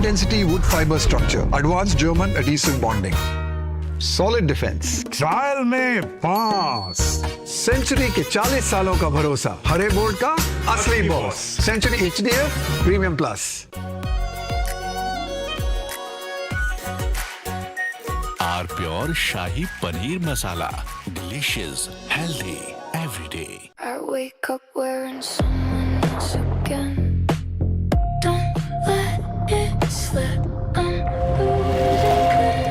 high-density wood fiber structure, advanced German adhesive bonding, solid defense. Trial में pass. Century के 40 सालों का भरोसा, हरे बोर्ड का असली boss. Century HDF premium plus. Our pure shahi paneer masala, delicious, healthy every day. I wake up wearing someone else again. Don't let it slip. I'm losing grip.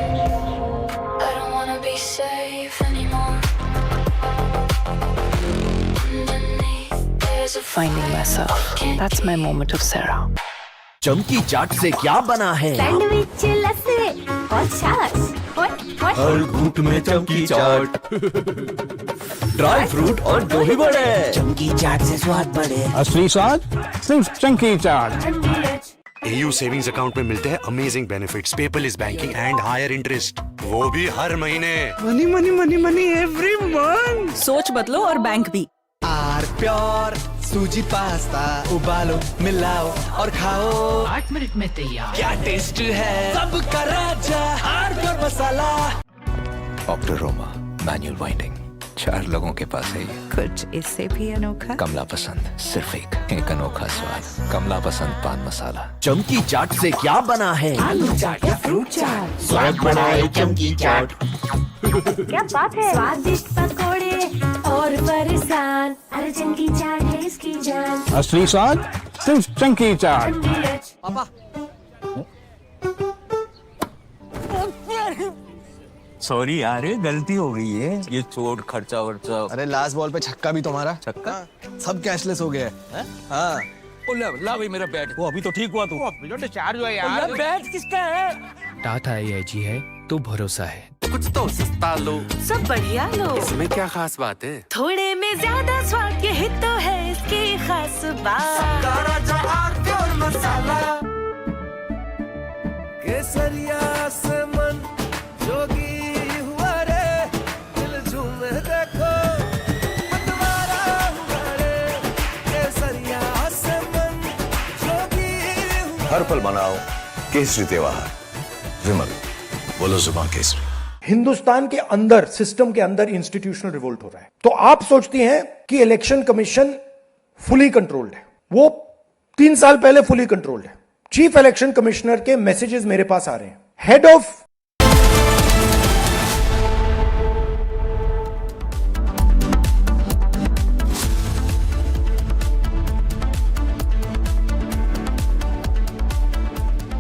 I don't wanna be safe anymore. Underneath there's a Finding myself. That's my moment of Sarah. चमकी चाट से क्या बना है? Sandwich लस्सी और छाछ। हर घूंट में चमकी चाट। ड्राई फ्रूट और दही बड़े। चमकी चाट से स्वाद बढ़े। असली स्वाद सिर्फ chunky chaat. AU savings account में मिलते हैं amazing benefits, paperless banking and higher interest, वो भी हर महीने। Money money money money every month. सोच बदलो और बैंक भी। आर प्योर सूजी पास्ता, उबालो, मिलाओ और खाओ। 8 मिनट में तैयार। क्या टेस्ट है, सबका राजा आर प्योर मसाला। ऑप्टरोमा मैनुअल वाइंडिंग, 4 लोगों के पास है ये। कुछ इससे भी अनोखा। कमला पसंद, सिर्फ एक अनोखा स्वाद। कमला पसंद पान मसाला। चमकी चाट से क्या बना है? आलू चाट या फ्रूट चाट। स्वाद बढ़ाए चमकी चाट। क्या बात है, स्वादिष्ट पकोड़े और फरसान। अरे चंकी चाट है इसकी जान। असली स्वाद सिर्फ चंकी चाट। पापा सॉरी यार, गलती हो गई है। ये चोट खर्चा वर्चा। अरे लास्ट बॉल पे छक्का भी तुम्हारा। छक्का? सब कैशलेस हो गया है। हाँ। ला भाई मेरा बैट। वो अभी तो ठीक हुआ तू। अभी तो डिस्चार्ज हुआ यार। बैट किसका है? टाटा AIG है तो भरोसा है। कुछ तो सस्ता लो, सब बढ़िया लो। इसमें क्या खास बात है? थोड़े में ज्यादा स्वाद, यही तो है इसकी खास बात। मसाला केसरिया से मन जोगी हुआ रे, दिल झूमे देखो मतवारा हुआ रे। केसरिया से मन जोगी हुआ। हर पल मनाओ केसरी त्योहार। विमल, बोलो जुबान केसरी। हिंदुस्तान के अंदर, सिस्टम के अंदर इंस्टीट्यूशनल रिवोल्ट हो रहा है। तो आप सोचती हैं कि इलेक्शन कमीशन फुली कंट्रोल्ड है। वो 3 साल पहले फुली कंट्रोल्ड है। चीफ इलेक्शन कमिश्नर के मैसेजेस मेरे पास आ रहे हैं। Head of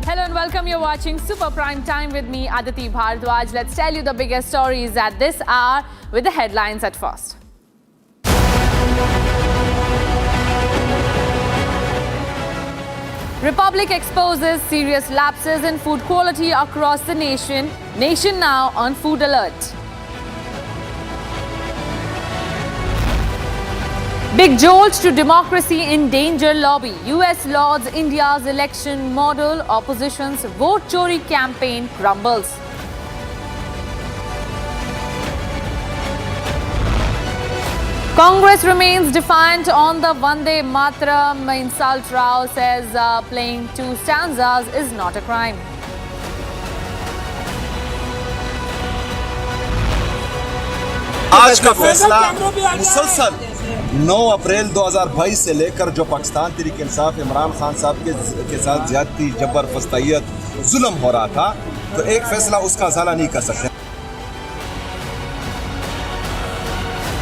Hello and welcome. You're watching Super Prime Time with me, Aditi Bhardwaj. Let's tell you the biggest stories at this hour with the headlines at first. Republic exposes serious lapses in food quality across the nation. Nation now on food alert. Big jolt to democracy in danger lobby. US lauds India's election model. Opposition's vote chori campaign crumbles. Congress remains defiant on the Vande Mataram. Insult Rao says playing 2 stanzas is not a crime. आज का फैसला मुसलसल 9 अप्रैल 2022 से लेकर जो पाकिस्तान तहरीक इंसाफ इमरान खान साहब के साथ ज्यादती, जबर, फस्तैयत, जुल्म हो रहा था, तो एक फैसला उसका अजाला नहीं कर सकते।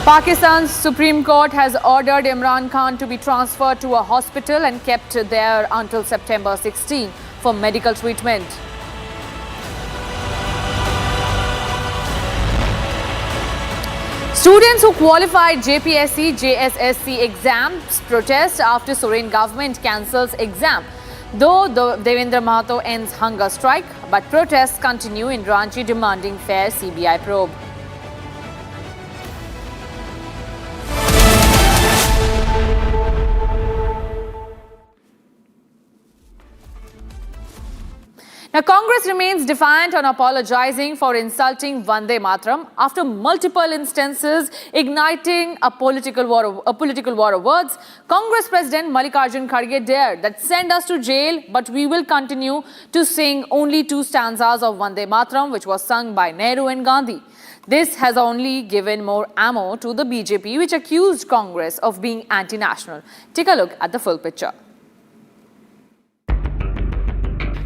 Pakistan's Supreme Court has ordered Imran Khan to be transferred to a hospital and kept there until September 16 for medical treatment. Students who qualified JPSC, JSSC exams protest after Soren government cancels exam. Though Devendra Mahato ends hunger strike, but protests continue in Ranchi demanding fair CBI probe. Now, Congress remains defiant on apologizing for insulting Vande Mataram after multiple instances igniting a political war of words. Congress President Mallikarjun Kharge dared that send us to jail, but we will continue to sing only 2 stanzas of Vande Mataram, which was sung by Nehru and Gandhi. This has only given more ammo to the BJP, which accused Congress of being anti-national. Take a look at the full picture.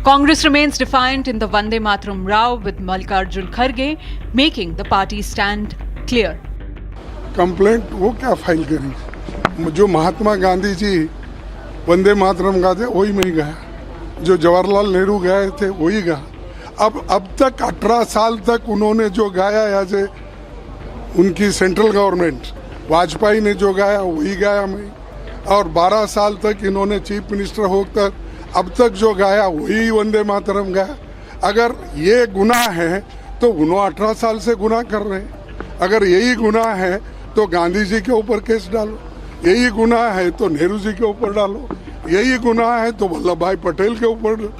Congress remains defiant in the Vande Mataram row with Mallikarjun Kharge, making the party stand clear. Complaint वो क्या file करी? जो महात्मा गांधी जी वंदे मातरम गाते वही मैं गया, जो जवाहरलाल नेहरू गए थे वही गा। अब तक 18 साल तक उन्होंने जो गाया ऐसे उनकी सेंट्रल गवर्नमेंट, वाजपेयी ने जो गाया वही गाया मैं, और 12 साल तक इन्होंने चीफ मिनिस्टर होकर अब तक जो गाया वही वंदे मातरम गाया। अगर ये गुनाह है तो उन्होंने 18 साल से गुनाह कर रहे हैं। अगर यही गुनाह है तो गांधी जी के ऊपर केस डालो, यही गुनाह है तो नेहरू जी के ऊपर डालो, यही गुनाह है तो वल्लभ भाई पटेल के ऊपर डालो।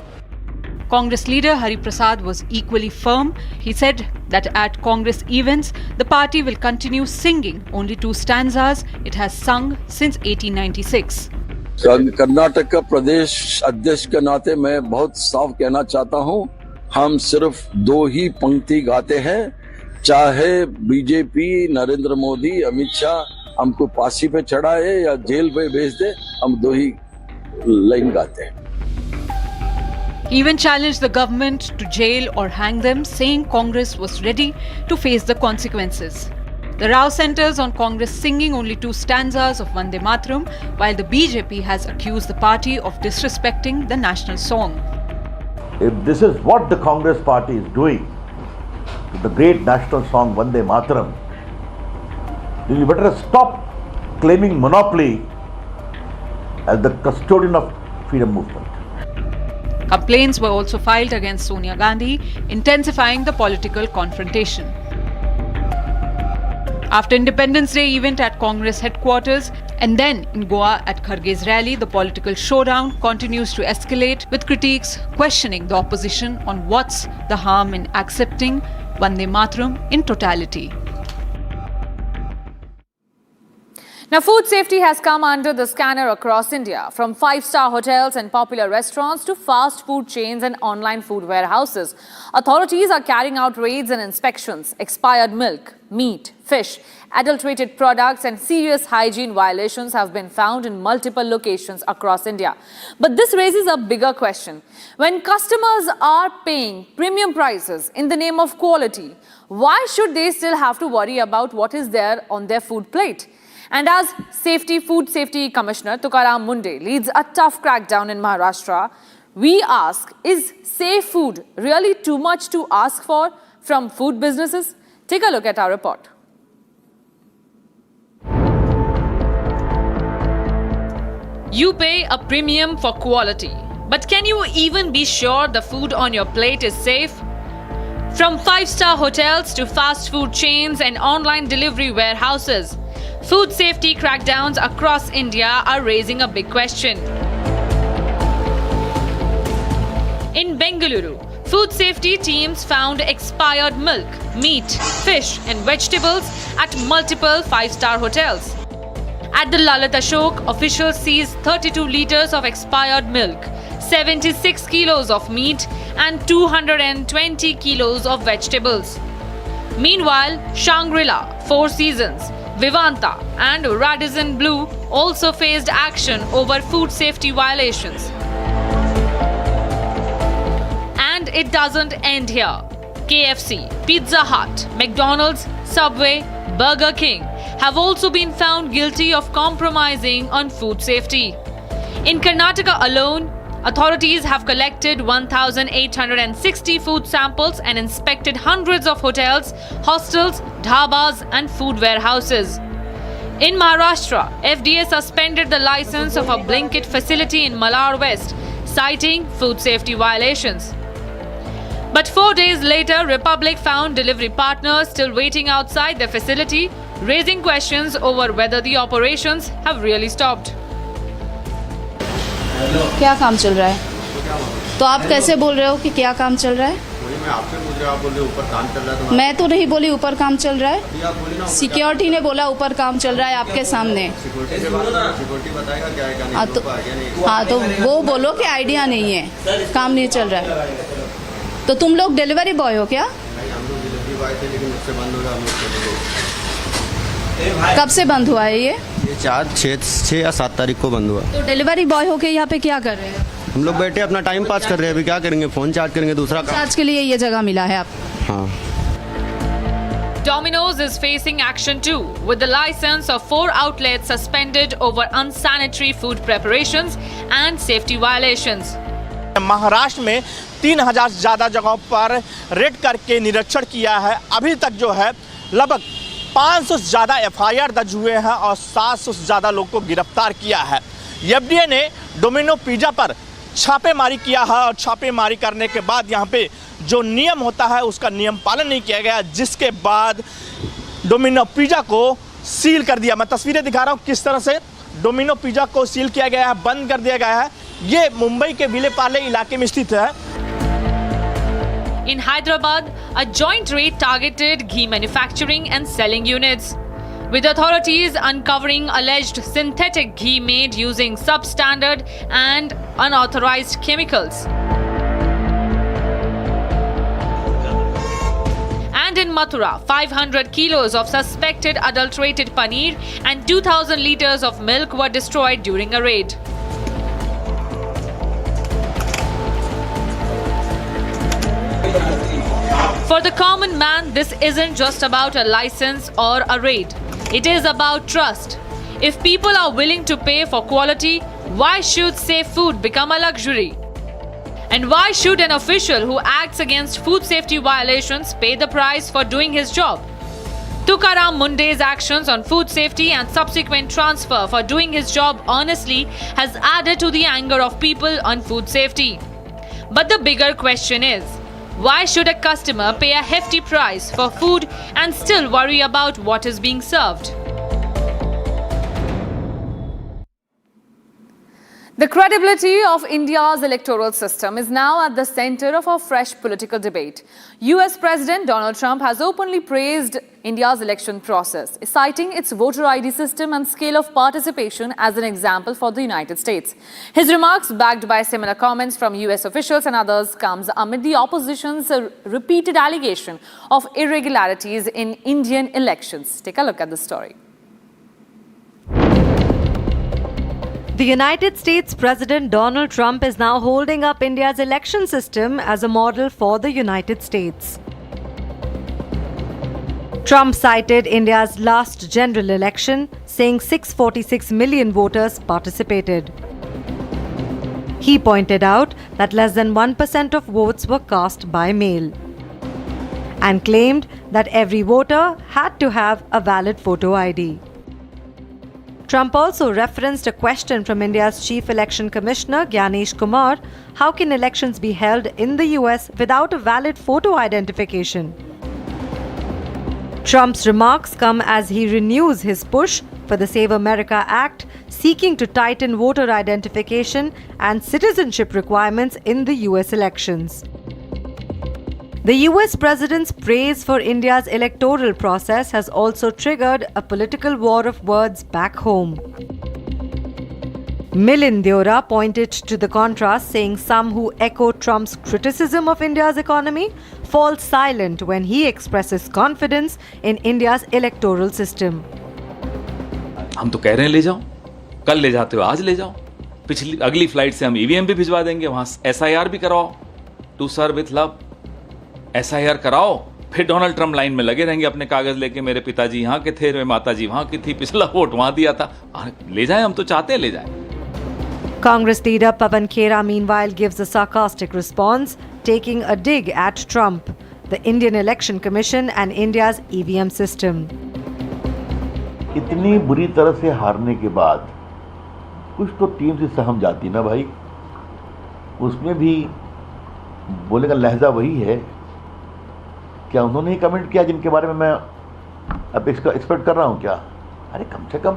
Congress leader Hari Prasad was equally firm. He said that at Congress events, the party will continue singing only 2 stanzas it has sung since 1896. Karnataka का प्रदेश अध्यक्ष के नाते मैं बहुत साफ कहना चाहता हूं, हम सिर्फ 2 ही पंक्ति गाते हैं, चाहे बीजेपी नरेंद्र मोदी अमित शाह हमको फांसी पे चढ़ाए या जेल पे भेज दे, हम 2 ही लाइन गाते हैं। He even challenged the government to jail or hang them, saying Congress was ready to face the consequences. The row centers on Congress singing only 2 stanzas of Vande Mataram, while the BJP has accused the party of disrespecting the national song. If this is what the Congress party is doing with the great national song Vande Mataram, then you better stop claiming monopoly as the custodian of freedom movement. Complaints were also filed against Sonia Gandhi, intensifying the political confrontation. After Independence Day event at Congress headquarters and then in Goa at Kharge's rally, the political showdown continues to escalate, with critics questioning the opposition on what's the harm in accepting Vande Mataram in totality. Now, food safety has come under the scanner across India, from 5-star hotels and popular restaurants to fast food chains and online food warehouses. Authorities are carrying out raids and inspections. Expired milk, meat, fish, adulterated products and serious hygiene violations have been found in multiple locations across India. But this raises a bigger question. When customers are paying premium prices in the name of quality, why should they still have to worry about what is there on their food plate? And as Food Safety Commissioner Tukaram Munde leads a tough crackdown in Maharashtra, we ask, is safe food really too much to ask for from food businesses? Take a look at our report. You pay a premium for quality, but can you even be sure the food on your plate is safe? From 5-star hotels to fast food chains and online delivery warehouses, food safety crackdowns across India are raising a big question. In Bengaluru, food safety teams found expired milk, meat, fish and vegetables at multiple 5-star hotels. At the Lalit Ashok, officials seized 32 liters of expired milk, 76 kilos of meat and 220 kilos of vegetables. Meanwhile, Shangri-La, Four Seasons, Vivanta and Radisson Blu also faced action over food safety violations. And it doesn't end here. KFC, Pizza Hut, McDonald's, Subway, Burger King have also been found guilty of compromising on food safety. In Karnataka alone, authorities have collected 1,860 food samples and inspected hundreds of hotels, hostels, dhabas and food warehouses. In Maharashtra, FDA suspended the license of a Blinkit facility in Malad West, citing food safety violations. But 4 days later, Republic found delivery partners still waiting outside the facility, raising questions over whether the operations have really stopped. क्या काम चल रहा है? तो आप कैसे बोल रहे हो कि क्या काम चल रहा है? मैं आपसे पूछ रहा हूँ, आप बोल रहे हो ऊपर काम चल रहा है। तो मैं तो नहीं बोली ऊपर काम चल रहा है, सिक्योरिटी ने बोला ऊपर काम चल रहा है आपके सामने। सिक्योरिटी बताएगा क्या है, क्या नहीं। हाँ तो वो बोलो कि आइडिया नहीं है, काम नहीं चल रहा है। तो तुम लोग डिलीवरी बॉय हो क्या? हम लोग डिलीवरी बॉय थे, लेकिन उससे बंद हो गया, हम लोग चले गए। कब से बंद हुआ है ये? 6 या 7 तारीख को बंद हुआ। तो डिलीवरी बॉय होके यहाँ पे क्या कर रहे हैं? हम लोग बैठे अपना टाइम पास कर रहे हैं। अभी क्या करेंगे, फोन चार्ज करेंगे, दूसरा काम। चार्ज के लिए ये जगह मिला है आप? हाँ। Domino's is facing action too, with the license of 4 outlets suspended over unsanitary food preparations and safety violations. Maharashtra में 3000 से ज्यादा जगहों पर रेड करके निरीक्षण किया है। अभी तक जो है लगभग 500 से ज्यादा FIR दर्ज हुए हैं और 700 से ज्यादा लोगों को गिरफ्तार किया है। FDA ने डोमिनो पिज्जा पर छापेमारी किया है और छापेमारी करने के बाद यहाँ पे जो नियम होता है उसका नियम पालन नहीं किया गया, जिसके बाद डोमिनो पिज्जा को सील कर दिया। मैं तस्वीरें दिखा रहा हूँ किस तरह से डोमिनो पिज्जा को सील किया गया है, बंद कर दिया गया है। ये मुंबई के विलेपार्ले इलाके में स्थित है। In Hyderabad, a joint raid targeted ghee manufacturing and selling units, with authorities uncovering alleged synthetic ghee made using substandard and unauthorized chemicals. And in Mathura, 500 kilos of suspected adulterated paneer and 2000 liters of milk were destroyed during a raid. For the common man, this isn't just about a license or a raid. It is about trust. If people are willing to pay for quality, why should safe food become a luxury? And why should an official who acts against food safety violations pay the price for doing his job? Tukaram Munde's actions on food safety and subsequent transfer for doing his job honestly has added to the anger of people on food safety. But the bigger question is, why should a customer pay a hefty price for food and still worry about what is being served? The credibility of India's electoral system is now at the center of a fresh political debate. US President Donald Trump has openly praised India's election process, citing its voter ID system and scale of participation as an example for the United States. His remarks, backed by similar comments from US officials and others, comes amid the opposition's repeated allegation of irregularities in Indian elections. Take a look at the story. The United States President Donald Trump is now holding up India's election system as a model for the United States. Trump cited India's last general election, saying 646 million voters participated. He pointed out that less than 1% of votes were cast by mail, and claimed that every voter had to have a valid photo ID. Trump also referenced a question from India's Chief Election Commissioner Gyanesh Kumar: how can elections be held in the US without a valid photo identification? Trump's remarks come as he renews his push for the Save America Act, seeking to tighten voter identification and citizenship requirements in the US elections. The US president's praise for India's electoral process has also triggered a political war of words back home. Milind Deora pointed to the contrast, saying some who echo Trump's criticism of India's economy fall silent when he expresses confidence in India's electoral system. हम तो कह रहे हैं ले जाओ, कल ले जाते हो आज ले जाओ, अगली फ्लाइट से हम ईवीएम भी भिजवा देंगे, वहां SIR भी कराओ, to serve with love, SIR कराओ, फिर डोनाल्ड ट्रम्प लाइन में लगे रहेंगे अपने कागज लेके, मेरे पिताजी यहाँ के थे, मेरे माताजी वहाँ की थी, पिछला वोट वहाँ दिया था, ले जाए, हम तो चाहते हैं ले जाए. Congress leader Pavan Khera meanwhile gives a sarcastic response, taking a dig at Trump, the Indian Election Commission and India's EVM system. इतनी बुरी तरह से हारने के बाद कुछ तो टीम से सहम जाती ना भाई, उसमें भी बोले का लहजा वही है. क्या उन्होंने ही कमेंट किया जिनके बारे में मैं अब एक्सपेक्ट कर रहा हूँ क्या? अरे कम से कम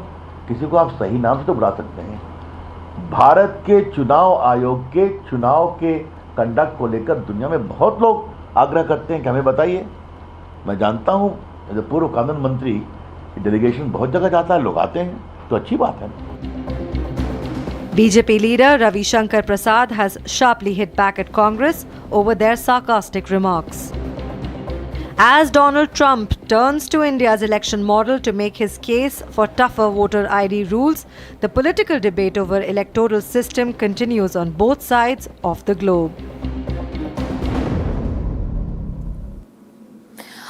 किसी को आप सही नाम से तो बुला सकते हैं. भारत के चुनाव आयोग के चुनाव के कंडक्ट को लेकर दुनिया में बहुत लोग आग्रह करते हैं कि हमें बताइए। मैं जानता हूँ एज ए पूर्व कानून मंत्री डेलीगेशन बहुत जगह जाता है, लोग आते हैं, तो अच्छी बात है। BJP leader Ravi Shankar Prasad has sharply hit back at Congress over their sarcastic remarks. As Donald Trump turns to India's election model to make his case for tougher voter ID rules, the political debate over electoral system continues on both sides of the globe.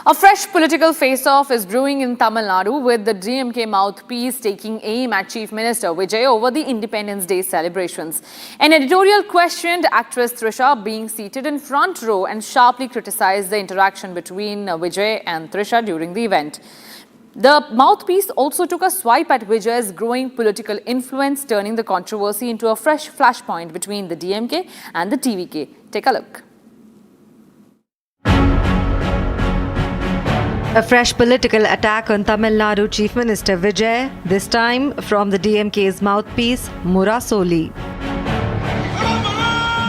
A fresh political face-off is brewing in Tamil Nadu, with the DMK mouthpiece taking aim at Chief Minister Vijay over the Independence Day celebrations. An editorial questioned actress Trisha being seated in front row and sharply criticized the interaction between Vijay and Trisha during the event. The mouthpiece also took a swipe at Vijay's growing political influence, turning the controversy into a fresh flashpoint between the DMK and the TVK. Take a look. A fresh political attack on Tamil Nadu Chief Minister Vijay, this time from the DMK's mouthpiece, Murasoli.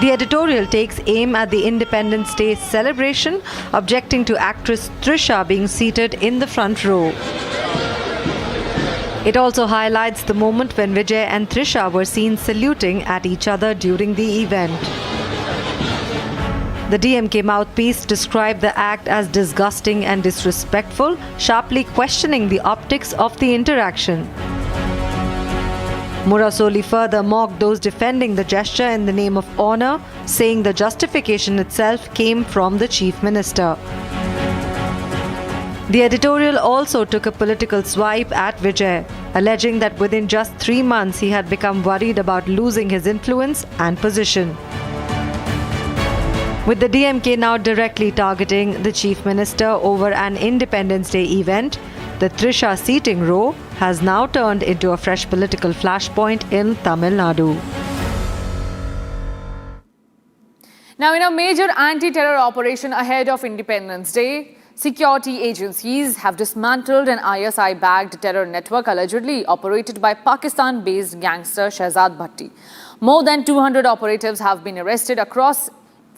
The editorial takes aim at the Independence Day celebration, objecting to actress Trisha being seated in the front row. It also highlights the moment when Vijay and Trisha were seen saluting at each other during the event. The DMK mouthpiece described the act as disgusting and disrespectful, sharply questioning the optics of the interaction. Murasoli further mocked those defending the gesture in the name of honor, saying the justification itself came from the Chief Minister. The editorial also took a political swipe at Vijay, alleging that within just 3 months he had become worried about losing his influence and position. With the DMK now directly targeting the Chief Minister over an Independence Day event, the Trisha seating row has now turned into a fresh political flashpoint in Tamil Nadu. Now, in a major anti-terror operation ahead of Independence Day, security agencies have dismantled an ISI-backed terror network allegedly operated by Pakistan-based gangster Shahzad Bhatti. More than 200 operatives have been arrested across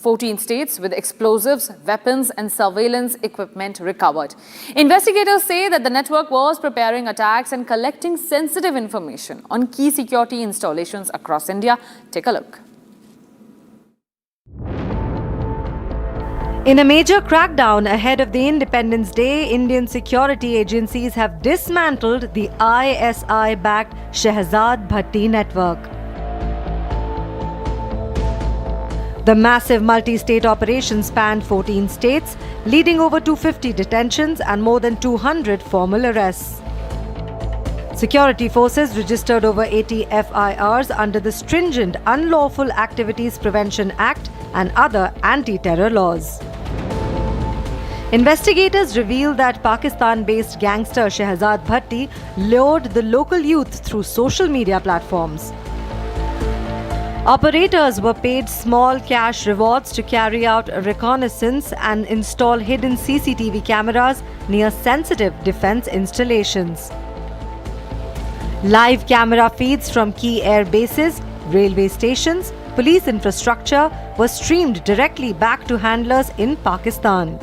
14 states, with explosives, weapons and surveillance equipment recovered. Investigators say that the network was preparing attacks and collecting sensitive information on key security installations across India. Take a look. In a major crackdown ahead of the Independence Day, Indian security agencies have dismantled the ISI-backed Shahzad Bhatti network. The massive multi-state operation spanned 14 states, leading over 250 detentions and more than 200 formal arrests. Security forces registered over 80 FIRs under the stringent Unlawful Activities Prevention Act and other anti-terror laws. Investigators revealed that Pakistan-based gangster Shahzad Bhatti lured the local youth through social media platforms. Operators were paid small cash rewards to carry out reconnaissance and install hidden CCTV cameras near sensitive defense installations. Live camera feeds from key air bases, railway stations, police infrastructure were streamed directly back to handlers in Pakistan.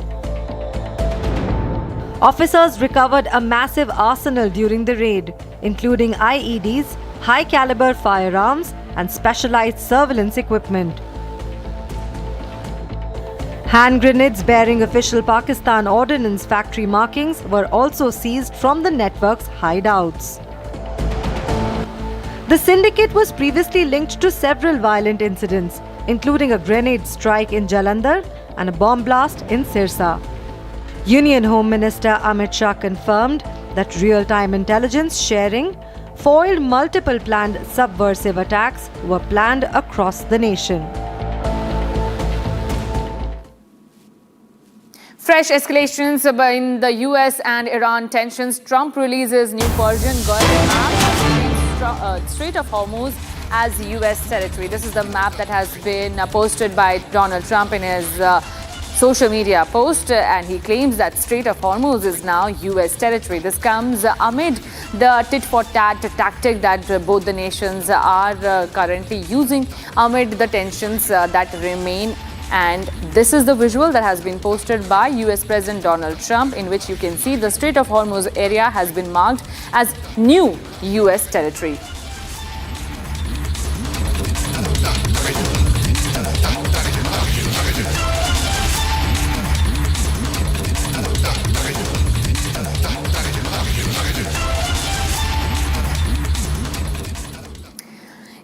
Officers recovered a massive arsenal during the raid, including IEDs, high-caliber firearms, and specialized surveillance equipment. Hand grenades bearing official Pakistan Ordnance factory markings were also seized from the network's hideouts. The syndicate was previously linked to several violent incidents, including a grenade strike in Jalandhar and a bomb blast in Sirsa. Union Home Minister Amit Shah confirmed that real-time intelligence sharing foiled multiple planned subversive attacks were planned across the nation. Fresh escalations in the US and Iran tensions. Trump releases new Persian Gulf map, Strait of Hormuz as US territory. This is the map that has been posted by Donald Trump in his social media post, and he claims that Strait of Hormuz is now US territory. This comes amid the tit-for-tat tactic that both the nations are currently using amid the tensions that remain And this is the visual that has been posted by US President Donald Trump, in which you can see the Strait of Hormuz area has been marked as new US territory.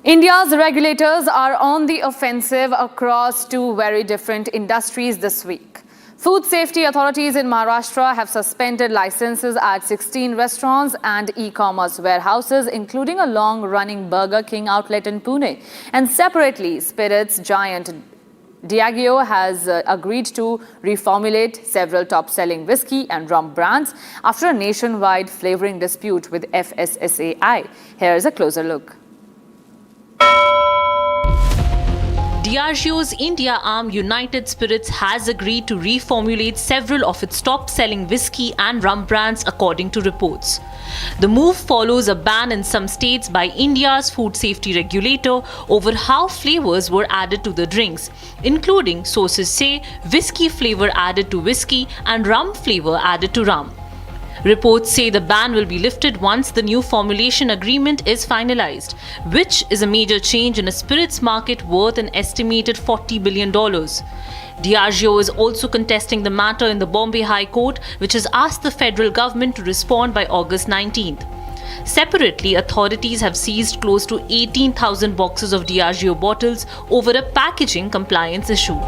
India's regulators are on the offensive across two very different industries this week. Food safety authorities in Maharashtra have suspended licenses at 16 restaurants and e-commerce warehouses, including a long-running Burger King outlet in Pune. And separately, spirits giant Diageo has agreed to reformulate several top-selling whiskey and rum brands after a nationwide flavoring dispute with FSSAI. Here's a closer look. Diageo's India arm United Spirits has agreed to reformulate several of its top-selling whiskey and rum brands, according to reports. The move follows a ban in some states by India's food safety regulator over how flavors were added to the drinks, including, sources say, whiskey flavor added to whiskey and rum flavor added to rum. Reports say the ban will be lifted once the new formulation agreement is finalized, which is a major change in a spirits market worth an estimated $40 billion. Diageo is also contesting the matter in the Bombay High Court, which has asked the federal government to respond by August 19th. Separately, authorities have seized close to 18,000 boxes of Diageo bottles over a packaging compliance issue.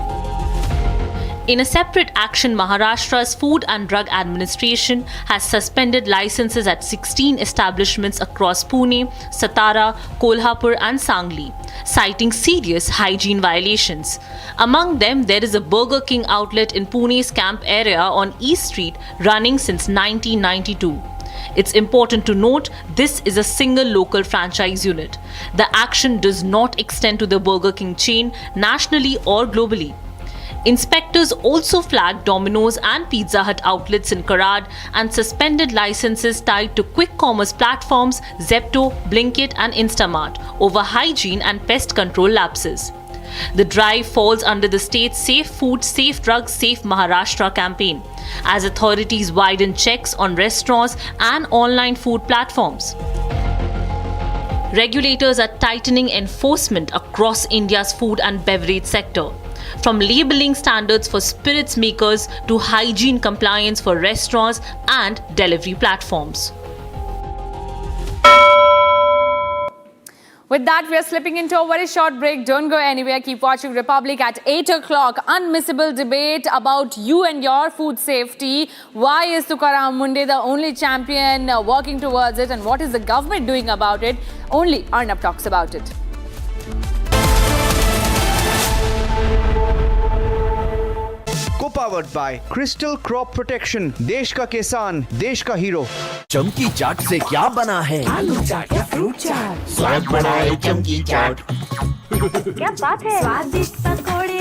In a separate action, Maharashtra's Food and Drug Administration has suspended licenses at 16 establishments across Pune, Satara, Kolhapur and Sangli, citing serious hygiene violations. Among them, there is a Burger King outlet in Pune's camp area on East Street running since 1992. It's important to note this is a single local franchise unit. The action does not extend to the Burger King chain nationally or globally. Inspectors also flagged Domino's and Pizza Hut outlets in Karad and suspended licenses tied to quick commerce platforms Zepto, Blinkit and Instamart over hygiene and pest control lapses. The drive falls under the state's Safe Food, Safe Drugs, Safe Maharashtra campaign, as authorities widen checks on restaurants and online food platforms. Regulators are tightening enforcement across India's food and beverage sector, from labeling standards for spirits makers to hygiene compliance for restaurants and delivery platforms. With that, we are slipping into a very short break. Don't go anywhere. Keep watching Republic at 8 o'clock. Unmissable debate about you and your food safety. Why is Tukaram Munde the only champion working towards it? And what is the government doing about it? Only Arnab talks about it. Co-powered by Crystal Crop Protection, देश का किसान, देश का hero. चमकी चाट से क्या बना है? आलू चाट या फ्रूट चाट, स्वाद बनाए चमकी चाट। क्या बात है? स्वादिष्ट पकोड़े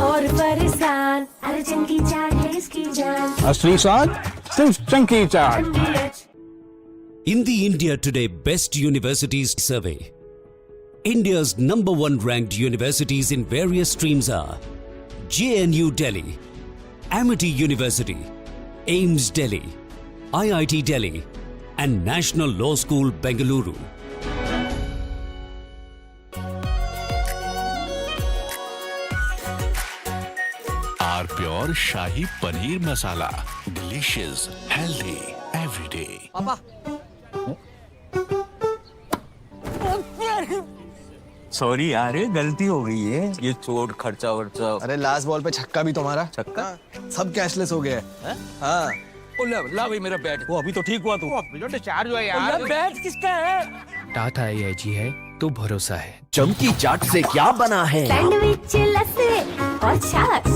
और फरसान, अरे चमकी चाट है इसकी जान। असली स्वाद सिर्फ chunky chaat. In the India Today Best Universities Survey, India's #1 ranked universities in various streams are JNU Delhi, Amity University, AIMS Delhi, IIT Delhi and National Law School Bengaluru. Our pure Shahi Paneer Masala. Delicious, healthy, every day. पापा sorry यार, गलती हो गई है। ये चोट खर्चा वर्चा। अरे लास्ट बॉल पे छक्का भी तुम्हारा। छक्का? सब कैशलेस हो गया है। हाँ। ला भाई मेरा बैट। वो अभी तो ठीक हुआ तू। जो डिस्चार्ज हुआ यार। बैट किसका है? टाटा AIG है तो भरोसा है। चमकी चाट से क्या बना है? सैंडविच लस्सी और छाछ।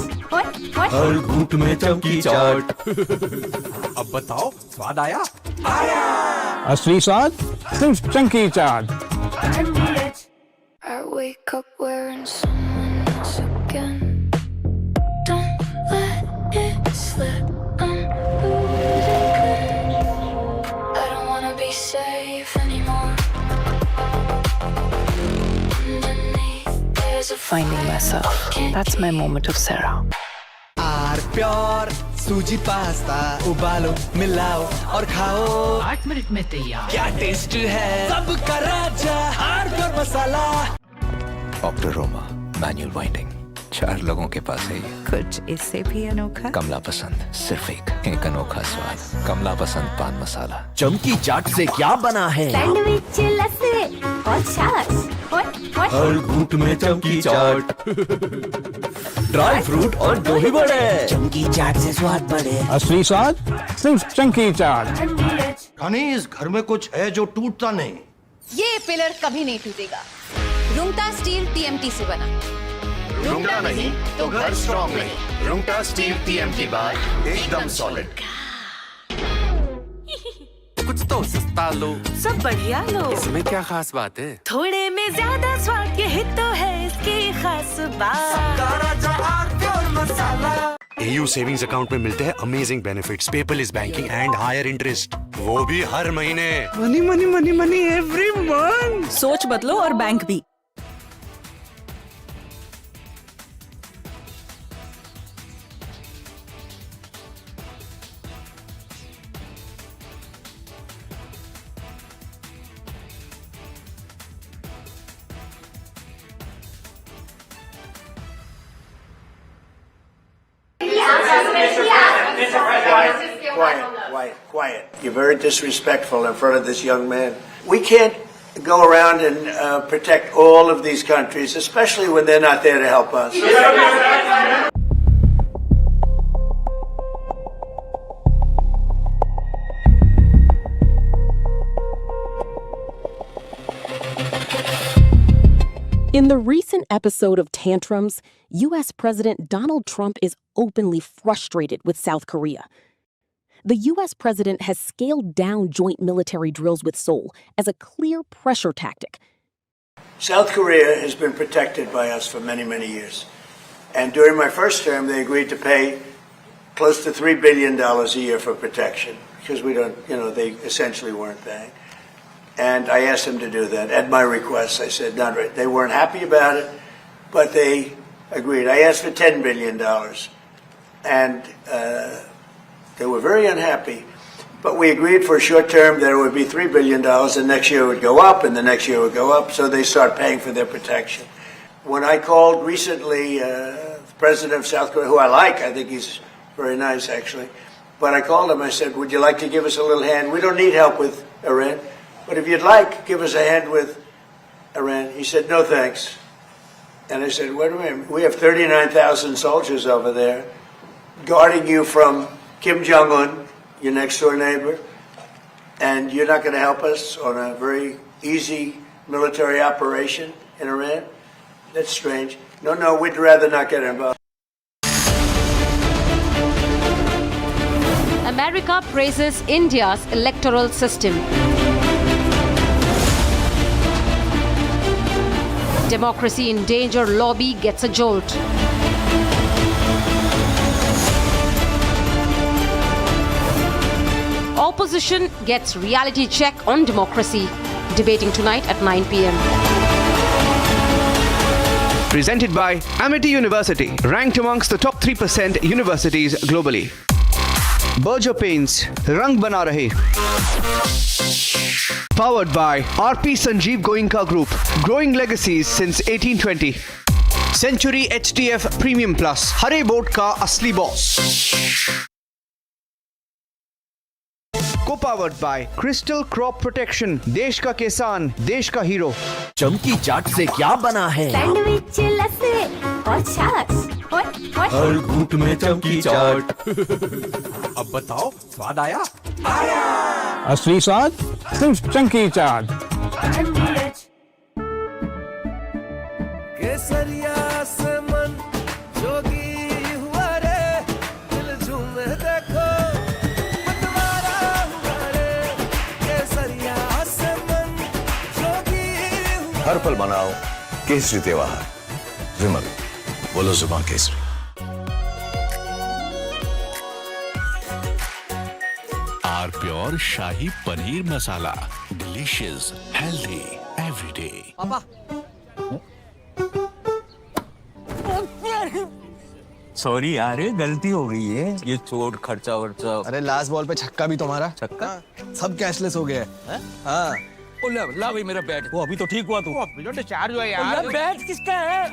हर घूंट में चमकी चाट। अब बताओ, स्वाद आया? असली स्वाद सिर्फ chunky chaat. I wake up wearing someone else again. Don't let it slip. I'm losing. I don't wanna be safe anymore. Underneath, there's finding myself. That's my moment of Sarah. R pure suji pasta उबालो मिलाओ और खाओ 8 minute में तैयार। क्या taste है सबका राजा आर प्योर मसाला। ऑप्टरोमा मैनुअल वाइंडिंग 4 लोगों के पास है। कुछ इससे भी अनोखा। कमला पसंद सिर्फ एक अनोखा स्वाद। कमला पसंद पान मसाला। चमकी चाट से क्या बना है? सैंडविच लस्सी और छाछ हर घूंट में चमकी चाट। ड्राई फ्रूट और दही बड़े। चमकी चाट से स्वाद बढ़े। असली स्वाद सिर्फ चंकी चाट। रानी इस घर में कुछ है जो टूटता नहीं। ये पिलर कभी नहीं टूटेगा। रुंगटा स्टील TMT से बना। रुंगटा नहीं तो घर स्ट्रॉन्ग नहीं। रुंगटा स्टील TMT बार एकदम सॉलिड। कुछ तो सस्ता लो, सब बढ़िया लो। इसमें क्या खास बात है? थोड़े में ज्यादा स्वाद, यही तो है इसकी खास बात। AU सेविंग्स अकाउंट में मिलते हैं amazing benefits, paperless banking and higher interest, वो भी हर महीने। Money money money money every month. सोच बदलो और बैंक भी। Quiet. You're very disrespectful in front of this young man. We can't go around and protect all of these countries, especially when they're not there to help us. In the recent episode of Tantrums, U.S. President Donald Trump is openly frustrated with South Korea. The U.S. president has scaled down joint military drills with Seoul as a clear pressure tactic. South Korea has been protected by us for many, many years. And during my first term, they agreed to pay close to $3 billion a year for protection because we don't, they essentially weren't paying. And I asked them to do that at my request. I said, not right. They weren't happy about it, but they agreed. I asked for $10 billion. And they were very unhappy. But we agreed for a short term that it would be $3 billion, and next year it would go up, and the next year it would go up, so they start paying for their protection. When I called recently the president of South Korea, who I think he's very nice actually, but I called him, I said, would you like to give us a little hand? We don't need help with Iran, but if you'd like, give us a hand with Iran. He said, no thanks. And I said, wait a minute, we have 39,000 soldiers over there guarding you from Kim Jong-un, your next door neighbor, and you're not going to help us on a very easy military operation in Iran? That's strange. No, we'd rather not get involved. America praises India's electoral system. Democracy in danger lobby gets a jolt. Opposition gets reality check on democracy. Debating tonight at 9 p.m. Presented by Amity University, ranked amongst the top 3% universities globally. Berger Paints, Rang Bana Rahe. Powered by RP Sanjeev Goenka Group, growing legacies since 1820. Century HTF Premium Plus, Hare Boat Ka Asli Boss. Co-powered by Crystal Crop Protection, देश का किसान, देश का hero. चमकी चाट से क्या बना है? सैंडविच लस्सी और छाछ हर घूंट में चमकी चाट. अब बताओ स्वाद आया? असली स्वाद सिर्फ चंकी चाट. केसरिया से मन जोगी हुआ रे, दिल झूमे देखो मतवारा हुआ रे. केसरिया से मन जोगी हुआ. हर पल मनाओ केसरी त्योहार. विमल, बोलो जुबान केसरी. R pure shahi paneer masala, delicious, healthy every day. पापा सॉरी यार, ये गलती हो गई है। ये चोट खर्चा वर्चा। अरे लास्ट बॉल पे छक्का भी तुम्हारा। छक्का? सब कैशलेस हो गया है। हाँ। ला भाई मेरा बैट। वो अभी तो ठीक हुआ तू। अभी तो डिस्चार्ज हुआ यार। बैट किसका है?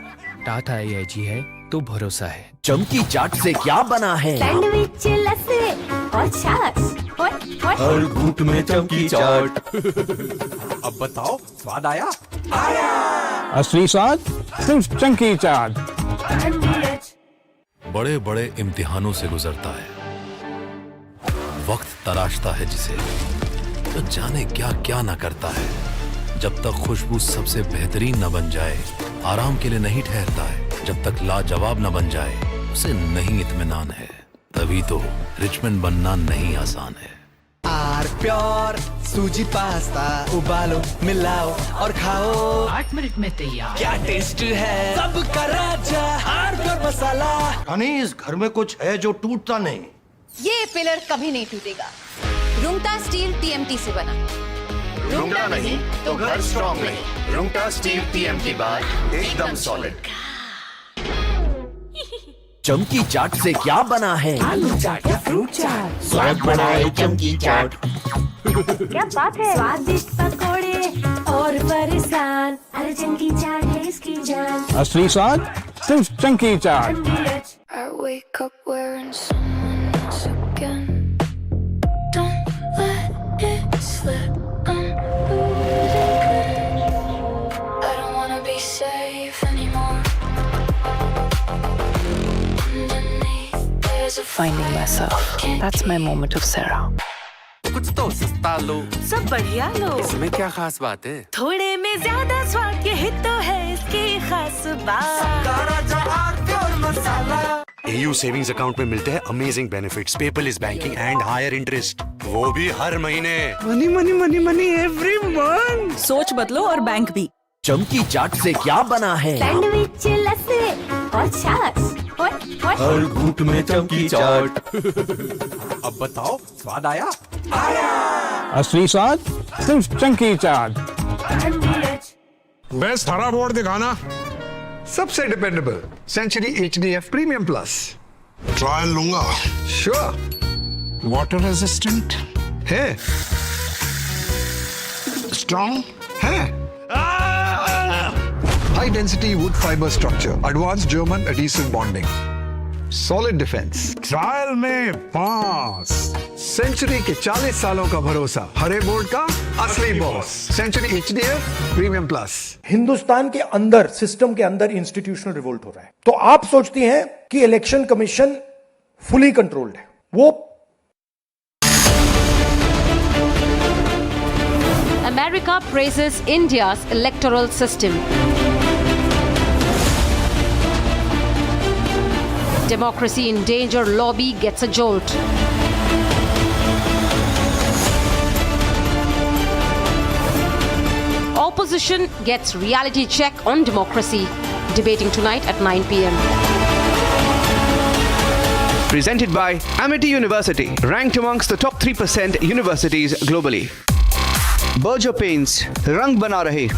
टाटा AIG है तो भरोसा है। चमकी चाट से क्या बना है? सैंडविच लस्सी और छाछ। हर घूंट में चमकी चाट। अब बताओ स्वाद आया? असली स्वाद सिर्फ चंकी चाट। बड़े बड़े इम्तिहानों से गुजरता है, वक्त तराशता है जिसे, तो जाने क्या क्या ना करता है। जब तक खुशबू सबसे बेहतरीन न बन जाए, आराम के लिए नहीं ठहरता है। जब तक लाजवाब न बन जाए, उसे नहीं इत्मीनान है। तभी तो रिचमंड बनना नहीं आसान है। आर प्योर सूजी पास्ता उबालो, मिलाओ और खाओ। 8 मिनट में तैयार। क्या टेस्ट है सबका राजा, आर प्योर मसाला। यानी इस घर में कुछ है जो टूटता नहीं। ये पिलर कभी नहीं टूटेगा। रुंगटा स्टील TMT से बना। रुंगटा नहीं तो घर स्ट्रॉन्ग नहीं। रुंगटा स्टील TMT बाद एकदम सॉलिड। चमकी चाट से क्या बना है? आलू चाट या फ्रूट चाट। स्वाद बनाए चमकी चाट। क्या बात है, स्वादिष्ट पकोड़े और फरसान, अरे चंकी चाट है इसकी जान। असली स्वाद सिर्फ chunky chaat. I wake up wearing someone else again. Don't let it slip. I'm losing. I don't wanna be safe anymore. Finding myself. That's my moment of Sarah. कुछ तो सस्ता लो, सब बढ़िया लो। इसमें क्या खास बात है? थोड़े में ज्यादा स्वाद, यही तो है इसकी खास बात। AU सेविंग्स अकाउंट में मिलते हैं amazing benefits, paperless banking and higher interest, वो भी हर महीने। Money money money money every month. सोच बदलो और बैंक भी। चमकी चाट से क्या बना है? सैंडविच लस्सी और छाछ। हर घूंट में चमकी चाट। अब बताओ स्वाद आया? असली स्वाद सिर्फ चंकी चाट। बेस्ट हरा बोर्ड दिखाना। सबसे dependable century HDF premium plus. Trial लूंगा। श्योर। वाटर रेजिस्टेंट है, स्ट्रॉन्ग है। High density wood fibre structure, advance German adhesive bonding, solid defence. Trial में पास। सेंचुरी के 40 सालों का भरोसा, हरे बोर्ड का असली boss. Century HDF premium plus. Hindustan के अंदर, सिस्टम के अंदर इंस्टीट्यूशनल रिवोल्ट हो रहा है। तो आप सोचती हैं कि इलेक्शन कमीशन फुली कंट्रोल्ड है। वो America praises India's electoral system. Democracy in danger, lobby gets a jolt. Opposition gets reality check on democracy. Debating tonight at 9 p.m. Presented by Amity University, ranked amongst the top 3% universities globally. Berger Paints, रंग बना रहे.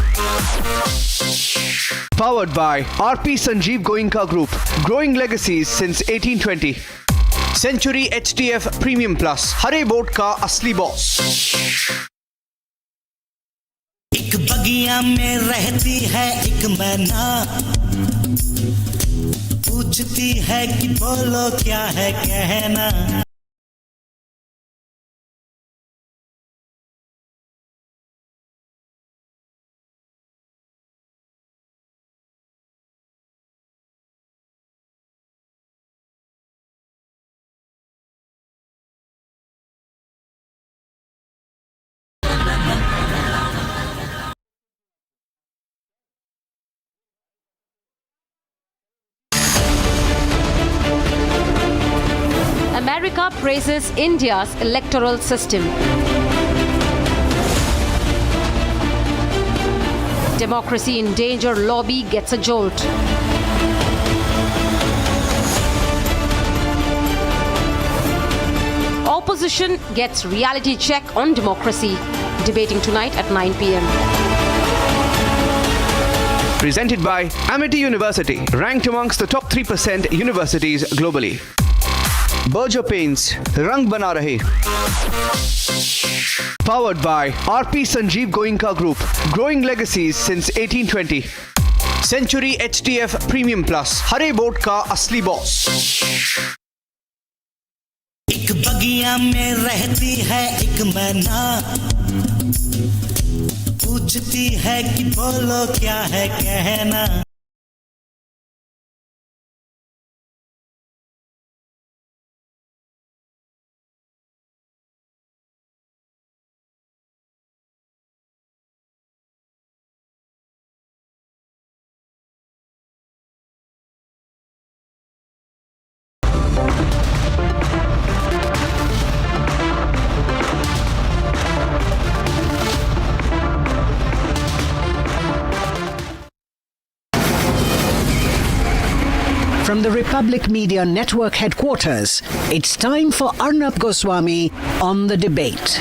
Powered by RP Sanjeev Goenka Group, growing legacies since 1820. Century HDF Premium Plus, Hare board का असली boss. एक बगिया में रहती है एक मैना, पूछती है कि बोलो क्या है कहना. America praises India's electoral system. Democracy in danger, lobby gets a jolt. Opposition gets reality check on democracy. Debating tonight at 9 p.m. Presented by Amity University, ranked amongst the top 3% universities globally. Berger Paints, Rang Bana Rahe. Powered by RP Sanjeev Goenka Group, growing legacies since 1820. Century HTF Premium Plus, Hare boat का असली boss. एक बगिया में रहती है एक मैना, पूछती है कि बोलो क्या है कहना. From the Republic Media Network headquarters, it's time for Arnab Goswami on The Debate.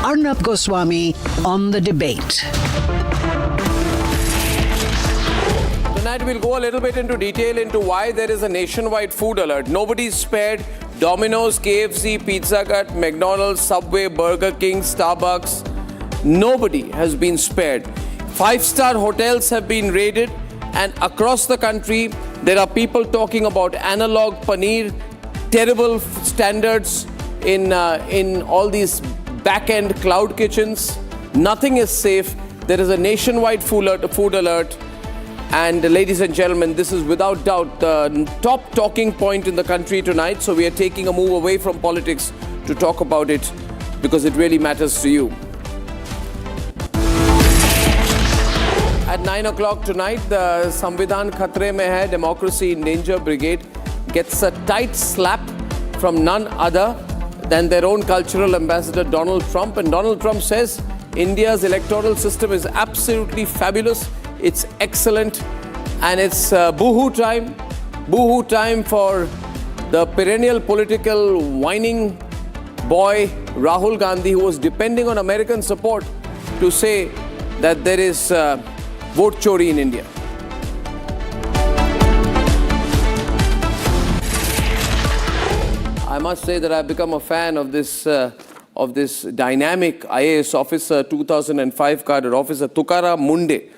Arnab Goswami on The Debate. Tonight we'll go a little bit into detail into why there is a nationwide food alert. Nobody's spared. Domino's, KFC, Pizza Hut, McDonald's, Subway, Burger King, Starbucks. Nobody has been spared. 5-star hotels have been raided, and across the country there are people talking about analog paneer, terrible standards in all these back-end cloud kitchens. Nothing is safe. There is a nationwide food alert. And ladies and gentlemen, this is without doubt the top talking point in the country tonight. So we are taking a move away from politics to talk about it because it really matters to you. At 9 o'clock tonight, the Samvidhan Khatre Mein Hai, Democracy in Danger Brigade gets a tight slap from none other than their own cultural ambassador, Donald Trump. And Donald Trump says India's electoral system is absolutely fabulous. It's excellent. And it's boohoo time. Boohoo time for the perennial political whining boy, Rahul Gandhi, who was depending on American support to say that there is vote chori in India. I must say that I've become a fan of this dynamic IAS officer, 2005 cadre officer, Tukaram Munde.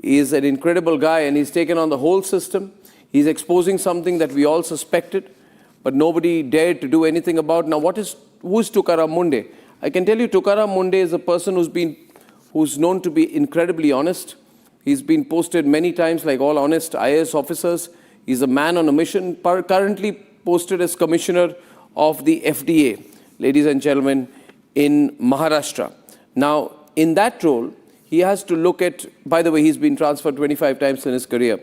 He is an incredible guy, and he's taken on the whole system. He's exposing something that we all suspected, but nobody dared to do anything about. Now, who is Tukaram Munde? I can tell you, Tukaram Munde is a person who's known to be incredibly honest. He's been posted many times, like all honest IAS officers. He's a man on a mission, currently posted as commissioner of the FDA, ladies and gentlemen, in Maharashtra. Now, in that role, he has to look at, by the way, he's been transferred 25 times in his career.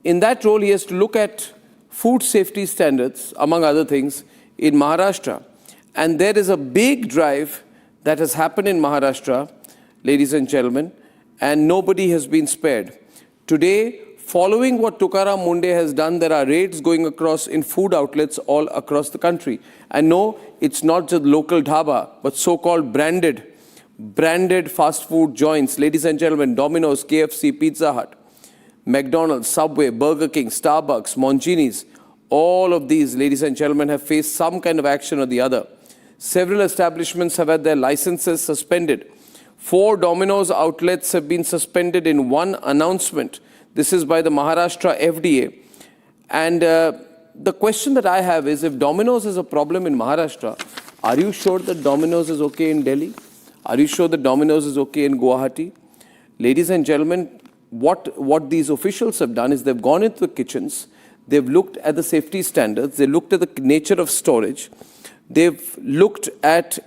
In that role, he has to look at food safety standards, among other things, in Maharashtra. And there is a big drive that has happened in Maharashtra, ladies and gentlemen, and nobody has been spared. Today, following what Tukaram Munde has done, there are raids going across in food outlets all across the country. And no, it's not just local dhaba, but so-called branded fast food joints. Ladies and gentlemen, Domino's, KFC, Pizza Hut, McDonald's, Subway, Burger King, Starbucks, Mongini's, all of these, ladies and gentlemen, have faced some kind of action or the other. Several establishments have had their licenses suspended. 4 Domino's outlets have been suspended in one announcement. This is by the Maharashtra FDA. And the question that I have is, if Domino's is a problem in Maharashtra, are you sure that Domino's is okay in Delhi? Are you sure that Domino's is okay in Guwahati? Ladies and gentlemen, what these officials have done is they've gone into the kitchens, they've looked at the safety standards, they've looked at the nature of storage, they've looked at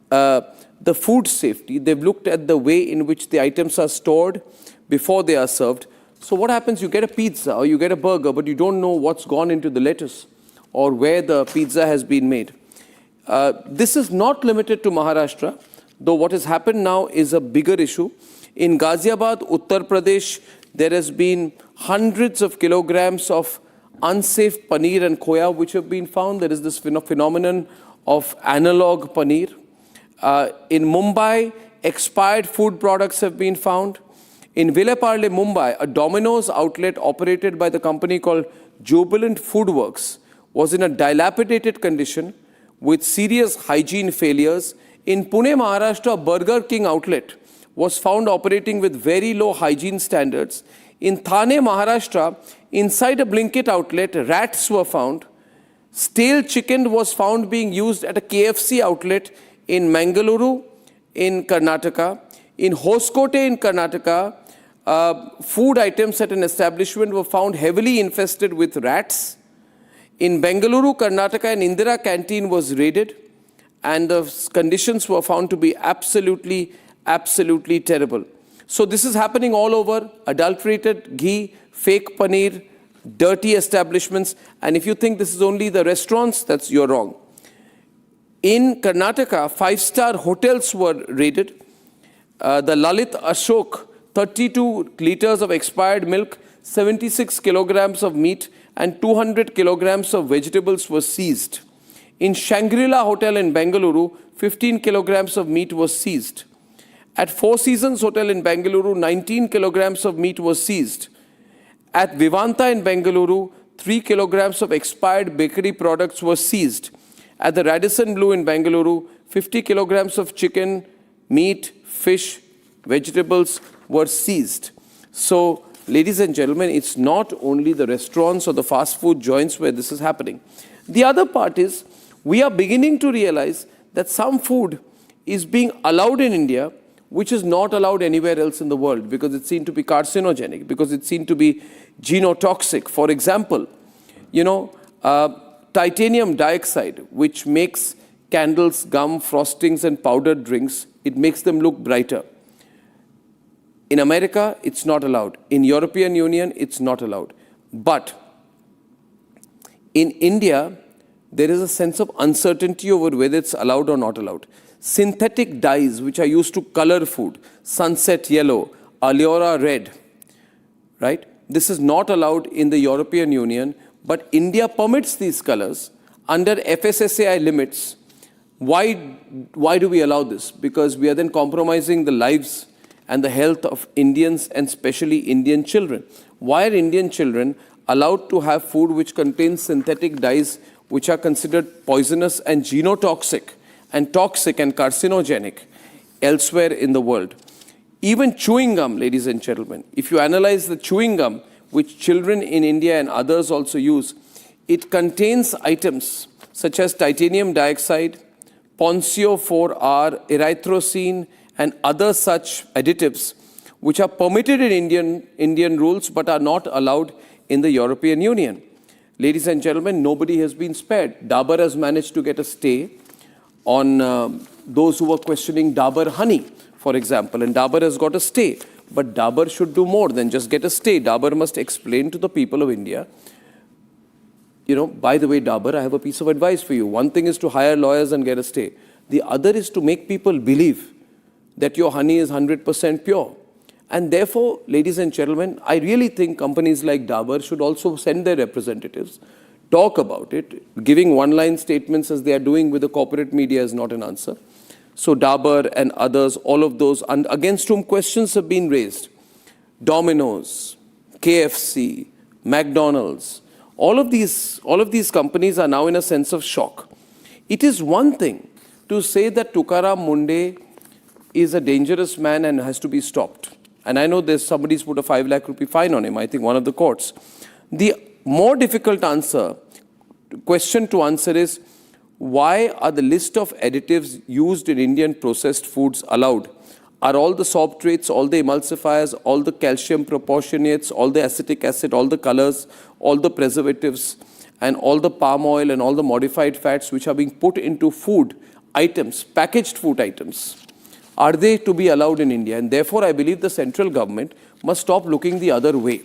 the food safety, they've looked at the way in which the items are stored before they are served. So what happens? You get a pizza or you get a burger, but you don't know what's gone into the lettuce or where the pizza has been made. This is not limited to Maharashtra, though what has happened now is a bigger issue. In Ghaziabad, Uttar Pradesh, there has been hundreds of kilograms of unsafe paneer and khoya which have been found. There is this phenomenon of analog paneer. In Mumbai, expired food products have been found. In Vileparle, Mumbai, a Domino's outlet operated by the company called Jubilant Foodworks was in a dilapidated condition with serious hygiene failures. In Pune, Maharashtra, a Burger King outlet was found operating with very low hygiene standards. In Thane, Maharashtra, inside a Blinkit outlet, rats were found. Stale chicken was found being used at a KFC outlet in Mangaluru, in Karnataka. In Hoskote, in Karnataka, food items at an establishment were found heavily infested with rats. In Bengaluru, Karnataka, an Indira canteen was raided, and the conditions were found to be absolutely terrible. So this is happening all over: adulterated ghee, fake paneer, dirty establishments. And if you think this is only the restaurants, you're wrong. In Karnataka, 5-star hotels were raided. The Lalit Ashok, 32 liters of expired milk, 76 kilograms of meat, and 200 kilograms of vegetables were seized. In Shangri-La Hotel in Bengaluru, 15 kilograms of meat was seized. At Four Seasons Hotel in Bengaluru, 19 kilograms of meat was seized. At Vivanta in Bengaluru, 3 kilograms of expired bakery products were seized. At the Radisson Blu in Bengaluru, 50 kilograms of chicken, meat, fish, vegetables were seized. So, ladies and gentlemen, it's not only the restaurants or the fast food joints where this is happening. The other part is, we are beginning to realize that some food is being allowed in India which is not allowed anywhere else in the world because it's seen to be carcinogenic, because it's seen to be genotoxic. For example, titanium dioxide, which makes candles, gum, frostings and powdered drinks, it makes them look brighter. In America, it's not allowed. In European Union, it's not allowed. But in India, there is a sense of uncertainty over whether it's allowed or not allowed. Synthetic dyes, which are used to color food, sunset yellow, alliora red, right? This is not allowed in the European Union, but India permits these colors under FSSAI limits. Why do we allow this? Because we are then compromising the lives and the health of Indians and especially Indian children. Why are Indian children allowed to have food which contains synthetic dyes which are considered poisonous and genotoxic and toxic and carcinogenic elsewhere in the world? Even chewing gum, ladies and gentlemen, if you analyze the chewing gum which children in India and others also use, it contains items such as titanium dioxide, Poncio 4R, erythrocene, and other such additives which are permitted in Indian rules but are not allowed in the European Union. Ladies and gentlemen, nobody has been spared. Dabur has managed to get a stay on those who were questioning Dabur honey, for example, and Dabur has got a stay. But Dabur should do more than just get a stay. Dabur must explain to the people of India, by the way, Dabur, I have a piece of advice for you. One thing is to hire lawyers and get a stay. The other is to make people believe that your honey is 100% pure. And therefore, ladies and gentlemen, I really think companies like Dabur should also send their representatives, talk about it. Giving one-line statements as they are doing with the corporate media is not an answer. So Dabur and others, all of those against whom questions have been raised, Domino's, KFC, McDonald's, all of these companies are now in a sense of shock. It is one thing to say that Tukaram Munde is a dangerous man and has to be stopped. And I know somebody's put a 5 lakh rupee fine on him, I think one of the courts. The more difficult question to answer is, why are the list of additives used in Indian processed foods allowed? Are all the sorptrates, all the emulsifiers, all the calcium proportionates, all the acetic acid, all the colors, all the preservatives, and all the palm oil and all the modified fats which are being put into food items, packaged food items, are they to be allowed in India? And therefore, I believe the central government must stop looking the other way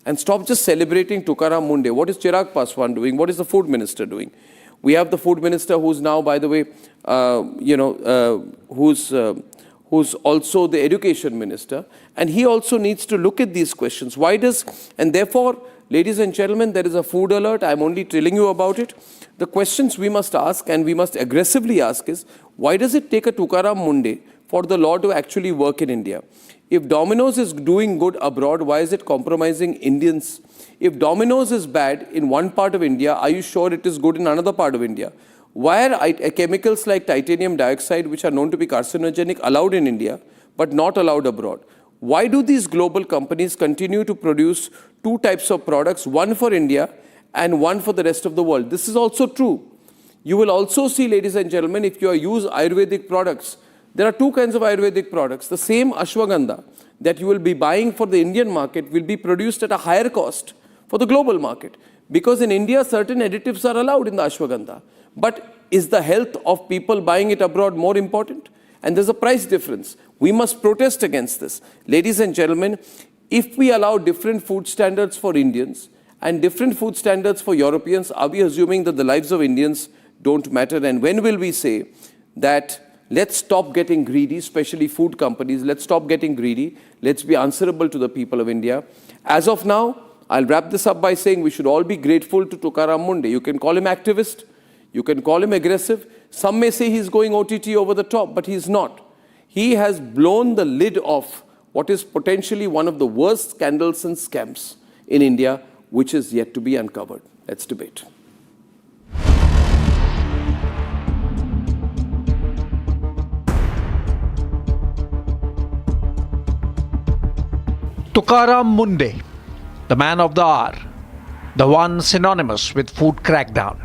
and stop just celebrating Tukaram Munde. What is Chirag Paswan doing? What is the food minister doing? We have the food minister who's now, by the way, who's also the education minister. And he also needs to look at these questions. And therefore, ladies and gentlemen, there is a food alert. I'm only telling you about it. The questions we must ask, and we must aggressively ask, is why does it take a Tukaram Munde for the law to actually work in India? If Domino's is doing good abroad, why is it compromising Indians? If Domino's is bad in one part of India, are you sure it is good in another part of India? Why are chemicals like titanium dioxide, which are known to be carcinogenic, allowed in India, but not allowed abroad? Why do these global companies continue to produce two types of products, one for India and one for the rest of the world? This is also true. You will also see, ladies and gentlemen, if you use Ayurvedic products, there are two kinds of Ayurvedic products. The same ashwagandha that you will be buying for the Indian market will be produced at a higher cost for the global market. Because in India, certain additives are allowed in the ashwagandha. But is the health of people buying it abroad more important? And there's a price difference. We must protest against this. Ladies and gentlemen, if we allow different food standards for Indians and different food standards for Europeans, are we assuming that the lives of Indians don't matter? And when will we say that let's stop getting greedy, especially food companies, let's stop getting greedy, let's be answerable to the people of India. As of now, I'll wrap this up by saying we should all be grateful to Tukaram Munde. You can call him activist, you can call him aggressive. Some may say he's going OTT over the top, but he's not. He has blown the lid off what is potentially one of the worst scandals and scams in India, which is yet to be uncovered. Let's debate. Tukaram Munde, the man of the hour, the one synonymous with food crackdown.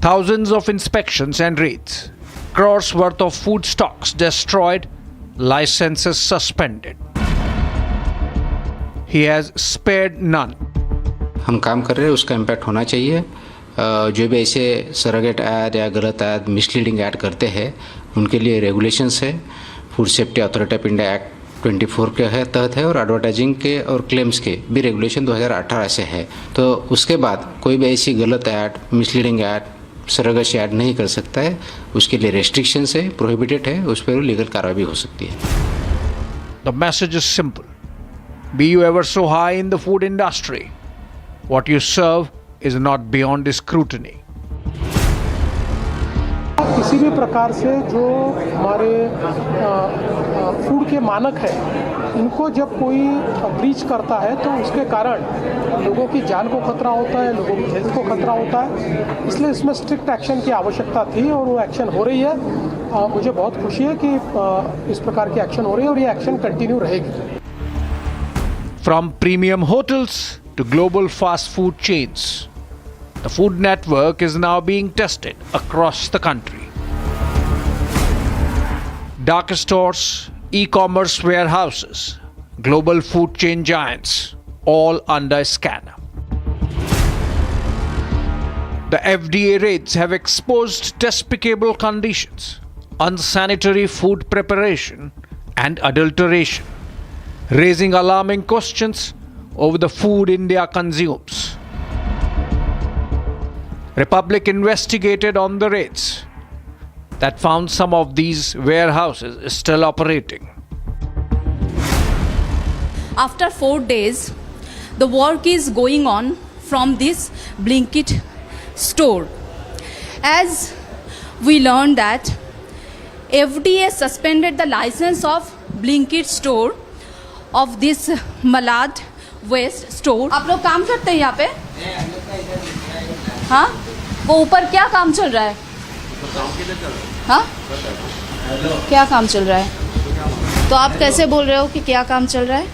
Thousands of inspections and raids, crores worth of food stocks destroyed, licenses suspended. He has spared none. हम काम कर रहे हैं, उसका impact होना चाहिए. जो भी ऐसे सरोगेट ऐड या गलत ऐड, मिसलीडिंग ऐड करते हैं, उनके लिए रेगुलेशंस है. Food safety authority of India act 24 के तहत है और एडवर्टाइजिंग के और क्लेम्स के भी रेगुलेशन 2018 से है. तो उसके बाद कोई भी ऐसी गलत add, misleading add, surrogacy add नहीं कर सकता है. उसके लिए रेस्ट्रिक्शंस है, प्रोहिबिटेड है, उस पर लीगल कार्रवाई भी हो सकती है. The message is simple. Be you ever so high in the food industry, what you serve is not beyond scrutiny. किसी भी प्रकार से जो हमारे फूड के मानक है, इनको जब कोई ब्रीच करता है तो उसके कारण लोगों की जान को खतरा होता है, लोगों की हेल्थ को खतरा होता है. इसलिए इसमें स्ट्रिक्ट एक्शन की आवश्यकता थी और वो एक्शन हो रही है. मुझे बहुत खुशी है कि इस प्रकार की एक्शन हो रही है और ये एक्शन कंटिन्यू रहेगी. From premium hotels to global fast food chains, the food network is now being tested across the country. Dark stores, e-commerce warehouses, global food chain giants, all under scanner. The FDA raids have exposed despicable conditions, unsanitary food preparation and adulteration, raising alarming questions over the food India consumes. Republic investigated on the raids that found some of these warehouses still operating. After 4 days, the work is going on from this Blinkit store. As we learned that FDA suspended the license of Blinkit store of this Malad West store. आप लोग काम करते हैं यहाँ पे? हाँ? वो ऊपर क्या काम चल रहा है? हाँ? क्या काम चल रहा है? तो आप कैसे बोल रहे हो कि क्या काम चल रहा है?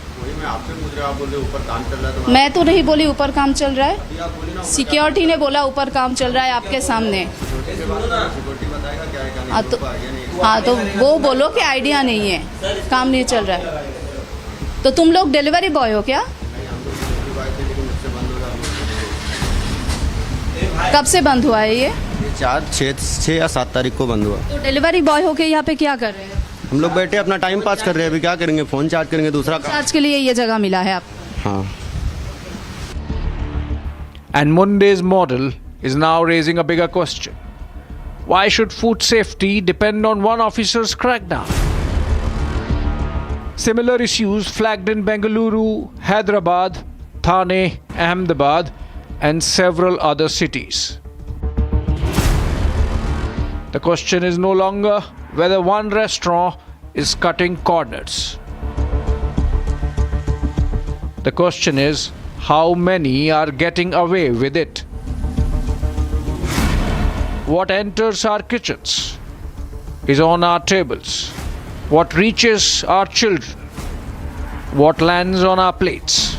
मैं तो नहीं बोली ऊपर काम चल रहा है. सिक्योरिटी ने बोला ऊपर काम चल रहा है आपके सामने. हाँ तो वो बोलो कि आइडिया नहीं है, काम नहीं चल रहा है. तो तुम लोग डिलीवरी बॉय हो क्या? कब से बंद हुआ है ये? 6 या 7 तारीख को बंद हुआ। तो डिलीवरी बॉय होके यहाँ पे क्या कर रहे हैं? हम लोग बैठे अपना टाइम पास कर रहे हैं, अभी क्या करेंगे, फ़ोन चार्ज करेंगे, दूसरा काम। चार्ज के लिए ये जगह मिला है आपको? हाँ। And Monday's model is now raising a bigger question. Why should food safety depend on one officer's crackdown? Similar issues flagged in Bengaluru, Hyderabad, Thane, Ahmedabad, and several other cities. The question is no longer whether one restaurant is cutting corners. The question is how many are getting away with it. What enters our kitchens is on our tables. What reaches our children. What lands on our plates.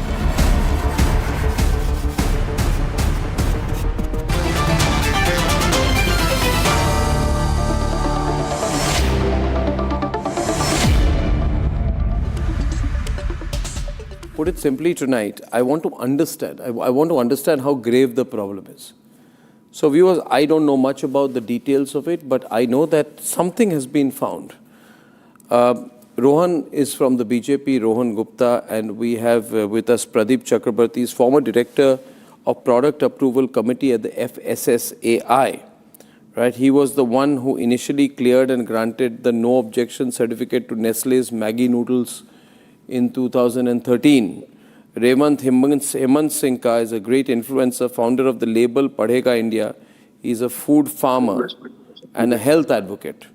Put it simply tonight, I want to understand. I want to understand how grave the problem is. So viewers, I don't know much about the details of it, but I know that something has been found. Rohan is from the BJP, Rohan Gupta, and we have with us Pradeep Chakrabarti, former director of Product Approval Committee at the FSSAI. Right? He was the one who initially cleared and granted the no objection certificate to Nestle's Maggi noodles in 2013. Hemant Singka is a great influencer, founder of the label Padhega India. He's a food farmer and a health advocate.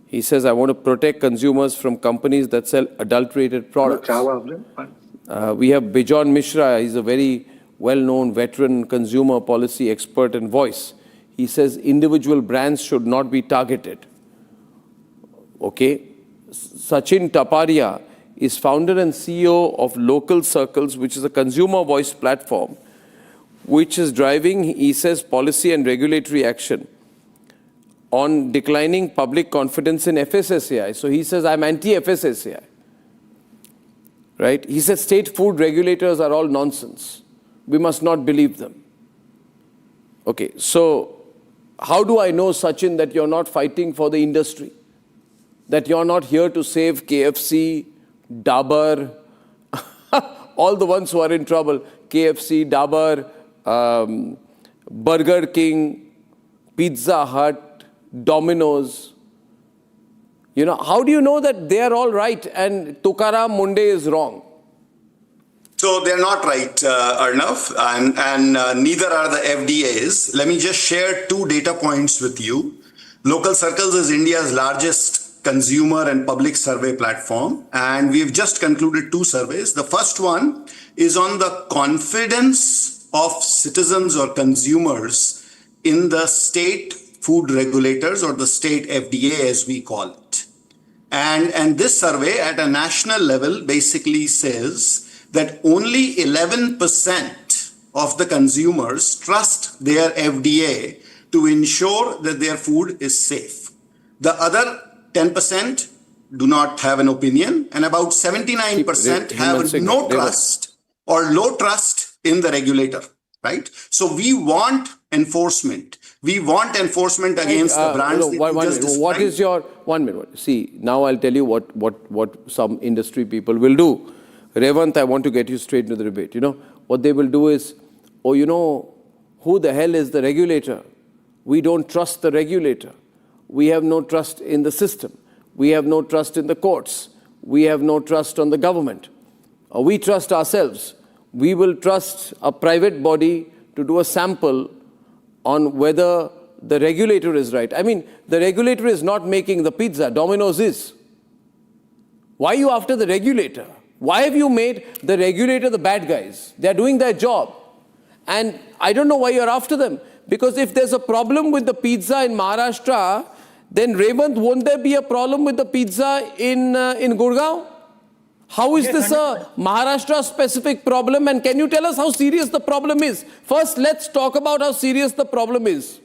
He says, I want to protect consumers from companies that sell adulterated products. We have Bijon Mishra. He's a very well-known veteran consumer policy expert and voice. He says individual brands should not be targeted. Okay. Sachin Taparia is founder and CEO of Local Circles, which is a consumer voice platform, which is driving, he says, policy and regulatory action on declining public confidence in FSSAI. So he says, I'm anti-FSSAI. Right? He says state food regulators are all nonsense. We must not believe them. Okay, so how do I know, Sachin, that you're not fighting for the industry? That you're not here to save KFC, Dabur, all the ones who are in trouble, KFC, Dabur, Burger King, Pizza Hut, Domino's. You know, how do you know that they are all right and Tukaram Munde is wrong? So they're not right, Arnav, and neither are the FDAs. Let me just share 2 data points with you. Local Circles is India's largest consumer and public survey platform, and we've just concluded 2 surveys. The first one is on the confidence of citizens or consumers in the state food regulators or the state FDA as we call it. And this survey at a national level basically says that only 11% of the consumers trust their FDA to ensure that their food is safe. The other 10% do not have an opinion, and about 79% have no trust or low trust in the regulator, right? So we want enforcement. We want enforcement against the brands. What is your 1 minute? See, now I'll tell you what some industry people will do. Revant, I want to get you straight into the debate. You know, what they will do is, oh, you know, who the hell is the regulator? We don't trust the regulator. We have no trust in the system. We have no trust in the courts. We have no trust on the government. We trust ourselves. We will trust a private body to do a sample on whether the regulator is right. I mean, the regulator is not making the pizza. Domino's is. Why are you after the regulator? Why have you made the regulator the bad guys? They're doing their job. And I don't know why you're after them. Because if there's a problem with the pizza in Maharashtra, then Revant, won't there be a problem with the pizza in Gurgaon? How is this a Maharashtra-specific problem? And can you tell us how serious the problem is? First, let's talk about how serious the problem is.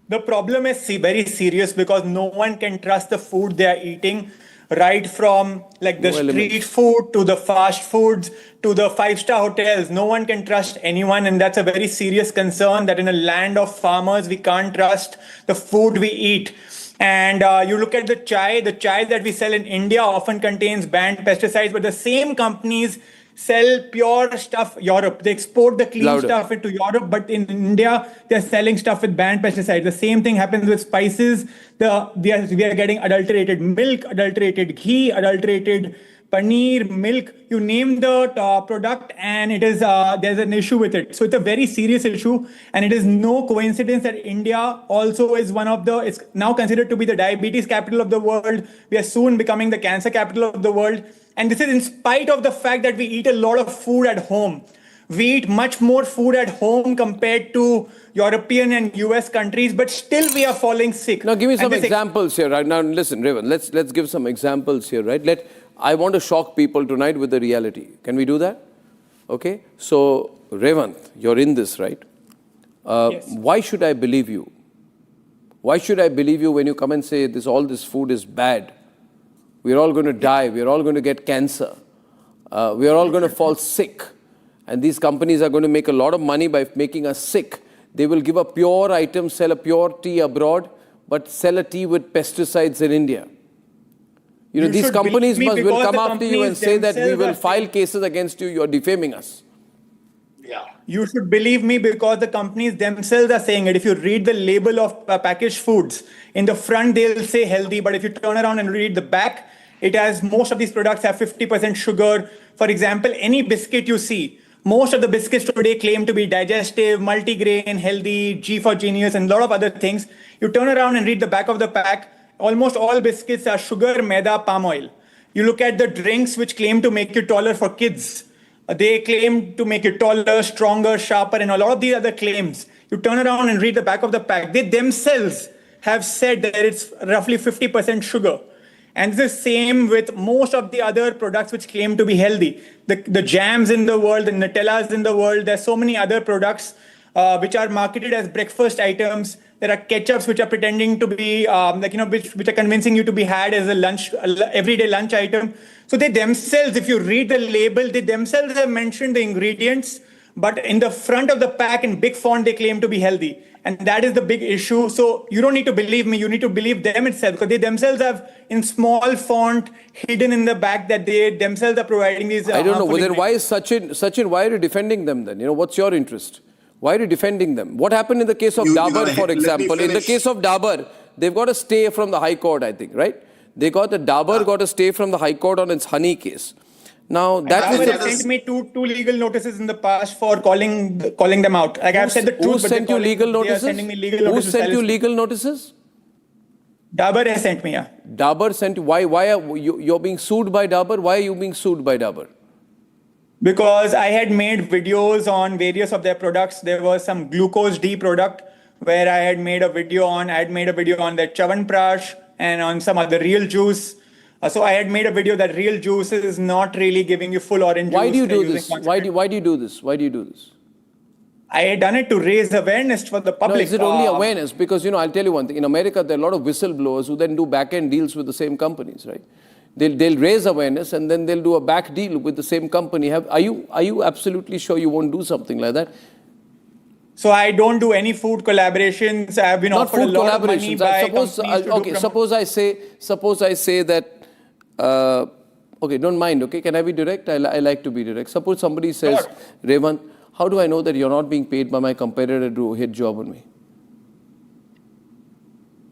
The problem is very serious because no one can trust the food they are eating. right from like the street food to the fast foods to the five-star hotels. No one can trust anyone, and that's a very serious concern that in a land of farmers, we can't trust the food we eat. And you look at the chai that we sell in India often contains banned pesticides, but the same companies sell pure stuff Europe. They export the clean stuff into Europe, but in India, they're selling stuff with banned pesticides. The same thing happens with spices. We are getting adulterated milk, adulterated ghee, adulterated paneer, milk. You name the product, and it is there's an issue with it. So it's a very serious issue, and it is no coincidence that India also is it's now considered to be the diabetes capital of the world. We are soon becoming the cancer capital of the world. And this is in spite of the fact that we eat a lot of food at home. We eat much more food at home compared to European and US countries, but still we are falling sick. Now give me some examples here. Right now, listen, Revan, let's give some examples here, right? I want to shock people tonight with the reality. Can we do that? Okay. So, Revan, you're in this, right? Yes. Why should I believe you? Why should I believe you when you come and say all this food is bad? We're all going to die. We're all going to get cancer. We're all going to fall sick. And these companies are going to make a lot of money by making us sick. They will give a pure item, sell a pure tea abroad, but sell a tea with pesticides in India. These companies will come after you and say that we will file cases against you. You're defaming us. Yeah. You should believe me because the companies themselves are saying it. If you read the label of packaged foods, in the front they'll say healthy, but if you turn around and read the back, most of these products have 50% sugar. For example, any biscuit you see, most of the biscuits today claim to be digestive, multigrain, healthy, G for genius, and a lot of other things. You turn around and read the back of the pack, almost all biscuits are sugar, maida, palm oil. You look at the drinks which claim to make you taller for kids. They claim to make you taller, stronger, sharper, and a lot of these other claims. You turn around and read the back of the pack. They themselves have said that it's roughly 50% sugar. And it's the same with most of the other products which claim to be healthy. The jams in the world, the Nutellas in the world, there's so many other products which are marketed as breakfast items. There are ketchups which are pretending to be, which are convincing you to be had as a everyday lunch item. So they themselves, if you read the label, they themselves have mentioned the ingredients, but in the front of the pack in big font, they claim to be healthy. And that is the big issue. So you don't need to believe me, you need to believe them itself, because they themselves have in small font hidden in the back that they themselves are providing these. I don't know. Well, then why is Sachin, why are you defending them then? What's your interest? Why are you defending them? What happened in the case of Dabur, for example? In the case of Dabur, they've got a stay from the High Court, I think, right? Dabur got a stay from the High Court on its honey case. Now that is sent me two legal notices in the past for calling them out. Like I've said the truth. Who sent you legal notices? They are sending me legal notices. Who sent you legal notices? Dabur has sent me. Yeah. Dabur sent you. Why are you're being sued by Dabur? Why are you being sued by Dabur? Because I had made videos on various of their products. There was some glucose D product where I had made a video on. I had made a video on the Chavanprash and on some other real juice. So I had made a video that real juice is not really giving you full orange juice. Why do you do this? Why do you do this? Why do you do this? I had done it to raise awareness for the public. No, is it only awareness? Because, I'll tell you one thing. In America, there are a lot of whistleblowers who then do back-end deals with the same companies, right? They'll raise awareness and then they'll do a back deal with the same company. Are you absolutely sure you won't do something like that? So I don't do any food collaborations. I have been offered a lot of money by Suppose I say that. Okay, don't mind, okay? Can I be direct? I like to be direct. Suppose somebody says, sure. Revan, how do I know that you're not being paid by my competitor to hit job on me?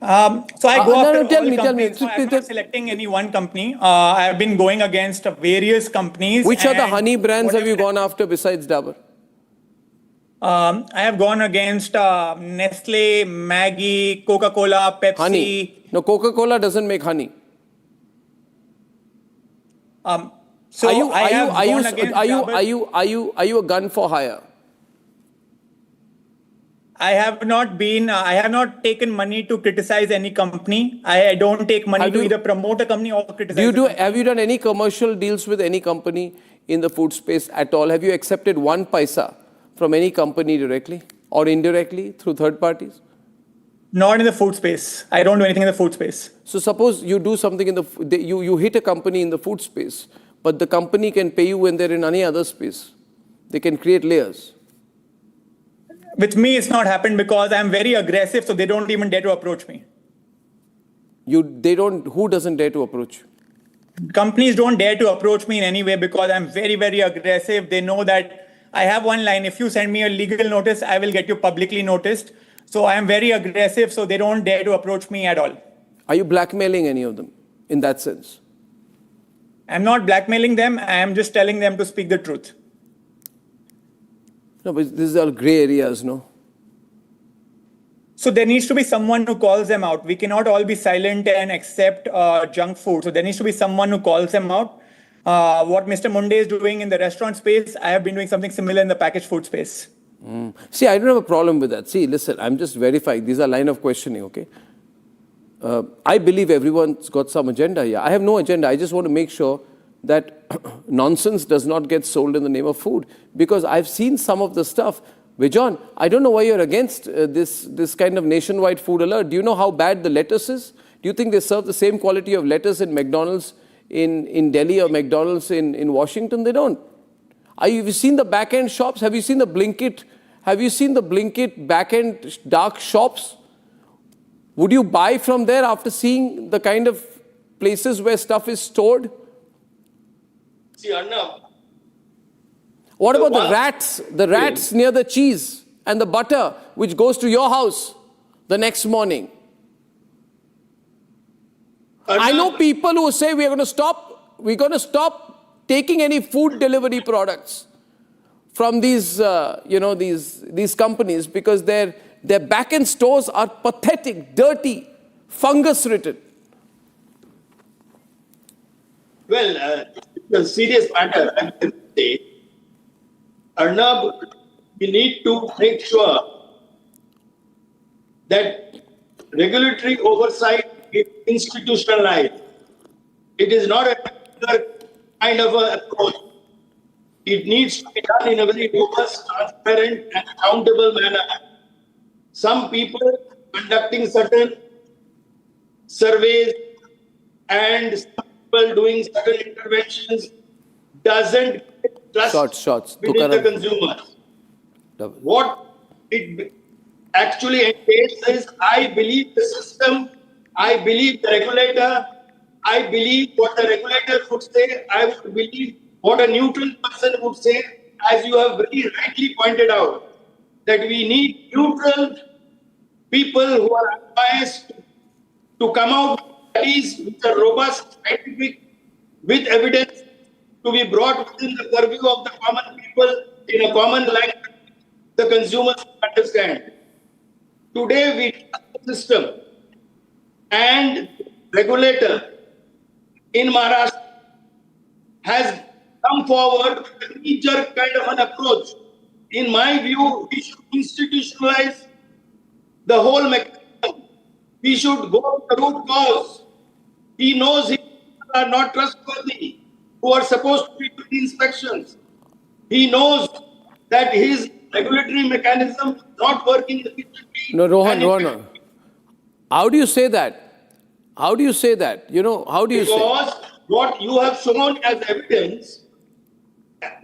So I go after all companies. So I'm not selecting any one company. I have been going against various companies. Which are the honey brands have you gone after besides Dabur? I have gone against Nestle, Maggi, Coca-Cola, Pepsi. Honey. No, Coca-Cola doesn't make honey. So are you a gun for hire? I have not taken money to criticize any company. I don't take money to either promote a company or criticize Have you done any commercial deals with any company in the food space at all? Have you accepted 1 paisa from any company directly or indirectly through third parties? Not in the food space. I don't do anything in the food space. So suppose you do something in you hit a company in the food space, but the company can pay you when they're in any other space. They can create layers. With me, it's not happened because I'm very aggressive, so they don't even dare to approach me. Who doesn't dare to approach you? Companies don't dare to approach me in any way because I'm very, very aggressive. They know that I have one line. If you send me a legal notice, I will get you publicly noticed. So I am very aggressive, so they don't dare to approach me at all. Are you blackmailing any of them in that sense? I'm not blackmailing them. I am just telling them to speak the truth. No, but these are gray areas, no? So there needs to be someone who calls them out. We cannot all be silent and accept junk food. So there needs to be someone who calls them out. What Mr. Munde is doing in the restaurant space, I have been doing something similar in the packaged food space. See, I don't have a problem with that. See, listen, I'm just verifying. These are line of questioning, okay? I believe everyone's got some agenda here. I have no agenda. I just want to make sure that nonsense does not get sold in the name of food. Because I've seen some of the stuff. Vijon, I don't know why you're against this kind of nationwide food alert. Do you know how bad the lettuce is? Do you think they serve the same quality of lettuce in McDonald's in Delhi or McDonald's in Washington? They don't. Have you seen the back-end shops? Have you seen the Blinkit? Have you seen the Blinkit back-end dark shops? Would you buy from there after seeing the kind of places where stuff is stored? See, Arnab. What about the rats? The rats near the cheese and the butter which goes to your house the next morning. I know people who say we're going to stop taking any food delivery products from these, these companies because their back-end stores are pathetic, dirty, fungus-ridden. Well, it's a serious matter, I can say. Arnab, we need to make sure that regulatory oversight is institutionalized. It is not a kind of an approach. It needs to be done in a very robust, transparent, and accountable manner. Some people conducting certain surveys and some people doing certain interventions doesn't trust within the consumers. What it actually entails is, I believe the system, I believe the regulator, I believe what the regulator would say, I would believe what a neutral person would say, as you have very rightly pointed out, that we need neutral people who are unbiased to come out with studies which are robust, scientific, with evidence, to be brought within the purview of the common people in a common language the consumers understand. Today we trust the system and regulator in Maharashtra has come forward with a knee-jerk kind of an approach. In my view, we should institutionalize the whole mechanism. We should go to the root cause. He knows he are not trustworthy, who are supposed to be doing inspections. He knows that his regulatory mechanism is not working efficiently. No, Rohan. How do you say that? How do you say that? How do you say? Because what you have shown as evidence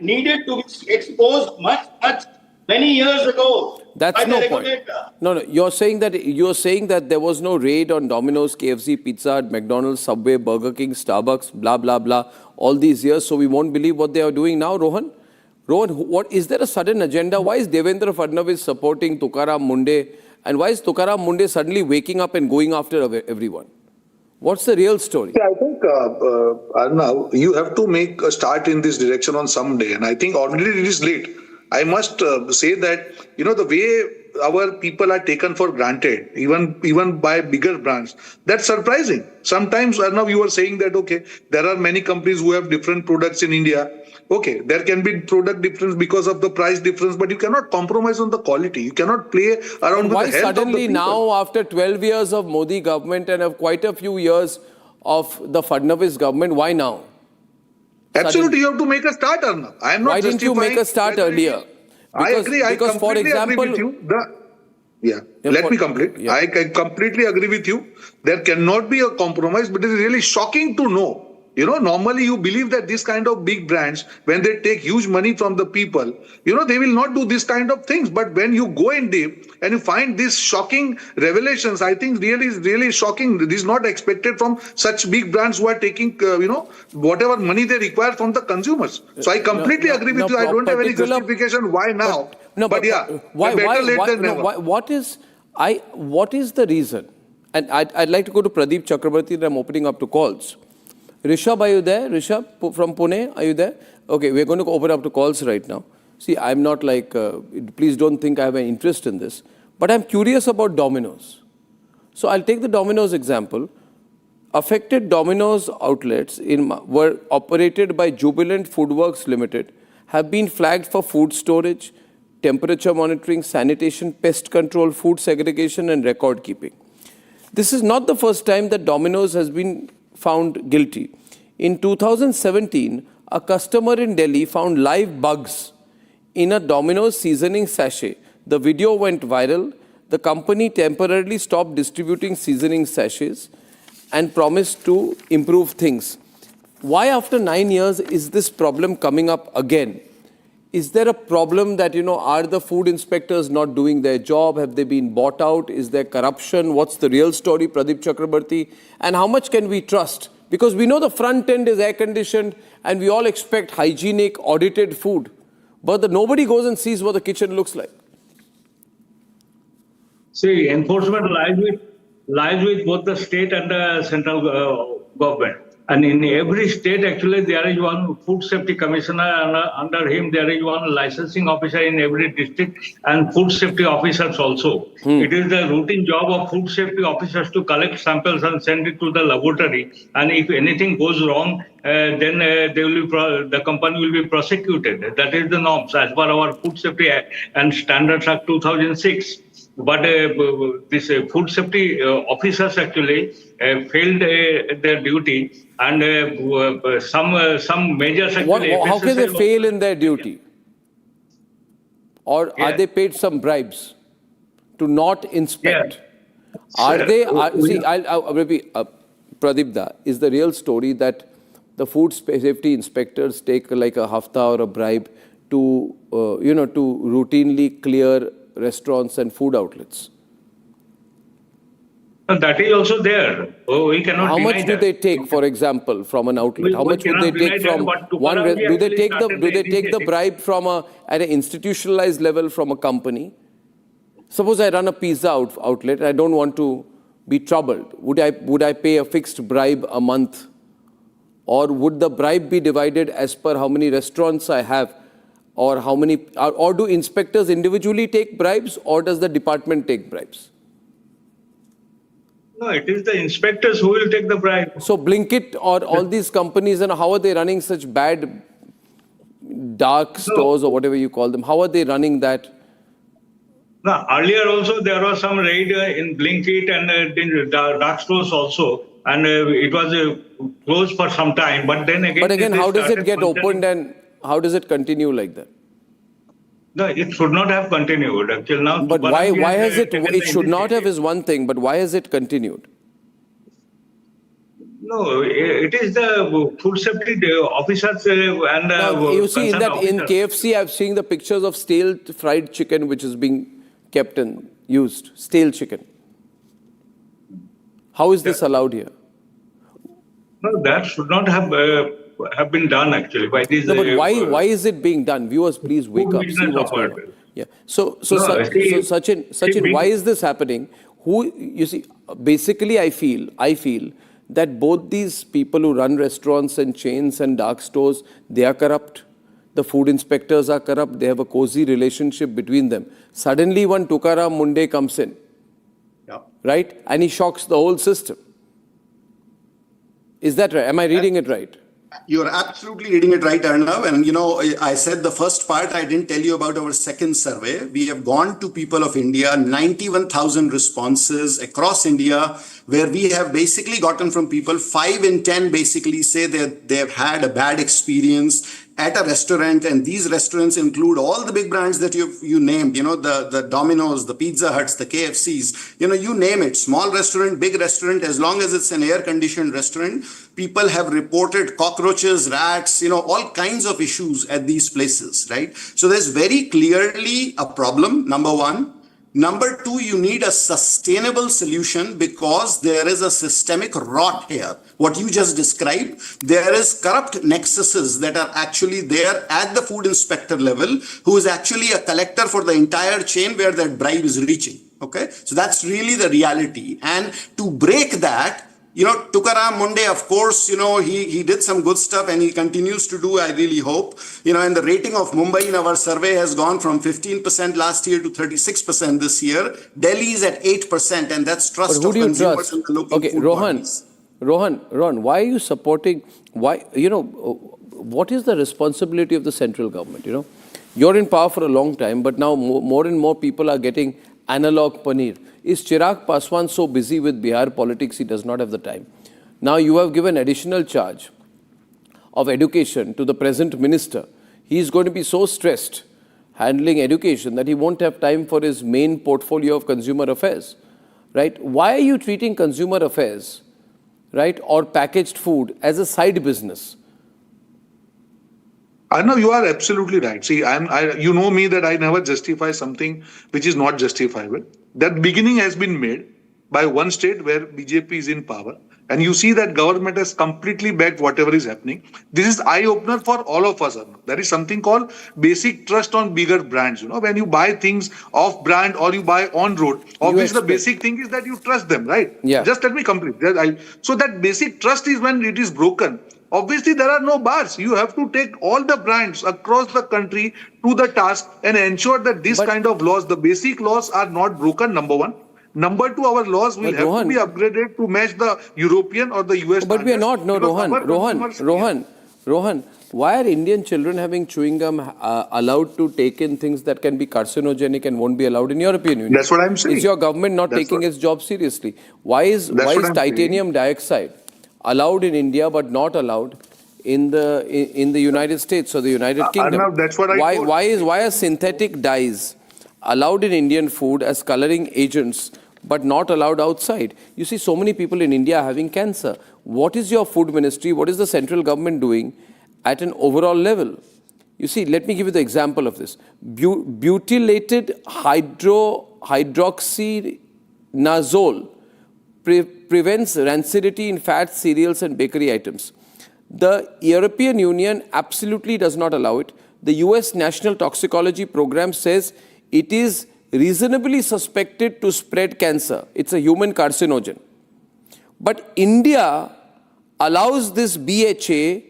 needed to be exposed many years ago. That's no point. No. You're saying that there was no raid on Domino's, KFC, Pizza Hut, McDonald's, Subway, Burger King, Starbucks, blah blah blah, all these years. So we won't believe what they are doing now, Rohan. What is there a sudden agenda? Why is Devendra Fadnavis supporting Tukaram Munde, and why is Tukaram Munde suddenly waking up and going after everyone? What's the real story? I think, Arnav, you have to make a start in this direction on some day. And I think already it is late. I must say that, the way our people are taken for granted, even by bigger brands, that's surprising. Sometimes, Arnav, you are saying that, okay, there are many companies who have different products in India. Okay, there can be product difference because of the price difference, but you cannot compromise on the quality. You cannot play around with the health of the people. Why suddenly now, after 12 years of Modi government and of quite a few years of the Fadnavis government, why now? Absolutely, you have to make a start, Arnav. I am not Why didn't you make a start earlier? I agree. I completely agree with you. Yeah. Let me complete. Yeah. I completely agree with you. There cannot be a compromise, but it is really shocking to know. Normally you believe that this kind of big brands, when they take huge money from the people, they will not do this kind of things. But when you go in deep and you find these shocking revelations, I think really shocking. This is not expected from such big brands who are taking, whatever money they require from the consumers. So I completely agree with you. I don't have any justification why now. But yeah, better late than never. What is the reason? And I'd like to go to Pradeep Chakrabarti, and I'm opening up to calls. Rishabh, are you there? Rishabh from Pune, are you there? Okay, we're going to open up to calls right now. See, I'm not like, please don't think I have an interest in this, but I'm curious about Domino's. So I'll take the Domino's example. Affected Domino's outlets were operated by Jubilant Foodworks Limited, have been flagged for food storage, temperature monitoring, sanitation, pest control, food segregation, and record keeping. This is not the first time that Domino's has been found guilty. In 2017, a customer in Delhi found live bugs in a Domino's seasoning sachet. The video went viral. The company temporarily stopped distributing seasoning sachets and promised to improve things. Why after 9 years is this problem coming up again? Is there a problem that, are the food inspectors not doing their job? Have they been bought out? Is there corruption? What's the real story, Pradeep Chakrabarti? And how much can we trust? Because we know the front end is air-conditioned and we all expect hygienic, audited food. But nobody goes and sees what the kitchen looks like. See, enforcement lies with both the state and the central government. And in every state, actually, there is one food safety commissioner, and under him, there is one licensing officer in every district, and food safety officers also. It is the routine job of food safety officers to collect samples and send it to the laboratory. And if anything goes wrong, then the company will be prosecuted. That is the norms as per our Food Safety Act and Standards Act 2006. But this food safety officers actually failed their duty, and some measures actually. How can they fail in their duty? Or are they paid some bribes to not inspect? Are they? Maybe Pradeep Da, is the real story that the food safety inspectors take like a hafta or a bribe to to routinely clear restaurants and food outlets? That is also there. We cannot. How much do they take, for example, from an outlet? How much would they take from one? Do they take the bribe from at an institutionalized level from a company? Suppose I run a pizza outlet and I don't want to be troubled. Would I pay a fixed bribe a month, or would the bribe be divided as per how many restaurants I have? Or how many? Or do inspectors individually take bribes, or does the department take bribes? No, it is the inspectors who will take the bribe. So Blinkit or all these companies, and how are they running such bad dark stores or whatever you call them? How are they running that? No, earlier also there was some raid in Blinkit and in dark stores also, and it was closed for some time. But then again, how does it get opened and how does it continue like that? No, it should not have continued until now. But why has it? It should not have is one thing, but why has it continued? No, it is the food safety officers and you see in KFC, I've seen the pictures of stale fried chicken which is being kept and used. Stale chicken. How is this allowed here? No, that should not have been done actually by these. No, but why is it being done? Viewers, please wake up. See what's going on. Yeah. So Sachin, why is this happening? You see, basically, I feel that both these people who run restaurants and chains and dark stores, they are corrupt. The food inspectors are corrupt. They have a cozy relationship between them. Suddenly, one Tukaram Munde comes in, right, and he shocks the whole system. Is that right? Am I reading it right? You're absolutely reading it right, Arnav. And I said the first part, I didn't tell you about our second survey. We have gone to people of India, 91,000 responses across India, where we have basically gotten from people 5 in 10 basically say that they've had a bad experience at a restaurant, and these restaurants include all the big brands that you named, the Domino's, the Pizza Huts, the KFCs, you name it, small restaurant, big restaurant, as long as it's an air-conditioned restaurant, people have reported cockroaches, rats, all kinds of issues at these places, right? So there's very clearly a problem, number one. Number two, you need a sustainable solution because there is a systemic rot here. What you just described, there is corrupt nexuses that are actually there at the food inspector level, who is actually a collector for the entire chain where that bribe is reaching. Okay, so that's really the reality. And to break that, Tukaram Munde, of course, he did some good stuff and he continues to do, I really hope. And the rating of Mumbai in our survey has gone from 15% last year to 36% this year. Delhi is at 8%, and that's trust of consumers in the local food bodies. Rohan, why are you supporting, what is the responsibility of the central government? You're in power for a long time, but now more and more people are getting analog paneer. Is Chirag Paswan so busy with Bihar politics he does not have the time? Now you have given additional charge of education to the present minister. He is going to be so stressed handling education that he won't have time for his main portfolio of consumer affairs, right? Why are you treating consumer affairs, right, or packaged food as a side business? I know you are absolutely right. See, you know me that I never justify something which is not justifiable. That beginning has been made by one state where BJP is in power. And you see that government has completely backed whatever is happening. This is eye-opener for all of us. There is something called basic trust on bigger brands. When you buy things off-brand or you buy on-road, obviously the basic thing is that you trust them, right? Yeah. Just let me complete. So that basic trust is when it is broken. Obviously, there are no bars. You have to take all the brands across the country to the task and ensure that this kind of laws, the basic laws, are not broken, number one. Number two, our laws will have to be upgraded to match the European or the US. But we are not. No, Rohan, why are Indian children having chewing gum allowed to take in things that can be carcinogenic and won't be allowed in European Union? That's what I'm saying. Is your government not taking its job seriously? Why is titanium dioxide allowed in India but not allowed in the United States or the United Kingdom? That's what Why are synthetic dyes allowed in Indian food as coloring agents but not allowed outside? You see, so many people in India are having cancer. What is your food ministry? What is the central government doing at an overall level? You see, let me give you the example of this. Butylated hydroxynazole prevents rancidity in fat, cereals and bakery items. The European Union absolutely does not allow it. The US National Toxicology Program says it is reasonably suspected to spread cancer. It's a human carcinogen. But India allows this BHA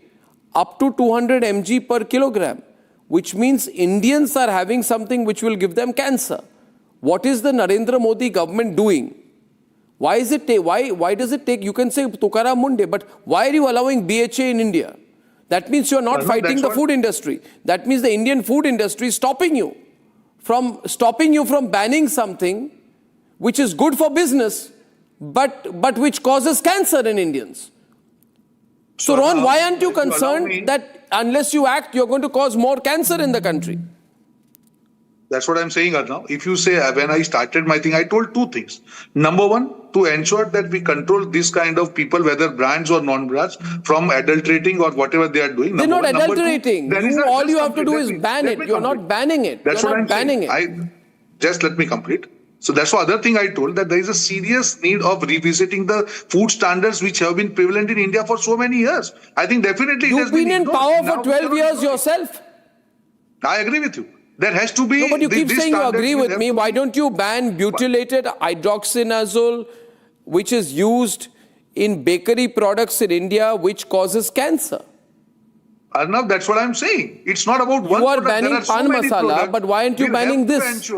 up to 200 mg per kilogram, which means Indians are having something which will give them cancer. What is the Narendra Modi government doing? Why does it take, you can say Tukaram Munde, but why are you allowing BHA in India? That means you're not fighting the food industry. That means the Indian food industry is stopping you from banning something which is good for business, but which causes cancer in Indians. So Ron, why aren't you concerned that unless you act, you're going to cause more cancer in the country? That's what I'm saying, Arnav. If you say, when I started my thing, I told two things. Number one, to ensure that we control this kind of people, whether brands or non-brands, from adulterating or whatever they are doing. They're not adulterating. All you have to do is ban it. You're not banning it. That's what I'm saying. Just let me complete. So that's the other thing I told, that there is a serious need of revisiting the food standards which have been prevalent in India for so many years. I think definitely You've been in power for 12 years yourself. I agree with you. There has to be... No, but you keep saying you agree with me. Why don't you ban butylated hydroxynazole, which is used in bakery products in India, which causes cancer? Arnav, that's what I'm saying. It's not about one product. You are banning pan masala, but why aren't you banning this?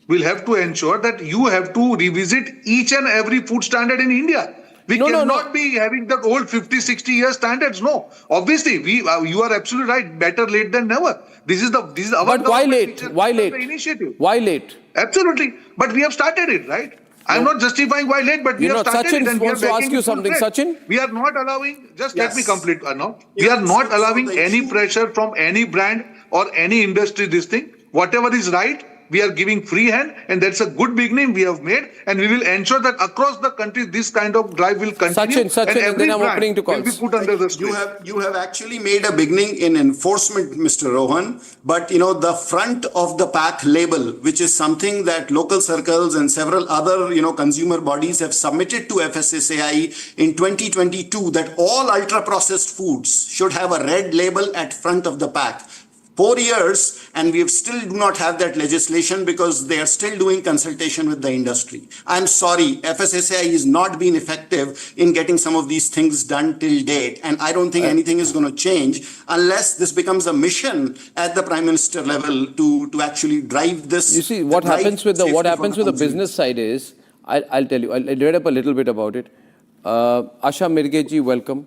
We'll have to ensure that you have to revisit each and every food standard in India. We cannot be having the old 50, 60 year standards. No. Obviously, you are absolutely right. Better late than never. This is our But why late? Why late? Initiative. Why late? Absolutely. But we have started it, right? I'm not justifying why late, but we You have know, started Sachin it and we are wants to ask backing you it full something. strength. Sachin? We are not allowing, just let me Yes. complete, Arnav. We are not allowing any pressure from any brand or any industry, this thing. Whatever is right, we are giving free hand, and that's a good beginning we have made, and we will ensure that across the country this kind of drive will continue. Sachin, and and every then I'm brand opening to will be calls. put under the screen. You have actually made a beginning in enforcement, Mr. Rohan, but the front of the pack label, which is something that local circles and several other consumer bodies have submitted to FSSAI in 2022, that all ultra processed foods should have a red label at front of the pack. 4 years and we still do not have that legislation because they are still doing consultation with the industry. I'm sorry, FSSAI has not been effective in getting some of these things done till date, and I don't think anything is going to change unless this becomes a mission at the Prime Minister level to actually drive this. You see, what happens with the business side is, I'll tell you, I read up a little bit about it. Asha Mirgeji, welcome.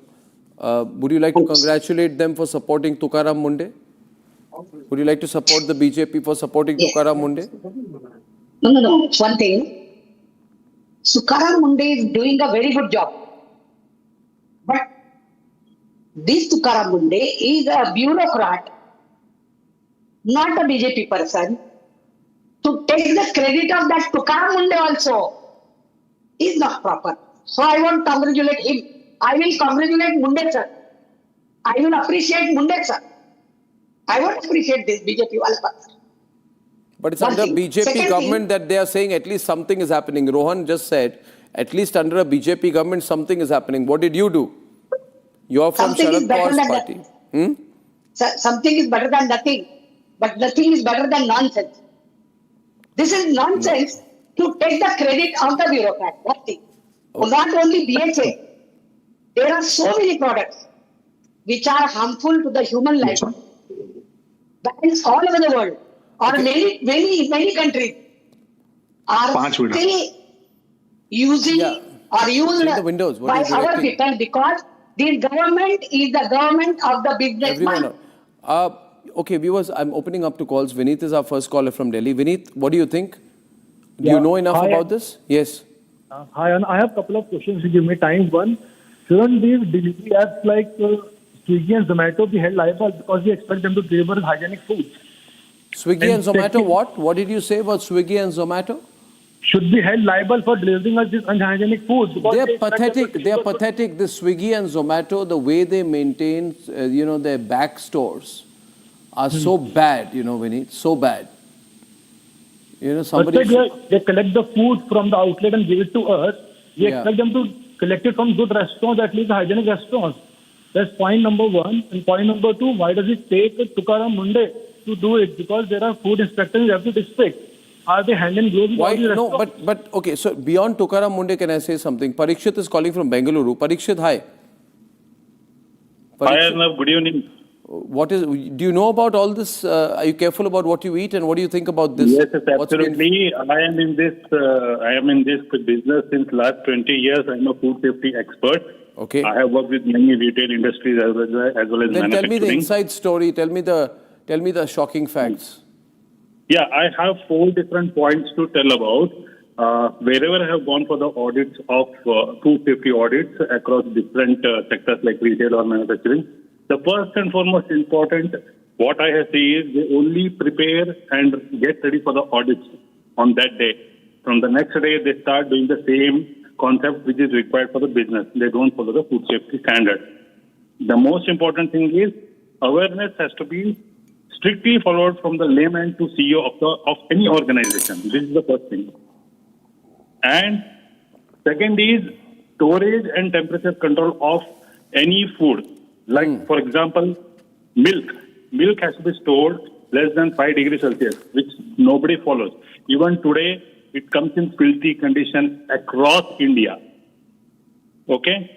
Would you like to congratulate them for supporting Tukaram Munde? Would you like to support the BJP for supporting Tukaram Munde? No. One thing. Tukaram Munde is doing a very good job. But this Tukaram Munde is a bureaucrat, not a BJP person. To take the credit of that Tukaram Munde also is not proper. So I won't congratulate him. I will congratulate Munde sir. I will appreciate Munde sir. I won't appreciate this BJP wala. But it's under BJP government that they are saying at least something is happening. Rohan just said, at least under a BJP government something is happening. What did you do? You are from Sharad Pawar's party. Something is better than nothing. But nothing is better than nonsense. This is nonsense to take the credit of the bureaucrat. One thing. Not only BHA. There are so many products which are harmful to the human life. Banks all over the world, or many countries are still using or used by our people because the government is the government of the businessman. Okay, viewers, I'm opening up to calls. Vineet is our first caller from Delhi. Vineet, what do you think? Do you know enough about this? Yes. Hi, I have a couple of questions. Give me time. One, shouldn't these delivery apps like Swiggy and Zomato be held liable because we expect them to deliver hygienic food? Swiggy and Zomato what? What did you say about Swiggy and Zomato? Should be held liable for delivering us this unhygienic food. They are pathetic. They are pathetic. The Swiggy and Zomato, the way they maintain, their back stores are so bad, Vineet, so bad. Somebody... They collect the food from the outlet and give it to us. We expect them to collect it from good restaurants, at least hygienic restaurants. That's point number one. And point number two, why does it take Tukaram Munde to do it? Because there are food inspectors in every district. Are they hand in gloves? Why? No, but okay, so beyond Tukaram Munde, can I say something? Parikshit is calling from Bengaluru. Parikshit, hi. Hi, Arnav. Good evening. Do you know about all this? Are you careful about what you eat and what do you think about this? Yes, absolutely. I am in this business since last 20 years. I'm a food safety expert. Okay. I have worked with many retail industries as well as then manufacturing. Tell me the inside story. Tell me the shocking facts. Yeah, I have 4 different points to tell about. Wherever I have gone for the audits of food safety audits across different sectors like retail or manufacturing, the first and foremost important, what I have seen is they only prepare and get ready for the audits on that day. From the next day, they start doing the same concept which is required for the business. They don't follow the food safety standard. The most important thing is awareness has to be strictly followed from the layman to CEO of any organization. This is the first thing. And second is storage and temperature control of any food. Like, for example, milk. Milk has to be stored less than 5 degrees Celsius, which nobody follows. Even today, it comes in filthy condition across India. Okay?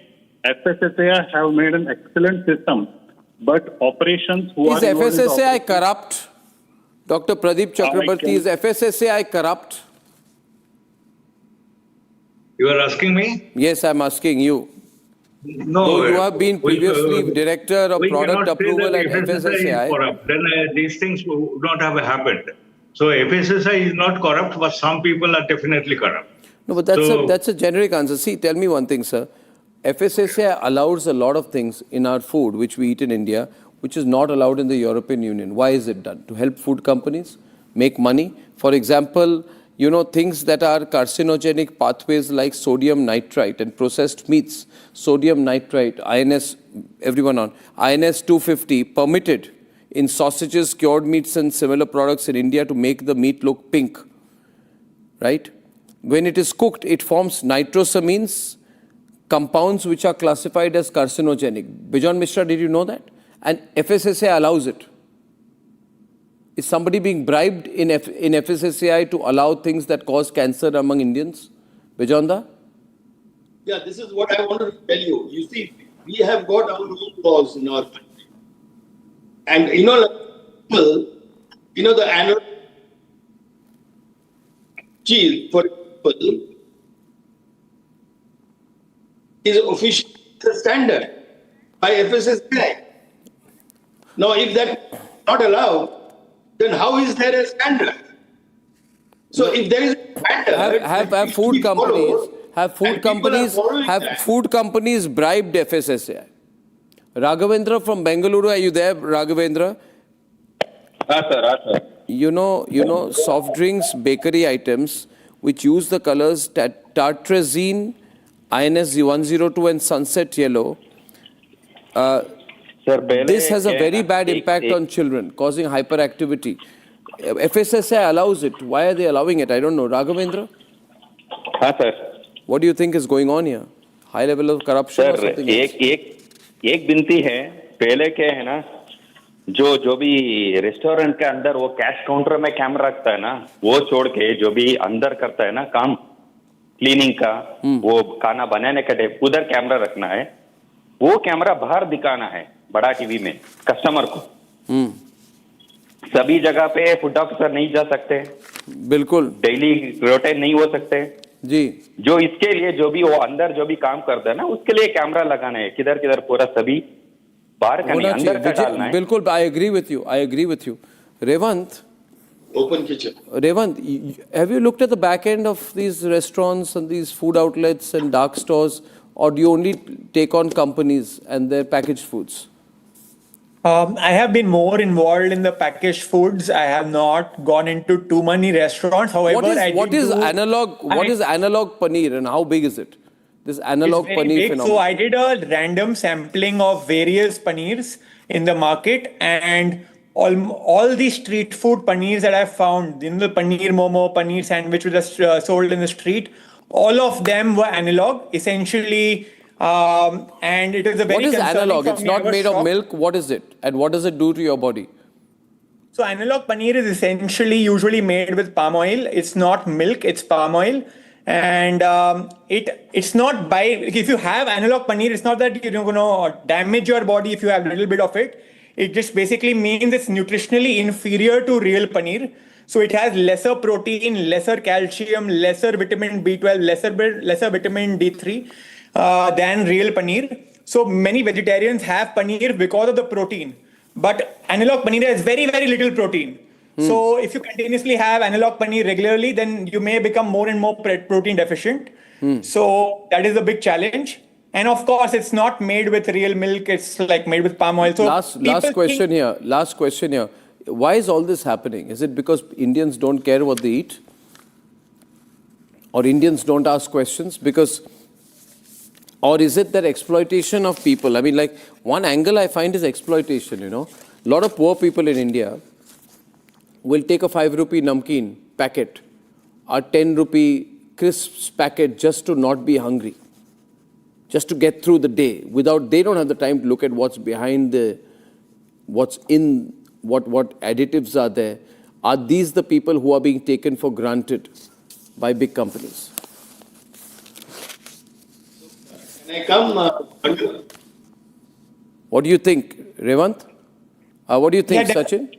FSSAI have made an excellent system, but operations who is FSSAI corrupt? Dr. Pradeep Chakrabarti, is FSSAI corrupt? You are asking me? Yes, I'm asking you. No, you have been previously director of product approval at FSSAI. Corrupt. Then these things would not have happened. So FSSAI is not corrupt, but some people are definitely corrupt. No, but that's a generic answer. See, tell me one thing, sir. FSSAI allows a lot of things in our food, which we eat in India, which is not allowed in the European Union. Why is it done? To help food companies make money? For example, things that are carcinogenic pathways like sodium nitrite and processed meats. Sodium nitrite, INS, everyone on, INS 250 permitted in sausages, cured meats and similar products in India to make the meat look pink, right? When it is cooked, it forms nitrosamines, compounds which are classified as carcinogenic. Bijon Mishra, did you know that? And FSSAI allows it. Is somebody being bribed in FSSAI to allow things that cause cancer among Indians? Bijonda? Yeah, this is what I wanted to tell you. You see, we have got our own laws in our country. And the annual cheese, for example, is officially the standard by FSSAI. Now, if that's not allowed, then how is there a standard? So, if there is a standard, have food companies bribed FSSAI? Raghavendra from Bengaluru, are you there, Raghavendra? Sir. You know, soft drinks, bakery items which use the colors tartrazine, INS 102 and sunset yellow. This has a very bad impact on children, causing hyperactivity. FSSAI allows it. Why are they allowing it? I don't know. Raghavendra? Sir. What do you think is going on here? High level of corruption or something else? एक बिनती है, पहले क्या है ना, जो भी restaurant के अंदर वो कैश काउंटर में कैमरा रखता है ना, वो छोड़ के जो भी अंदर करता है ना काम क्लीनिंग का, वो खाना बनाने का टाइप, उधर कैमरा रखना है. वो कैमरा बाहर दिखाना है बड़ा टीवी में कस्टमर को. सभी जगह पे फूड ऑफिसर नहीं जा सकते, बिल्कुल डेली रोटेट नहीं हो सकते जी. जो इसके लिए जो भी वो अंदर जो भी काम करता है ना, उसके लिए कैमरा लगाना है, किधर किधर पूरा सभी बाहर का नहीं अंदर का डालना है. बिल्कुल, I agree with you. Revant, open kitchen. Revant, have you looked at the back end of these restaurants and these food outlets and dark stores, or do you only take on companies and their packaged foods? I have been more involved in the packaged foods. I have not gone into too many restaurants. However, what is analog paneer and how big is it? This analog paneer phenomenon. So I did a random sampling of various paneers in the market, and all the street food paneers that I found, the paneer momo, paneer sandwich which was sold in the street, all of them were analog, essentially. And it is a very What is analog? It's not made of shop. milk. What is it? And what does it do to your body? So analog paneer is essentially usually made with palm oil. It's not milk, it's palm oil. And it's not if you have analog paneer, it's not that you're going to damage your body if you have a little bit of it. It just basically means it's nutritionally inferior to real paneer. So it has lesser protein, lesser calcium, lesser vitamin B12, lesser vitamin D3 than real paneer. So many vegetarians have paneer because of the protein. But analog paneer has very, very little protein. So if you continuously have analog paneer regularly, then you may become more and more protein deficient. So that is a big challenge. And of course, it's not made with real milk. It's like made with palm oil. So last question here. Why is all this happening? Is it because Indians don't care what they eat? Or Indians don't ask questions? Or is it that exploitation of people? I mean, like, one angle I find is exploitation, A lot of poor people in India will take a 5 rupee namkeen packet or 10 rupee crisps packet just to not be hungry, just to get through the day. They don't have the time to look at what's behind what's in, what additives are there. Are these the people who are being taken for granted by big companies? Can I come? What do you think, Revant? What do you think, Sachin?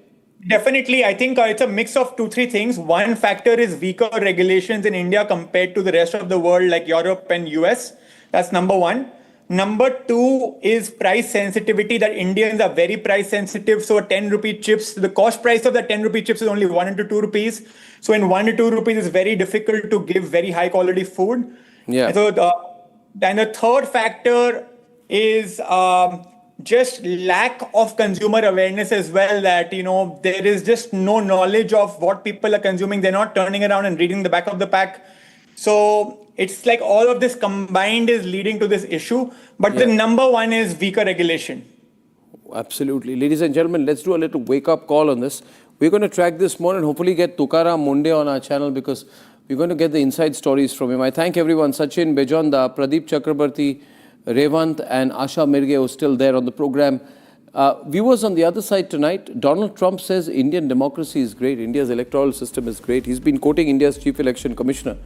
Definitely. I think it's a mix of 2-3 things. One factor is weaker regulations in India compared to the rest of the world, like Europe and US. That's number one. Number two is price sensitivity, that Indians are very price sensitive. So 10 rupee chips, the cost price of the 10 rupee chips is only 1 into 2 rupees. So in 1 to 2 rupees, it's very difficult to give very high quality food. Yeah. So then the third factor is just lack of consumer awareness as well, that, there is just no knowledge of what people are consuming. They're not turning around and reading the back of the pack. So it's like all of this combined is leading to this issue. But the number one is weaker regulation. Absolutely. Ladies and gentlemen, let's do a little wake-up call on this. We're going to track this more and hopefully get Tukaram Munde on our channel, because we're going to get the inside stories from him. I thank everyone. Sachin Bejonda, Pradeep Chakrabarti, Revant and Asha Mirge, who are still there on the program. Viewers on the other side tonight, Donald Trump says Indian democracy is great. India's electoral system is great. He's been quoting India's Chief Election Commissioner.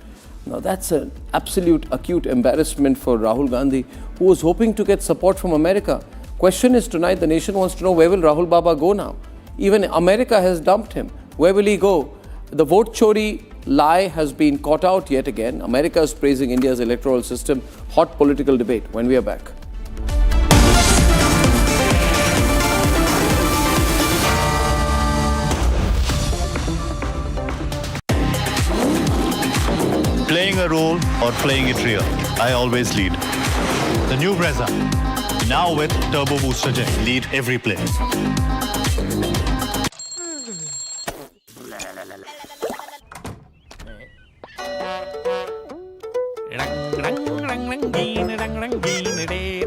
Now, that's an absolute acute embarrassment for Rahul Gandhi, who was hoping to get support from America. Question is tonight, the nation wants to know, where will Rahul Baba go now? Even America has dumped him. Where will he go? The vote chori lie has been caught out yet again. America is praising India's electoral system. Hot political debate when we are back. Playing a role or playing it real, I always lead. The new Brezza, now with Turbo Booster Jet, lead every play.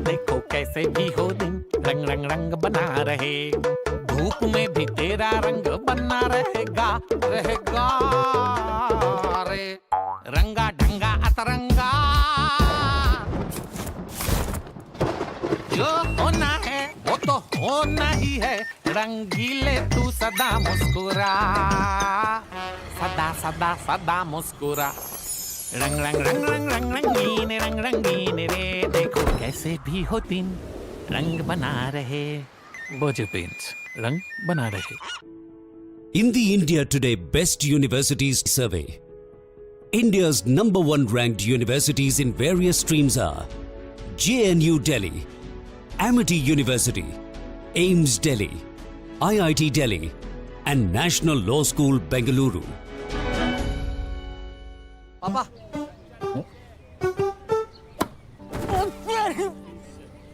देखो कैसे भी हो दिन रंग रंग रंग बना रहे धूप में भी तेरा रंग बना रहेगा रहेगा रे रंगा ढंगा अतरंगा जो होना है वो तो होना ही है रंगीले तू सदा मुस्कुरा सदा सदा सदा मुस्कुरा रंग रंग रंग रंग रंग रंगीन रे देखो कैसे भी हो दिन रंग बना रहे बोझे पेंट्स रंग बना रहे. In the India Today Best Universities Survey, India's #1 ranked universities in various streams are JNU Delhi, Amity University, AIMS Delhi, IIT Delhi and National Law School Bengaluru. पापा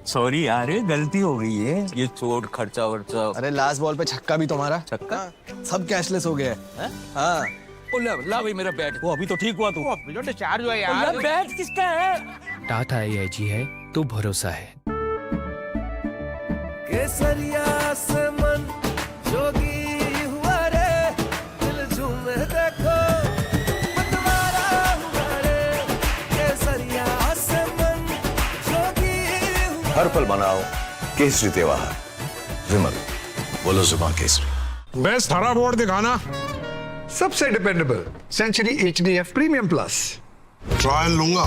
सॉरी यार, गलती हो गई है. ये चोट खर्चा वर्चा. अरे लास्ट बॉल पे छक्का भी तुम्हारा. छक्का सब कैशलेस हो गया है. हाँ. ला भाई मेरा बैट. वो अभी तो ठीक हुआ तू. जो डिस्चार्ज हुआ यार. बैट किसका है? टाटा AIG है तो भरोसा है. केसरिया से मन जोगी हुआ रे दिल झूमे देखो मतवारा हुआ रे केसरिया से मन जोगी हुआ. हर पल मनाओ केसरी त्योहार. विमल बोलो जुबान केसरी. बेस्ट हरा बोर्ड दिखाना. सबसे dependable century HDF premium plus. Trial लूंगा.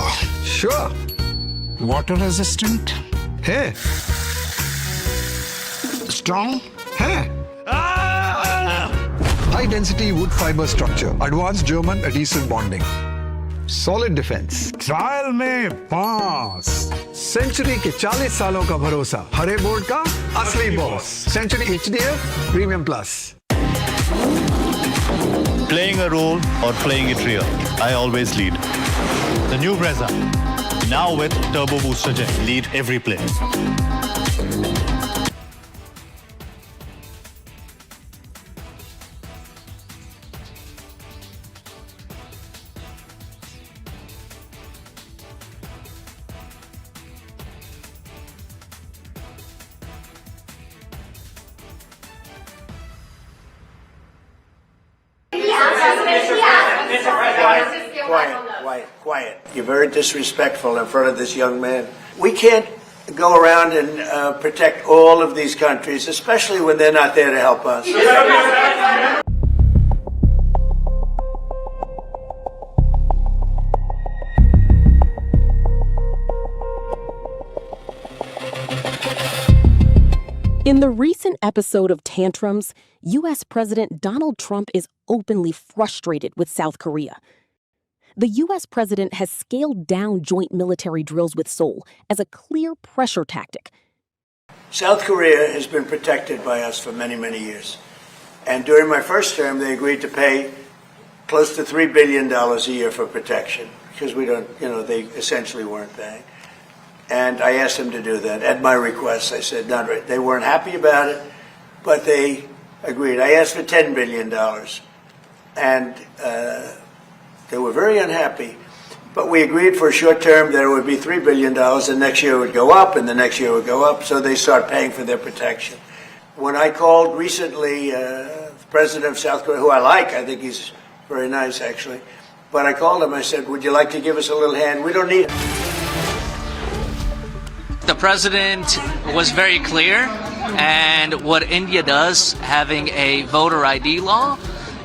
श्योर. वाटर रेजिस्टेंट है, स्ट्रॉन्ग है, high density wood fibre structure, advance German adhesive bonding, solid defence. Trial में पास. सेंचुरी के 40 सालों का भरोसा. हरे बोर्ड का असली boss. Century HDF premium plus. Playing a role or playing it real, I always lead. The new Brezza, now with Turbo Booster Jet, lead every play. Quiet. You're very disrespectful in front of this young man. We can't go around and protect all of these countries, especially when they're not there to help us. In the recent episode of Tantrums, U.S. President Donald Trump is openly frustrated with South Korea. the U.S. president has scaled down joint military drills with Seoul as a clear pressure tactic. South Korea has been protected by us for many, many years. And during my first term, they agreed to pay close to $3 billion a year for protection because they essentially weren't paying. And I asked them to do that at my request. I said, not right. They weren't happy about it, but they agreed. I asked for $10 billion, and they were very unhappy. But we agreed for a short term that it would be $3 billion, and next year it would go up, and the next year would go up, so they start paying for their protection. When I called recently the president of South Korea, who I think he's very nice, actually, but I called him, I said, would you like to give us a little hand? We don't need it. The president was very clear, and what India does, having a voter ID law,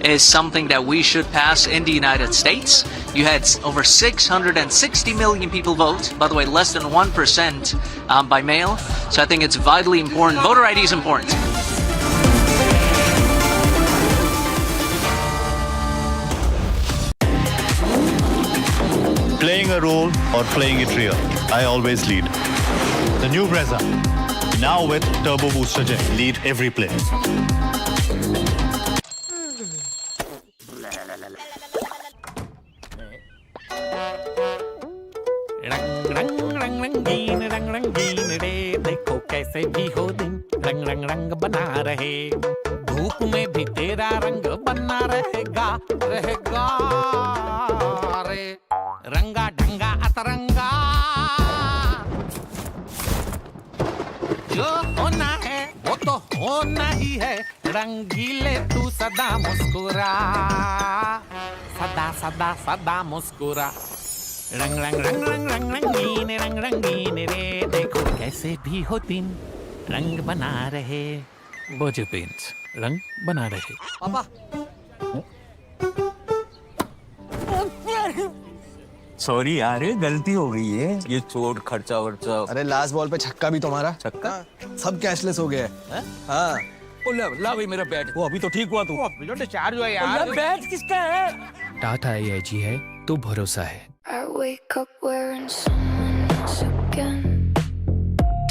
is something that we should pass in the United States. You had over 660 million people vote, by the way, less than 1% by mail, so I think it's vitally important. Voter ID is important. Playing a role or playing it real, I always lead. The new Brezza, now with Turbo Booster Gen, lead every play. रंग रंगीन रे देखो कैसे भी हो दिन रंग रंग रंग बना रहे धूप में भी तेरा रंग बना रहेगा रहेगा रे रंगा ढंगा अतरंगा जो होना है वो तो होना ही है रंगीले तू सदा मुस्कुरा सदा सदा सदा मुस्कुरा रंग रंग रंग रंग रंग रंगीन रे देखो कैसे भी हो दिन रंग बना रहे बोझ पेंट्स रंग बना रहे पापा सॉरी यार गलती हो गई है ये चोट खर्चा वर्चा अरे लास्ट बॉल पे छक्का भी तुम्हारा छक्का सब कैशलेस हो गया है हाँ ला भाई मेरा बैट वो अभी तो ठीक हुआ तू अभी तो डिस्चार्ज हुआ यार बैट किसका है टाटा AIG है तो भरोसा है I wake up wearing someone else again.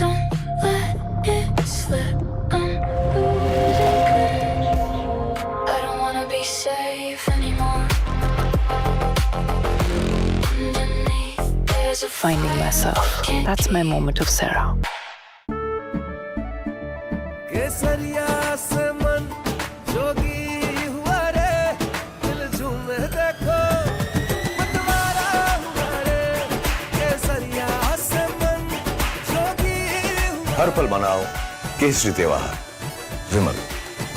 Don't let it slip. I'm losing control. I don't wanna be safe anymore. Underneath, there's a Finding myself. That's my moment of Sarah. केसरिया से मन जोगी हुआ रे दिल झूमे देखो हर पल बनाओ केसरी त्योहार विमल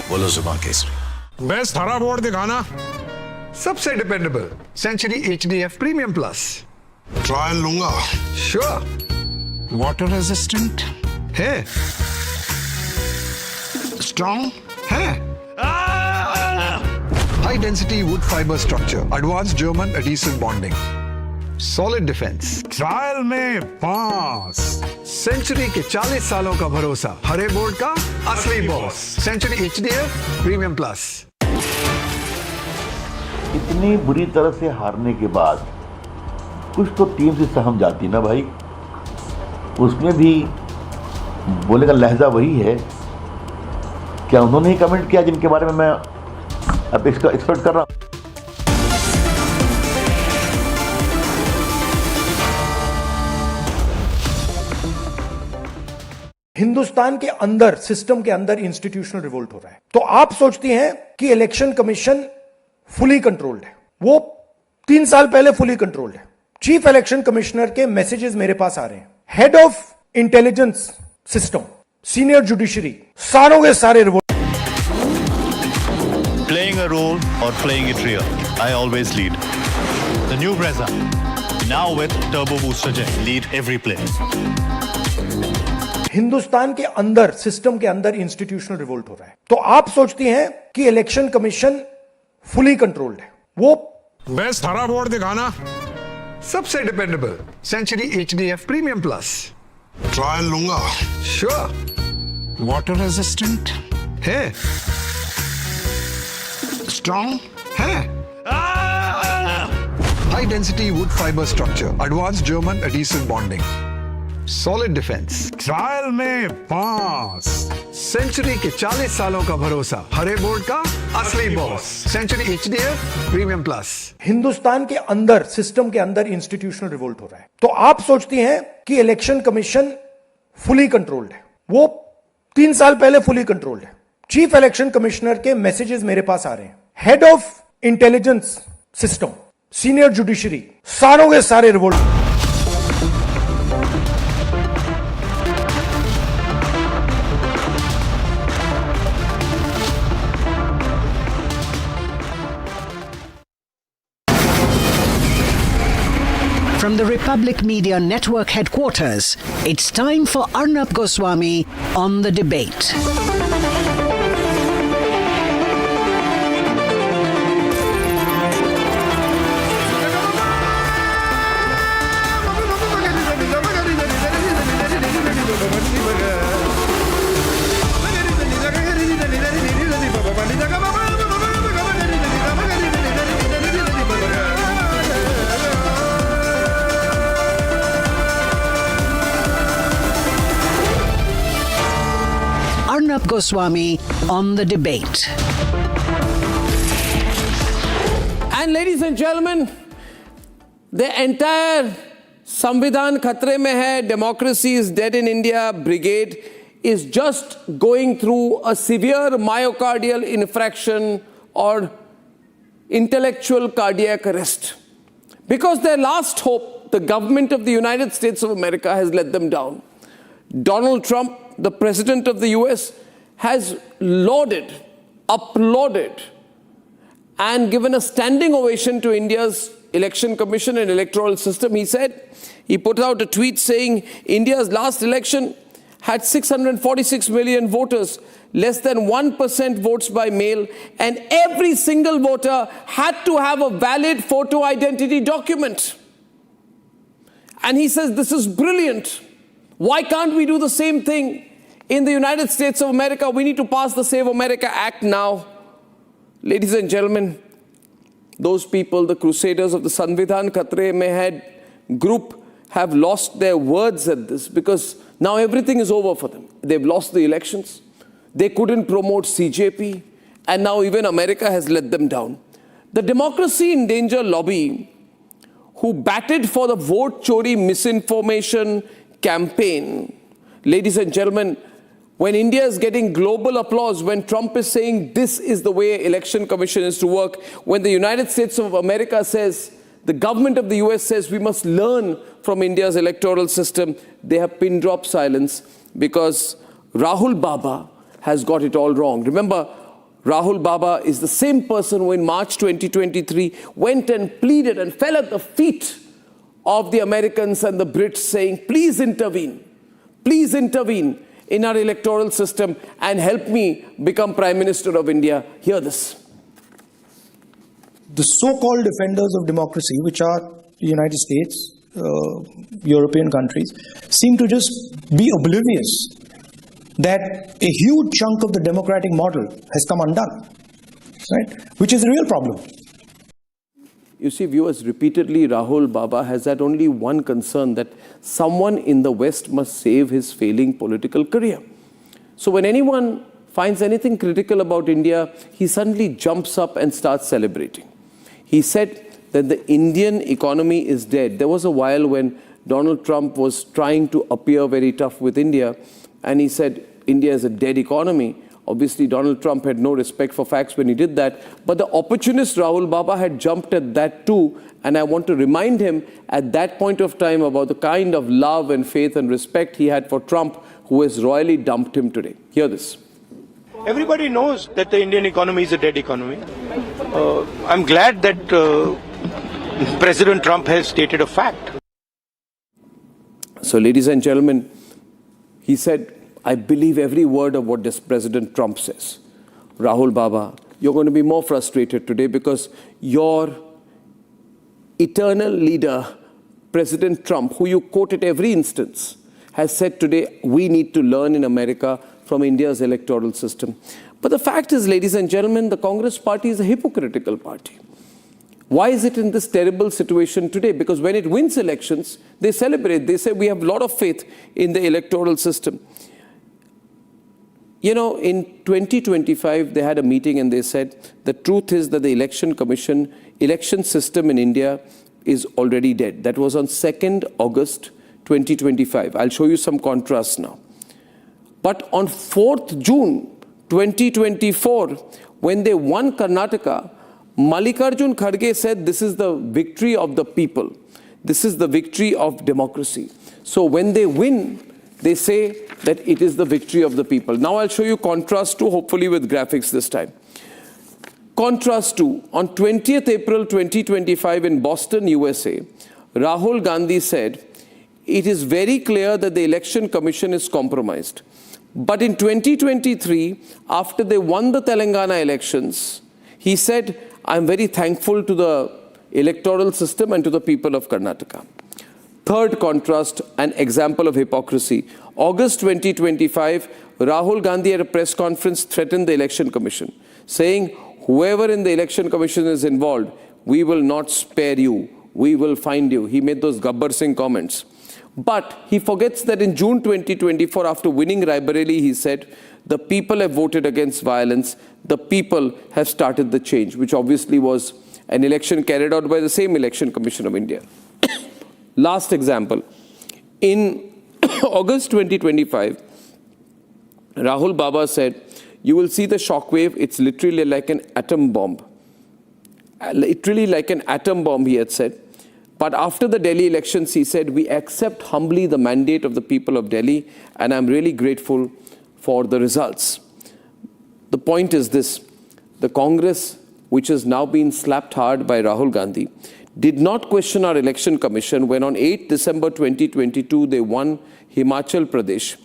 बोलो जुबान केसरी बेस्ट हरा बोर्ड दिखाना सबसे dependable century HDF premium plus trial लूंगा श्योर वाटर रेजिस्टेंट है स्ट्रॉन्ग है high density wood fibre structure advance German adhesive bonding solid defence trial में पास सेंचुरी के 40 सालों का भरोसा हरे बोर्ड का असली boss century HDF premium plus इतनी बुरी तरह से हारने के बाद कुछ तो टीम से सहम जाती ना भाई उसमें भी बोले का लहजा वही है क्या उन्होंने ही कमेंट किया जिनके बारे में मैं अब एक्सपेक्ट कर रहा हूं हिंदुस्तान के अंदर सिस्टम के अंदर इंस्टीट्यूशनल रिवोल्ट हो रहा है तो आप सोचती हैं कि इलेक्शन कमीशन फुली कंट्रोल्ड है वो 3 साल पहले फुली कंट्रोल्ड है चीफ इलेक्शन कमिश्नर के मैसेजेस मेरे पास आ रहे हैं head of intelligence system senior judiciary सारों के सारे revolt Playing a role or playing it real, I always lead. The new Brezza, now with Turbo Booster Gen, lead every play. Hindustan के अंदर system के अंदर इंस्टीट्यूशनल रिवोल्ट हो रहा है तो आप सोचती हैं कि इलेक्शन कमीशन फुली कंट्रोल्ड है वो बेस्ट हरा बोर्ड दिखाना सबसे dependable century HDF premium plus trial लूंगा श्योर वाटर रेजिस्टेंट है स्ट्रॉन्ग है high-density wood fiber structure, advanced German adhesive bonding, solid defense. Trial में पास, सेंचुरी के 40 सालों का भरोसा, हरे बोर्ड का असली boss, century HDF premium plus. Hindustan के अंदर, सिस्टम के अंदर इंस्टीट्यूशनल रिवोल्ट हो रहा है। तो आप सोचती हैं कि इलेक्शन कमीशन फुली कंट्रोल्ड है। वो 3 साल पहले फुली कंट्रोल्ड है। चीफ इलेक्शन कमिश्नर के मैसेजेस मेरे पास आ रहे हैं। Head of intelligence system, senior judiciary, सारों के सारे revolt. From the Republic Media Network headquarters, it's time for Arnab Goswami on the debate. Arnab Goswami on the debate. And ladies and gentlemen, the entire Samvidhan Khatre Mein Hai, Democracy is Dead in India brigade is just going through a severe myocardial infraction or intellectual cardiac arrest. Because their last hope, the government of the United States of America has let them down. Donald Trump, the president of the US, has lauded, applauded, and given a standing ovation to India's election commission and electoral system. He put out a tweet saying India's last election had 646 million voters, less than 1% votes by mail, and every single voter had to have a valid photo identity document. And he says this is brilliant. Why can't we do the same thing in the United States of America? We need to pass the Save America Act now. Ladies and gentlemen, those people, the crusaders of the Samvidhan Khatre Mein Hai group, have lost their words at this because now everything is over for them. They've lost the elections. They couldn't promote CJP, and now even America has let them down. The Democracy in Danger lobby, who batted for the vote chori misinformation campaign, ladies and gentlemen, when India is getting global applause, when Trump is saying this is the way election commission is to work, when the United States of America says, the government of the US says we must learn from India's electoral system, they have pin drop silence because Rahul Baba has got it all wrong. Remember, Rahul Baba is the same person who in March 2023 went and pleaded and fell at the feet of the Americans and the Brits saying, please intervene in our electoral system and help me become Prime Minister of India. Hear this. The so-called defenders of democracy, which are the United States, European countries, seem to just be oblivious that a huge chunk of the democratic model has come undone, right? Which is a real problem. You see, viewers, repeatedly Rahul Baba has had only one concern, that someone in the West must save his failing political career. So when anyone finds anything critical about India, he suddenly jumps up and starts celebrating. He said that the Indian economy is dead. There was a while when Donald Trump was trying to appear very tough with India, and he said India is a dead economy. Obviously, Donald Trump had no respect for facts when he did that. But the opportunist Rahul Baba had jumped at that too. And I want to remind him at that point of time about the kind of love and faith and respect he had for Trump, who has royally dumped him today. Hear this. Everybody knows that the Indian economy is a dead economy. I'm glad that President Trump has stated a fact. So, ladies and gentlemen, he said, I believe every word of what this President Trump says. Rahul Baba, you're going to be more frustrated today because your eternal leader, President Trump, who you quote at every instance, has said today, we need to learn in America from India's electoral system. But the fact is, ladies and gentlemen, the Congress party is a hypocritical party. Why is it in this terrible situation today? Because when it wins elections, they celebrate. They say we have a lot of faith in the electoral system. You know, in 2025, they had a meeting and they said, the truth is that the election system in India is already dead. That was on 2nd August 2025. I'll show you some contrast now. But on 4th June 2024, when they won Karnataka, Mallikarjun Kharge said this is the victory of the people. This is the victory of democracy. So when they win, they say that it is the victory of the people. Now I'll show you contrast 2, hopefully with graphics this time. Contrast 2. On 20th April 2025 in Boston, USA, Rahul Gandhi said, it is very clear that the Election Commission is compromised. But in 2023, after they won the Telangana elections, he said, I'm very thankful to the electoral system and to the people of Karnataka. Third contrast, an example of hypocrisy. August 2025, Rahul Gandhi at a press conference threatened the Election Commission, saying, whoever in the Election Commission is involved, we will not spare you. We will find you. He made those Gabbar Singh comments. But he forgets that in June 2024, after winning Raebareli, he said, the people have voted against violence. The people have started the change, which obviously was an election carried out by the same Election Commission of India. Last example. In August 2025, Rahul Baba said, you will see the shockwave. It's literally like an atom bomb. Literally like an atom bomb, he had said. But after the Delhi elections, he said, we accept humbly the mandate of the people of Delhi, and I'm really grateful for the results. The point is this, the Congress, which has now been slapped hard by Rahul Gandhi, did not question our election commission when on 8th December 2022, they won Himachal Pradesh.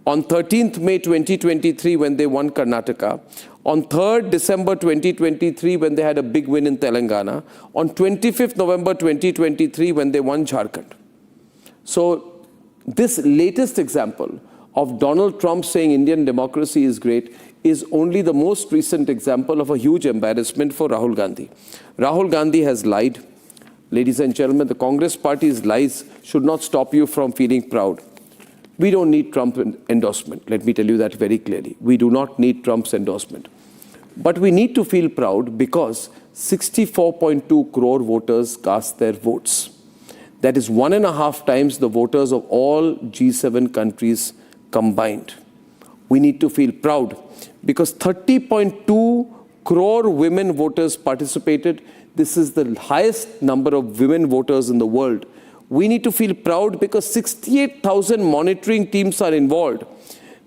On 13th May 2023, when they won Karnataka. On 3rd December 2023, when they had a big win in Telangana. On 25th November 2023, when they won Jharkhand. So this latest example of Donald Trump saying Indian democracy is great is only the most recent example of a huge embarrassment for Rahul Gandhi. Rahul Gandhi has lied. Ladies and gentlemen, the Congress party's lies should not stop you from feeling proud. We don't need Trump endorsement. Let me tell you that very clearly. We do not need Trump's endorsement. But we need to feel proud because 64.2 crore voters cast their votes. That is 1.5 times the voters of all G7 countries combined. We need to feel proud because 30.2 crore women voters participated. This is the highest number of women voters in the world. We need to feel proud because 68,000 monitoring teams are involved.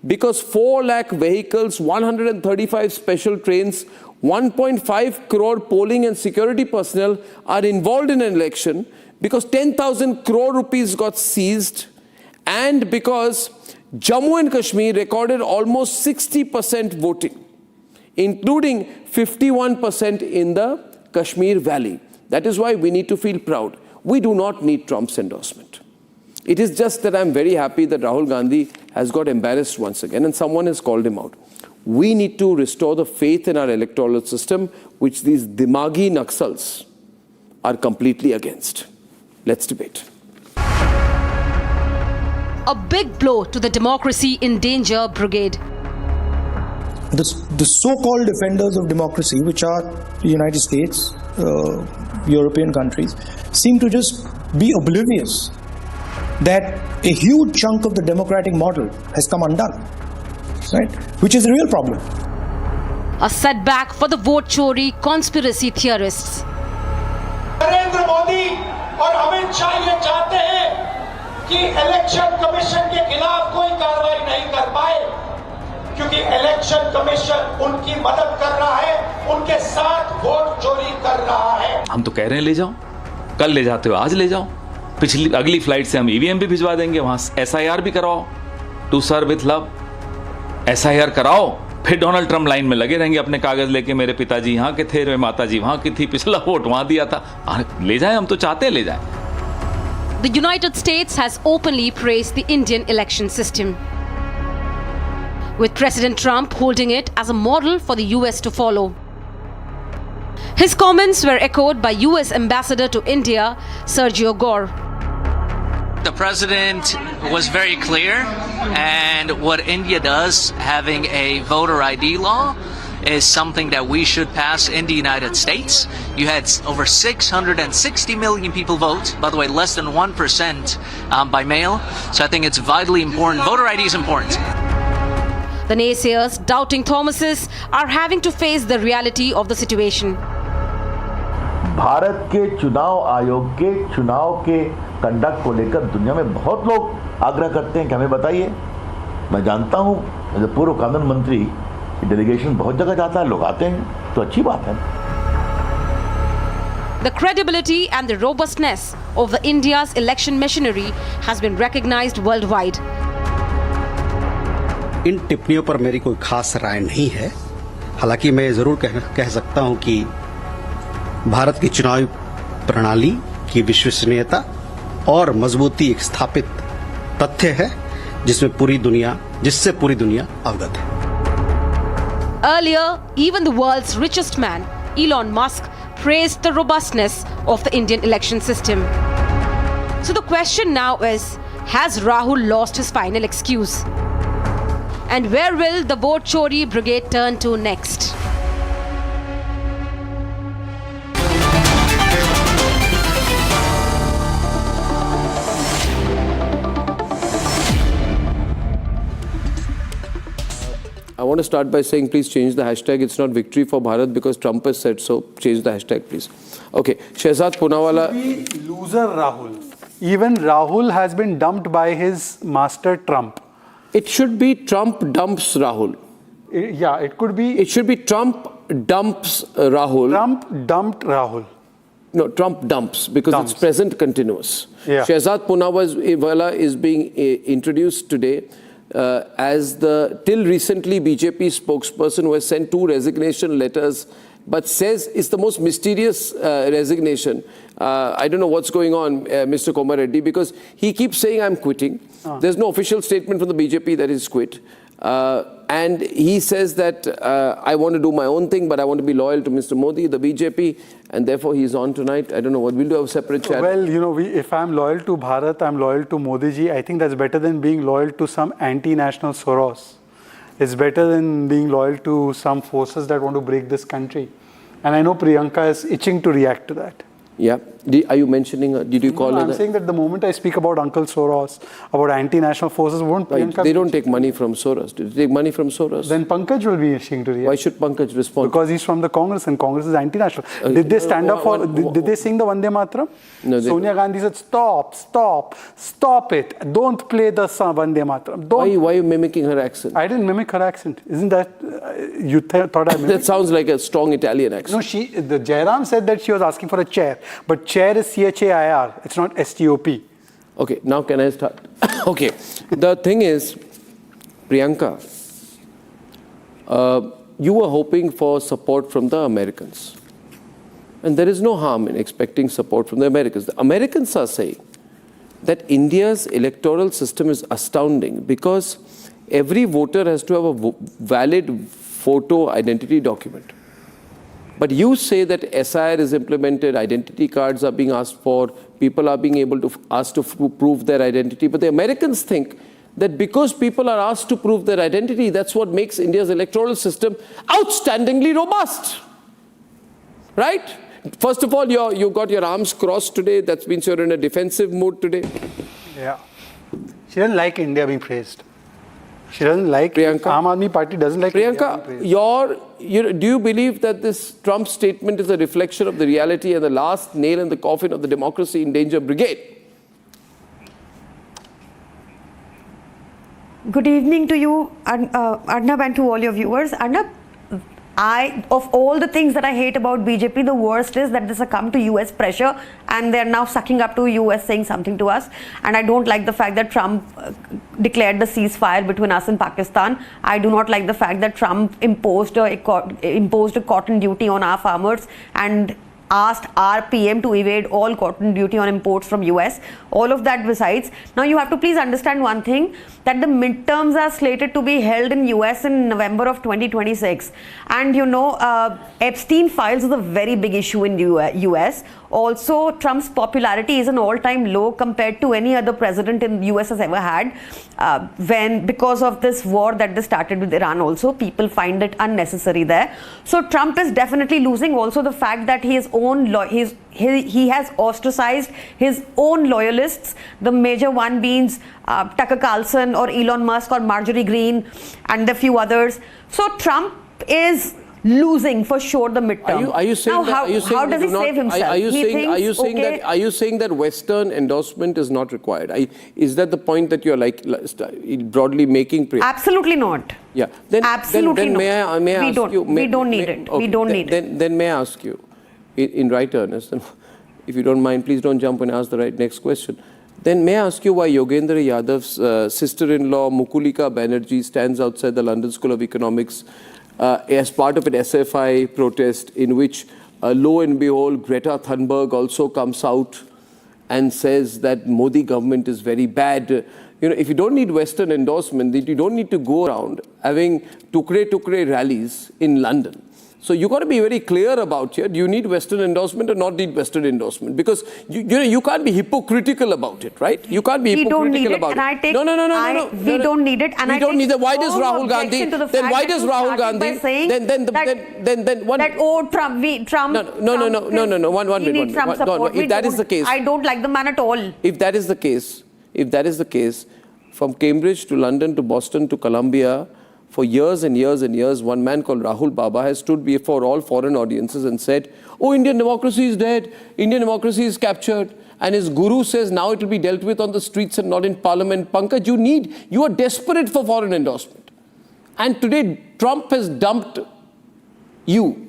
Because 4 lakh vehicles, 135 special trains, 1.5 crore polling and security personnel are involved in an election. Because 10,000 crore rupees got seized. And because Jammu and Kashmir recorded almost 60% voting, including 51% in the Kashmir Valley. That is why we need to feel proud. We do not need Trump's endorsement. It is just that I'm very happy that Rahul Gandhi has got embarrassed once again and someone has called him out. We need to restore the faith in our electoral system, which these dimagi Naxals are completely against. Let's debate. A big blow to the Democracy in Danger Brigade. The so-called defenders of democracy, which are the United States, European countries, seem to just be oblivious that a huge chunk of the democratic model has come undone, right? Which is a real problem. A setback for the vote chori conspiracy theorists. Narendra Modi और अमित शाह ये चाहते हैं कि election commission के खिलाफ कोई कार्रवाई नहीं कर पाए, क्योंकि इलेक्शन कमीशन उनकी मदद कर रहा है, उनके साथ वोट चोरी कर रहा है। हम तो कह रहे हैं ले जाओ, कल ले जाते हो, आज ले जाओ, अगली फ्लाइट से हम ईवीएम भी भिजवा देंगे, वहां एसआईआर भी कराओ, to serve with love, SIR कराओ, फिर डोनाल्ड ट्रम्प लाइन में लगे रहेंगे अपने कागज लेके, मेरे पिताजी यहाँ के थे, मेरे माताजी वहां की थी, पिछला वोट वहां दिया था, ले जाए, हम तो चाहते हैं ले जाए। The United States has openly praised the Indian election system, with President Trump holding it as a model for the US to follow. His comments were echoed by US Ambassador to India, Sergio Gore. The president was very clear, and what India does, having a voter ID law, is something that we should pass in the United States. You had over 660 million people vote, by the way, less than 1% by mail. So I think it's vitally important. Voter ID is important. The naysayers, doubting Thomases, are having to face the reality of the situation. Bharat के चुनाव आयोग के चुनाव के conduct को लेकर दुनिया में बहुत लोग आग्रह करते हैं कि हमें बताइए। मैं जानता हूं, एज ए पूर्व कानून मंत्री, डेलीगेशन बहुत जगह जाता है, लोग आते हैं, तो अच्छी बात है। The credibility and the robustness of the India's election machinery has been recognized worldwide. इन टिप्पणियों पर मेरी कोई खास राय नहीं है। हालांकि मैं जरूर कह सकता हूं कि भारत की चुनावी प्रणाली की विश्वसनीयता और मजबूती एक स्थापित तथ्य है जिससे पूरी दुनिया अवगत है। Earlier, even the world's richest man, Elon Musk, praised the robustness of the Indian election system. So the question now is, has Rahul lost his final excuse? And where will the vote chori brigade turn to next? I want to start by saying please change the hashtag. It's not victory for Bharat because Trump has said so. Change the hashtag, please. Okay, Shahzad Poonawala. Loser Rahul. Even Rahul has been dumped by his master Trump. It should be Trump dumps Rahul. It could be. It should be Trump dumps Rahul. Trump dumped Rahul. No, Trump dumps because it's present continuous. Yeah. Shahzad Poonawala is being introduced today as the till recently BJP spokesperson who has sent 2 resignation letters, but says it's the most mysterious resignation. I don't know what's going on, Mr. Komar Reddy, because he keeps saying I'm quitting. There's no official statement from the BJP that he's quit. And he says that I want to do my own thing, but I want to be loyal to Mr. Modi, the BJP, and therefore he's on tonight. I don't know what we'll do, a separate chat. Well, you know, if I'm loyal to Bharat, I'm loyal to Modi ji. I think that's better than being loyal to some anti-national Soros. It's better than being loyal to some forces that want to break this country. And I know Priyanka is itching to react to that. Yeah. Are you mentioning her? Did you call her I'm saying that the moment I speak about Uncle Soros, about anti-national forces, won't Priyanka... They don't take money from Soros. Do they take money from Soros? Then Pankaj will be itching to react. Why should Pankaj respond? Because he's from the Congress and Congress is anti-national. Did they stand up for... Did they sing the Vande Mataram? No, Sonia Gandhi said, stop it. Don't play the Vande Mataram. Why are you mimicking her accent? I didn't mimic her accent. Isn't that... you thought I mimicked? That sounds like a strong Italian accent. No, the Jairam said that she was asking for a chair. But chair is CHAIR. It's not STOP. Okay, now can I start? Okay, the thing is, Priyanka, you were hoping for support from the Americans. And there is no harm in expecting support from the Americans. The Americans are saying that India's electoral system is astounding because every voter has to have a valid photo identity document. But you say that SIR is implemented, identity cards are being asked for, people are being able to asked to prove their identity. But the Americans think that because people are asked to prove their identity, that's what makes India's electoral system outstandingly robust. Right? First of all, you got your arms crossed today. That means you're in a defensive mood today. Yeah. She doesn't like India being praised. She doesn't like... Priyanka. Aam Aadmi Party doesn't like Priyanka, do you believe that this Trump statement is a reflection of the reality and the last nail in the coffin of the democracy in danger brigade? Good evening to you, Arnab, and to all your viewers. Arnab, of all the things that I hate about BJP, the worst is that they succumb to US pressure and they're now sucking up to US saying something to us. And I don't like the fact that Trump declared the ceasefire between us and Pakistan. I do not like the fact that Trump imposed a cotton duty on our farmers. And asked our PM to evade all cotton duty on imports from US. All of that besides. Now you have to please understand one thing, that the midterms are slated to be held in US in November of 2026. And you know, Epstein files is a very big issue in US. Also, Trump's popularity is an all-time low compared to any other president in US has ever had. Because of this war that they started with Iran also, people find it unnecessary there. So Trump is definitely losing. Also the fact that he has ostracized his own loyalists, the major one being Tucker Carlson or Elon Musk or Marjorie Greene and a few others. So Trump is losing for sure the midterm. Are you saying now, that, how does he save himself? Are you saying that Western endorsement is not required? Is that the point that you're broadly making? Absolutely not. Yeah. Absolutely not. May I ask you? We don't need it. We don't need it. Then may I ask you, in right earnest, if you don't mind, please don't jump and ask the next question. Then may I ask you why Yogendra Yadav's sister-in-law Mukulika Banerjee stands outside the London School of Economics as part of an SFI protest in which, lo and behold, Greta Thunberg also comes out and says that Modi government is very bad. You know, if you don't need Western endorsement, then you don't need to go around having tukre rallies in London. So you got to be very clear about here. Do you need Western endorsement or not need Western endorsement? Because you can't be hypocritical about it, right? You can't be hypocritical about it. No. We don't need it. And we don't need it. Why does Rahul Gandhi? Then why does Rahul Gandhi? Then what? That Trump. No. One minute. If that is the case, I don't like the man at all. If that is the case, from Cambridge to London to Boston to Columbia, for years and years and years, one man called Rahul Baba has stood before all foreign audiences and said, oh, Indian democracy is dead, Indian democracy is captured. And his guru says now it will be dealt with on the streets and not in parliament. Pankaj, you are desperate for foreign endorsement. And today, Trump has dumped you.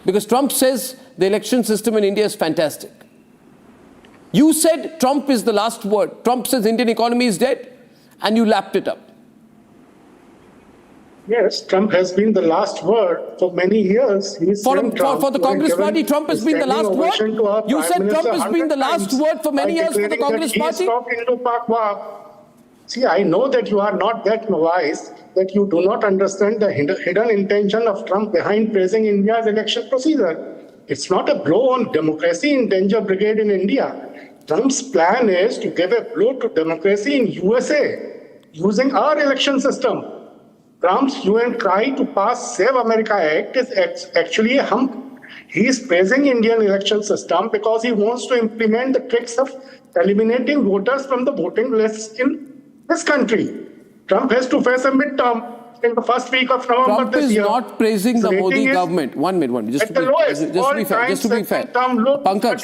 Because Trump says the election system in India is fantastic. You said Trump is the last word. Trump says Indian economy is dead, and you lapped it up. Yes, Trump has been the last word for many years. For the Congress Party, Trump has been the last word? You said Trump has been the last word for many years for the Congress Party? See, I know that you are not that wise, that you do not understand the hidden intention of Trump behind praising India's election procedure. It's not a blow on democracy in danger brigade in India. Trump's plan is to give a blow to democracy in USA using our election system. Trump's UN cry to pass Save America Act is actually a hump. He is praising Indian election system because he wants to implement the tricks of eliminating voters from the voting lists in this country. Trump has to face a midterm in the first week of November this year. Trump is not praising the Modi government. One minute. Just to be fair. Pankaj,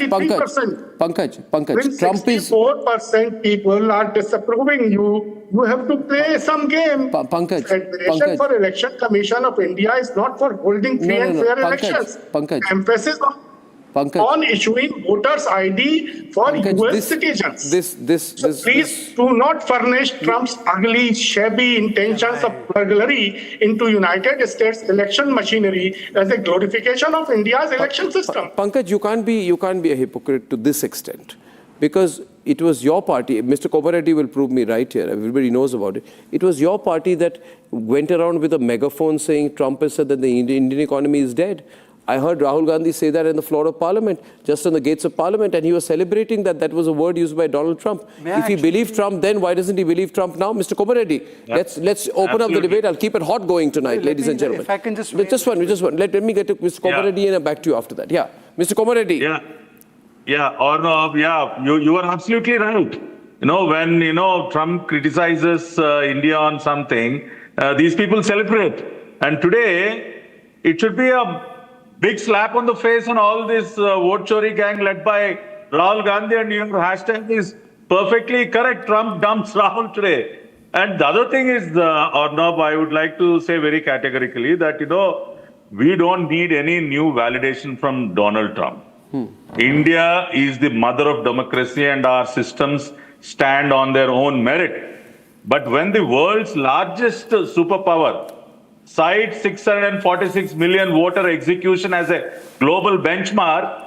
Trump is... 64% people are disapproving you. You have to play some game. Pankaj. Federation for Election Commission of India is not for holding free and fair elections. Emphasis on issuing voters' ID for US citizens. Please do not furnish Trump's ugly, shabby intentions of burglary into United States election machinery as a glorification of India's election system. Pankaj, you can't be a hypocrite to this extent. Because it was your party, Mr. Kobareddy will prove me right here, everybody knows about it. It was your party that went around with a megaphone saying Trump has said that the Indian economy is dead. I heard Rahul Gandhi say that in the floor of Parliament, just on the gates of Parliament, and he was celebrating that was a word used by Donald Trump. If he believed Trump then, why doesn't he believe Trump now? Mr. Kobareddy, let's open up the debate. I'll keep it hot going tonight, ladies and gentlemen. If I can just one. Let me get to Mr. Kobareddy and back to you after that. Yeah, Mr. Kobareddy. You are absolutely right. When Trump criticizes India on something, these people celebrate. And today, it should be a big slap on the face on all this vote chori gang led by Rahul Gandhi, and your hashtag is perfectly correct. Trump dumps Rahul today. And the other thing is, Arnab, I would like to say very categorically that, we don't need any new validation from Donald Trump. India is the mother of democracy and our systems stand on their own merit. But when the world's largest superpower cite 646 million voter execution as a global benchmark,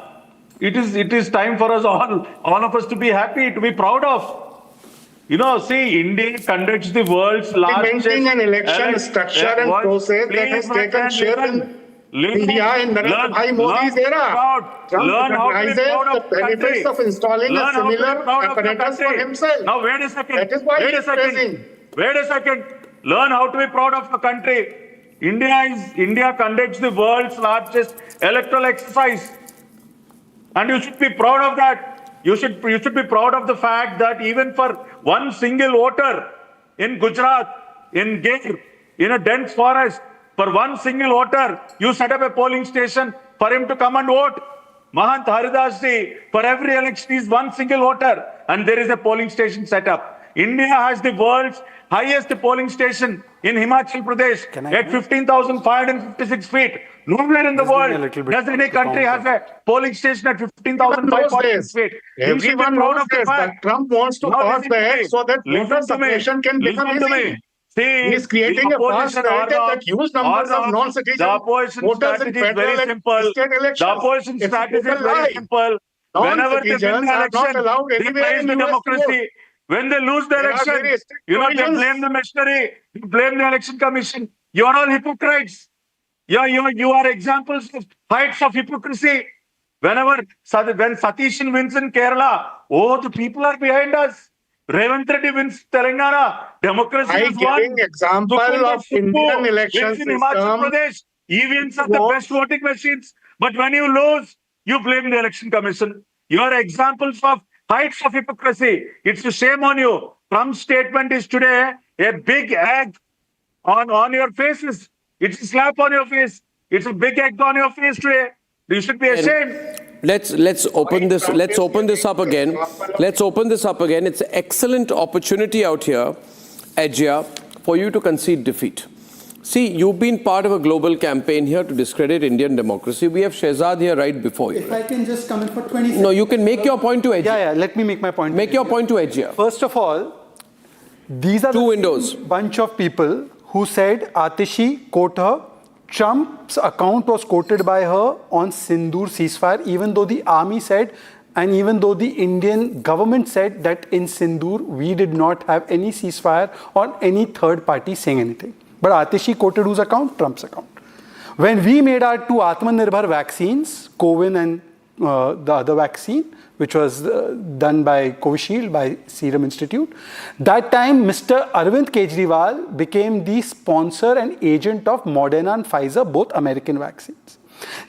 it is time for us all of us to be happy, to be proud of. You know, see, India conducts the world's largest... Implementing an election structure and process that has taken shape in India in Narendra Bhai Modi's era. Trump recognizes the benefits of installing a similar apparatus for himself. Now, wait a second. That is why Wait a second. Wait a second. Learn how to be proud of the country. India conducts the world's largest electoral exercise. And you should be proud of that. You should be proud of the fact that even for one single voter in Gujarat, in Gir, in a dense forest, for one single voter, you set up a polling station for him to come and vote. Mahant Haridas Ji, for every election is one single voter and there is a polling station set up. India has the world's highest polling station in Himachal Pradesh at 15,556 feet. Nowhere in the world does any country have a polling station at 15,556 feet. Everyone knows this, but Trump wants to cause that so that voter suppression can become easy. See, he is creating a false narrative that huge numbers of non-citizen voters in federal and state elections. The opposition strategy is very simple. Whenever they win the election, they praise the democracy. When they lose the election, you know, they blame the machinery, they blame the election commission. You are all hypocrites. You are examples of heights of hypocrisy. When Satish wins in Kerala, oh, the people are behind us. Revant Reddy wins Telangana. Democracy is one. Example of Indian election system. In Himachal Pradesh, EVMs are the best voting machines. But when you lose, you blame the election commission. You are examples of heights of hypocrisy. It's a shame on you. Trump's statement is today a big egg on your faces. It's a slap on your face. It's a big egg on your face today. You should be ashamed. Let's open this up again. Let's open this up again. It's an excellent opportunity out here, Ajia, for you to concede defeat. See, you've been part of a global campaign here to discredit Indian democracy. We have Shahzad here right before you. If I can just come in for 20 seconds. No, you can make your point to Ajia. Yeah, let me make my point. Make your point to Ajia. First of all, these are two windows. Bunch of people who said Atishi, quote her, Trump's account was quoted by her on Sindoor ceasefire, even though the army said, and even though the Indian government said that in Sindoor, we did not have any ceasefire or any third party saying anything. But Atishi quoted whose account? Trump's account. When we made our two Atmanirbhar vaccines, Covin and the other vaccine, which was done by Covishield, by Serum Institute, that time Mr. Arvind Kejriwal became the sponsor and agent of Moderna and Pfizer, both American vaccines.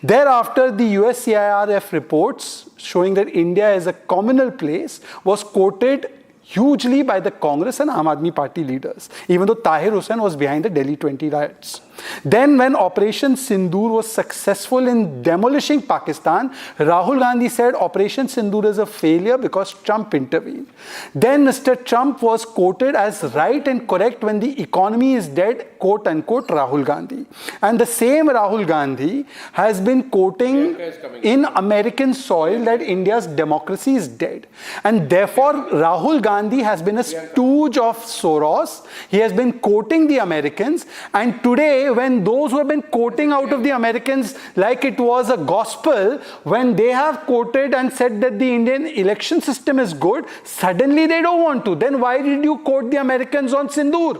Thereafter, the USCIRF reports showing that India is a communal place was quoted hugely by the Congress and Aam Aadmi Party leaders, even though Tahir Hussain was behind the Delhi 20 riots. Then when Operation Sindoor was successful in demolishing Pakistan, Rahul Gandhi said Operation Sindoor is a failure because Trump intervened. Then Mr. Trump was quoted as right and correct when the economy is dead, quote unquote, Rahul Gandhi. And the same Rahul Gandhi has been quoting in American soil that India's democracy is dead. And therefore, Rahul Gandhi has been a stooge of Soros. He has been quoting the Americans. And today, when those who have been quoting out of the Americans like it was a gospel, when they have quoted and said that the Indian election system is good, suddenly they don't want to. Then why did you quote the Americans on Sindoor?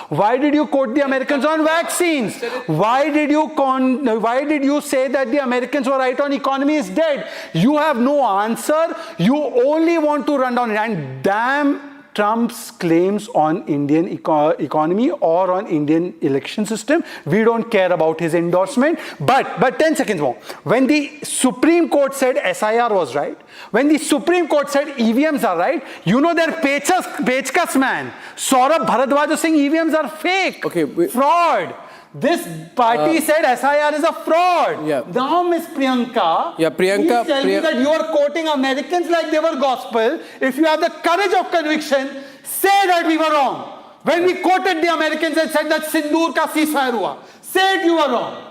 Why did you quote the Americans on vaccines? Why did you say that the Americans were right on economy is dead? You have no answer. You only want to run down it. And damn Trump's claims on Indian economy or on Indian election system. We don't care about his endorsement. But 10 seconds more. When the Supreme Court said SIR was right, when the Supreme Court said EVMs are right, you know they're pechkas man. Saurabh Bharadwaj was saying EVMs are fake. Fraud. This party said SIR is a fraud. Yeah. Now, Miss Priyanka, Priyanka, please tell me that you are quoting Americans like they were gospel. If you have the courage of conviction, say that we were wrong. When we quoted the Americans and said that Sindoor ka ceasefire hua, say it you were wrong.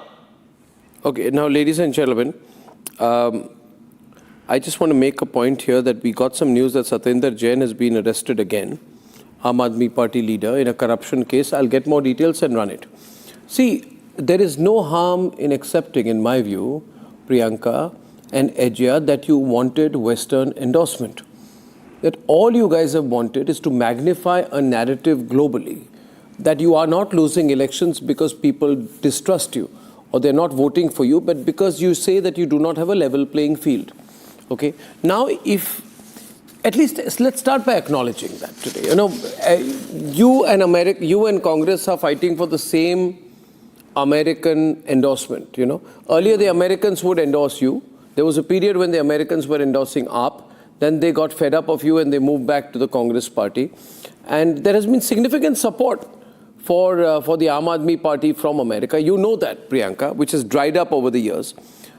Okay, now ladies and gentlemen, I just want to make a point here that we got some news that Satinder Jain has been arrested again, Aam Aadmi Party leader, in a corruption case. I'll get more details and run it. See, there is no harm in accepting, in my view, Priyanka and Ejia, that you wanted Western endorsement. That all you guys have wanted is to magnify a narrative globally that you are not losing elections because people distrust you or they're not voting for you, but because you say that you do not have a level playing field. Okay? Now, if at least let's start by acknowledging that today. You and Congress are fighting for the same American endorsement. Earlier the Americans would endorse you. There was a period when the Americans were endorsing AAP. Then they got fed up of you and they moved back to the Congress party. And there has been significant support for the Aam Aadmi party from America. You know that, Priyanka, which has dried up over the years.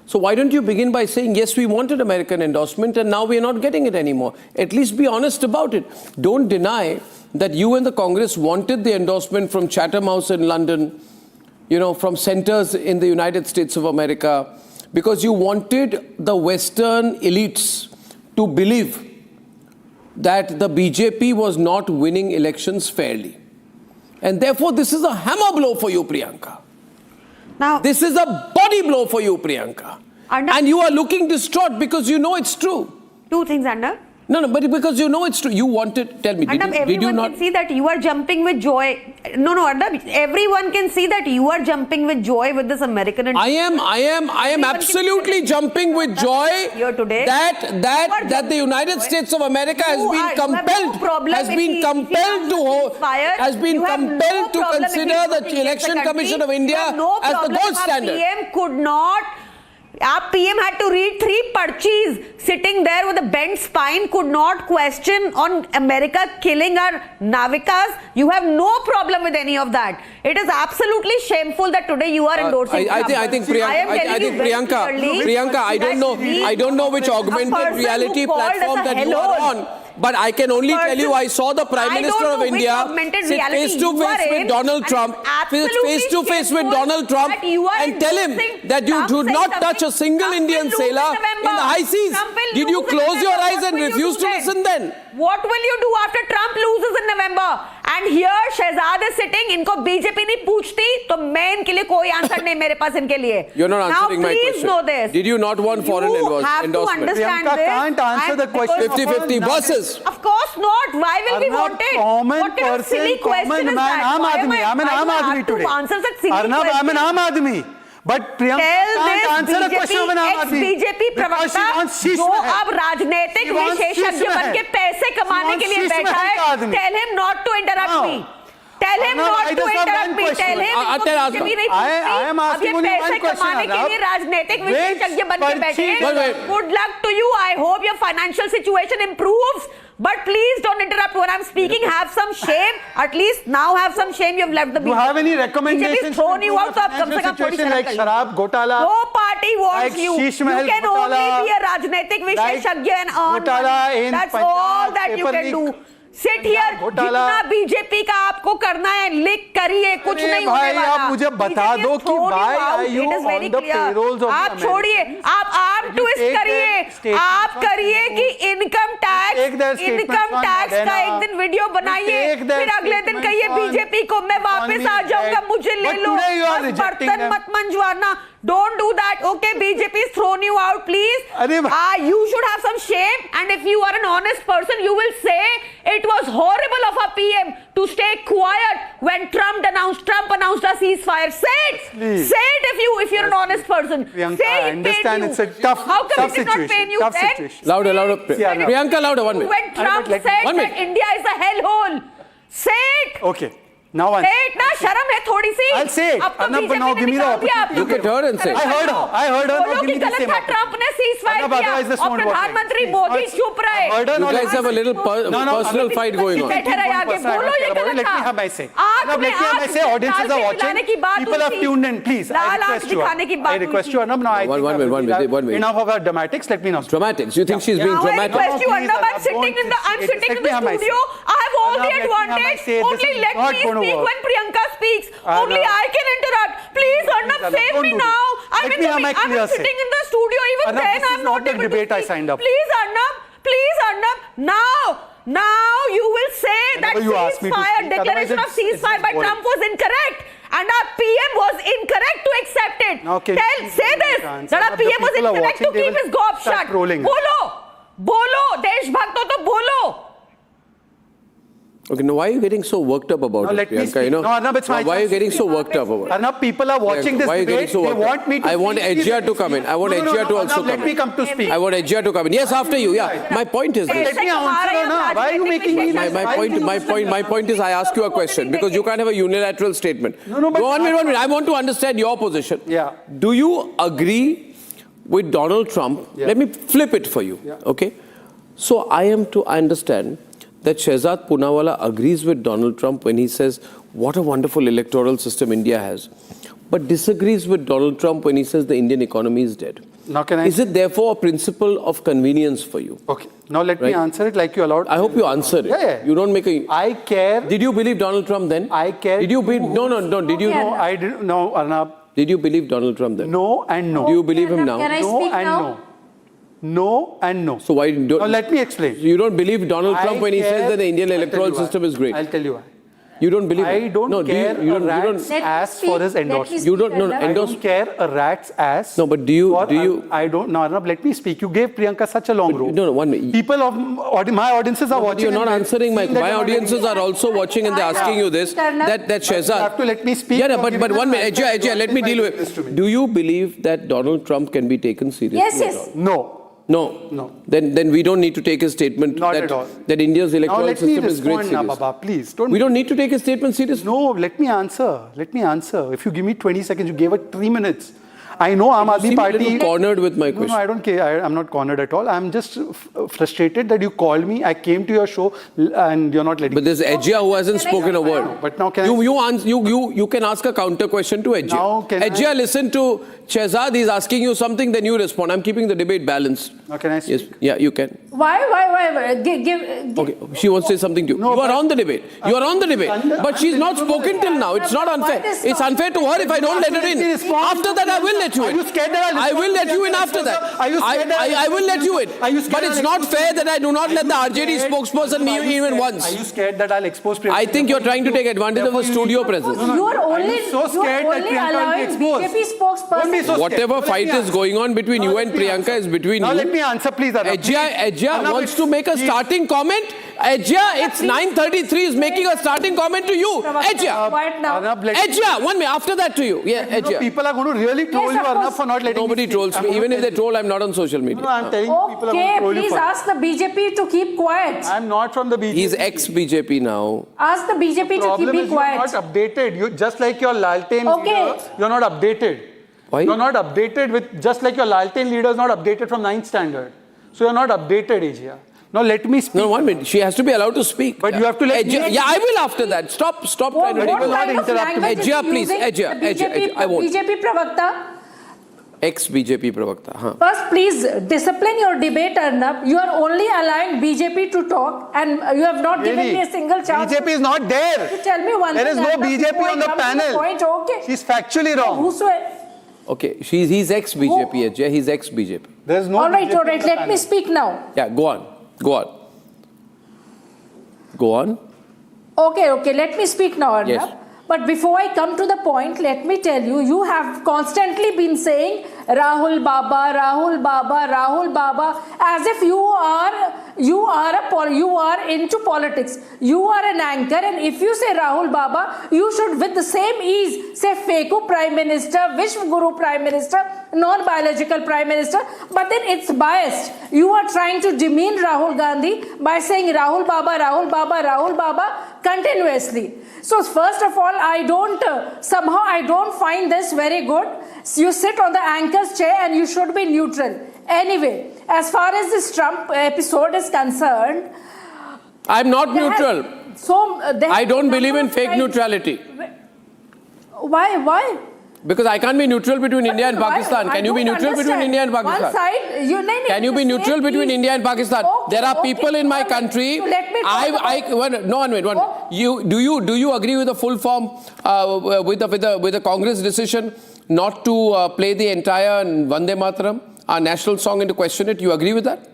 So why don't you begin by saying, yes, we wanted American endorsement and now we are not getting it anymore. At least be honest about it. Don't deny that you and the Congress wanted the endorsement from Chatham House in London, from centers in the United States of America, because you wanted the Western elites to believe that the BJP was not winning elections fairly. And therefore, this is a hammer blow for you, Priyanka. Now, this is a body blow for you, Priyanka. And you are looking distraught because you know it's true. Two things, Arnab. No, but because you know it's true. You wanted, tell me, did you not? Everyone can see that you are jumping with joy. No, Arnab, everyone can see that you are jumping with joy with this American endorsement. I am absolutely jumping with joy here today. that the United States of America has been compelled to consider the Election Commission of India as the gold standard. PM could not. Our PM had to read 3 parchis, sitting there with a bent spine, could not question on America killing our navikas. You have no problem with any of that. It is absolutely shameful that today you are endorsing Trump. I think Priyanka, I don't know which augmented reality platform that you are on. But I can only tell you, I saw the Prime Minister of India sit face to face with Donald Trump, and tell him that you do not touch a single Indian sailor in the high seas. Did you close your eyes and refuse to listen then? What will you do after Trump loses in November? And here Shahzad is sitting, इनको BJP नहीं पूछती, तो मैं इनके लिए कोई answer नहीं मेरे पास इनके लिए. You're not answering my question. Know this. Did you not want foreign endorsement? You have to understand this. Can't answer the question. 50-50 versus. Of course not. Why will we want it? What kind of silly question is that? I'm an Aam Aadmi today. Answer that silly question. Arnab, I'm an Aam Aadmi. But Priyanka can't answer the question of an Aam Aadmi. BJP प्रवक्ता जो अब राजनीतिक विशेषज्ञ बन के पैसे कमाने के लिए बैठा है, tell him not to interrupt me. Tell him not to interrupt me. Tell him I am asking only one question. कमाने के लिए राजनीतिक विशेषज्ञ बन के बैठे. Good luck to you. I hope your financial situation improves. But please don't interrupt when I'm speaking. Have some shame. At least now have some shame. You've left the BJP. Do you have any recommendations to thrown you out, so financial situation like Sharab Ghotala? No party wants like you. Sheesh You Mahal can Ghotala, only be a rajnetik visheshagya and earn money. That's all that you can do. Sit here. जितना BJP का आपको करना है लिख करिए, कुछ नहीं होने वाला. आप मुझे बता दो कि why are you on the payrolls of आप छोड़िए, आप आर्म ट्विस्ट करिए, आप करिए कि इनकम टैक्स का एक दिन वीडियो बनाइए, फिर अगले दिन कहिए बीजेपी को मैं वापस आ जाऊंगा, मुझे ले लो, बर्तन मत मंजवाना. Don't do that. Okay, BJP is thrown you out, please. You should have some shame. And if you are an honest person, you will say it was horrible of our PM to stay quiet when Trump announced a ceasefire. Say it. Please. Say it if you're an honest person. Priyanka, say I understand it's a tough How come situation. it did not pain you then? Situation. Louder. Priyanka, louder. 1 minute. When Trump said that India is a hellhole. Say it. Okay. Now say it ना शर्म है थोड़ी सी. I'll say it. Arnab, now give me the opportunity. Look at her and say. I heard her. बोलो कि गलत था Trump ने ceasefire किया और प्रधानमंत्री मोदी चुप रहे. You guys have a little personal fight going on. बैठे रहे आगे बोलो ये गलत था. Let me say audiences are watching. People have tuned in. Please, I request you. Arnab, now One minute. Enough of our dramatics. Let me now. Dramatics. You think she's being dramatic? I request you, Arnab. I'm sitting in the studio. I have all the advantage. Only let me speak when Priyanka speaks. Only I can interrupt. Please, Arnab, save me now. I'm sitting in the studio. Even then, I'm not able to speak. I signed up. Please, Arnab. Now you will say that ceasefire, declaration of ceasefire by Trump was incorrect. And our PM was incorrect to accept it. Okay. Say this. That our PM was incorrect to keep his gob shut. Bolo. Deshbhakt ho to bolo. Okay, now why are you getting so worked up about it, Priyanka? You know, why are you getting so worked up about it? Arnab, people are watching this debate. They want me to I want Ejia to come in. I want Ejia to also come in. Let me come to speak. I want Ejia to come in. Yes, after you. Yeah. My point is this. Let me answer now. Why are you making me My point is I ask you a question because you can't have a unilateral statement. No, but one minute. I want to understand your position. Yeah. Do you agree with Donald Trump? Yeah. Let me flip it for you. Yeah. Okay. So I understand that Shahzad Poonawalla agrees with Donald Trump when he says, what a wonderful electoral system India has, but disagrees with Donald Trump when he says the Indian economy is dead. Now Is it therefore a principle of convenience for you? Okay. Now let me answer it like you allowed. I hope you answer it. Yeah. You don't make a... I care. Did you believe Donald Trump then? I care. Did you believe... No. Did you... No, I didn't. No, Arnab. Did you believe Donald Trump then? No and no. Do you believe him now? Can I No speak and now? no. No and no. So why don't... Now let me explain. You don't believe Donald Trump when he says that the Indian electoral system is great? I'll tell you why. You don't believe I don't care you a don't rat's ass for his endorsement. You don't know I don't care a rat's ass. No, but do you... I don't... No, Arnab, let me speak. You gave Priyanka such a long rope. No, 1 minute. People of my audiences are watching. You're not answering my audiences are also watching and they're asking you this. That Shahzad... You have to let me speak. Yeah, but 1 minute. Ejia, let me deal with... Do you believe that Donald Trump can be taken seriously? Yes. No. Then we don't need to take his statement that India's electoral system is great seriously. Baba, please. We don't need to take his statement seriously. No, let me answer. If you give me 20 seconds, you gave it 3 minutes. I know Aam Aadmi Party... cornered with my question. No, I don't care. I'm not cornered at all. I'm just frustrated that you called me. I came to your show and you're not letting me. But there's Ejia who hasn't spoken a word. But now you can ask a counter question to Ejia. Ejia, listen to Shahzad. He's asking you something, then you respond. I'm keeping the debate balanced. Now can I speak? Yes. Yeah, you can. Why? Okay, she wants to say something to you. You are on the debate. But she's not spoken till now. It's not unfair. It's unfair to her if I don't let her in. After that, I will let you in. Are you scared that I will let you in after that. I will let you in. But it's not fair that I do not let the RJD spokesperson even once. Are you scared that I'll expose Priyanka? I think you're trying to take advantage of the studio presence. You're only allowing BJP spokesperson. Whatever fight is going on between you and Priyanka is between you. Now let me answer, please. Ejia wants to make a starting comment. Ejia, it's 9:33 is making a starting comment to you. Ejia. Ejia, 1 minute. After that to you. Yeah, Ejia. People are going to really troll you, Arnab, for not letting Nobody trolls me. Even if they troll, I'm not on social media. No, I'm telling you, people are going to troll you. Please ask the BJP to keep quiet. I'm not from the BJP. He's ex-BJP now. Ask the BJP to keep quiet. You're not updated. You just like your Lalten leader, you're not updated. Why? You're not updated with, just like your Lalten leader is not updated from 9th standard. So you're not updated, Ejia. Now let me speak. No, 1 minute. She has to be allowed to speak. But you have to let me. Yeah, I will after that. Stop trying to interrupt me. Ejia, please. Ejia, I won't. BJP Pravakta. Ex-BJP Pravakta. First, please discipline your debate, Arnab. You are only allowing BJP to talk and you have not given me a single chance. BJP is not there. You tell me one thing. There is no BJP on the panel. She's factually wrong. Okay, he's ex-BJP, Ejia. He's ex-BJP. There's no. All right. Let me speak now. Yeah, go on. Okay. Let me speak now, Arnab. Yes. But before I come to the point, let me tell you, you have constantly been saying Rahul Baba, as if you are into politics. You are an anchor, and if you say Rahul Baba, you should with the same ease say Feku Prime Minister, Vishwa Guru Prime Minister, non-biological Prime Minister, but then it's biased. You are trying to demean Rahul Gandhi by saying Rahul Baba continuously. So first of all, I don't find this very good. You sit on the anchor's chair and you should be neutral. Anyway, as far as this Trump episode is concerned, I'm not neutral. I don't believe in fake neutrality. Why? Because I can't be neutral between India and Pakistan. Can you be neutral between India and Pakistan? One side, can you be neutral between India and Pakistan? There are people in my country. One minute. Do you agree with the full form with the Congress decision not to play the entire Vande Mataram, our national song, and to question it? You agree with that?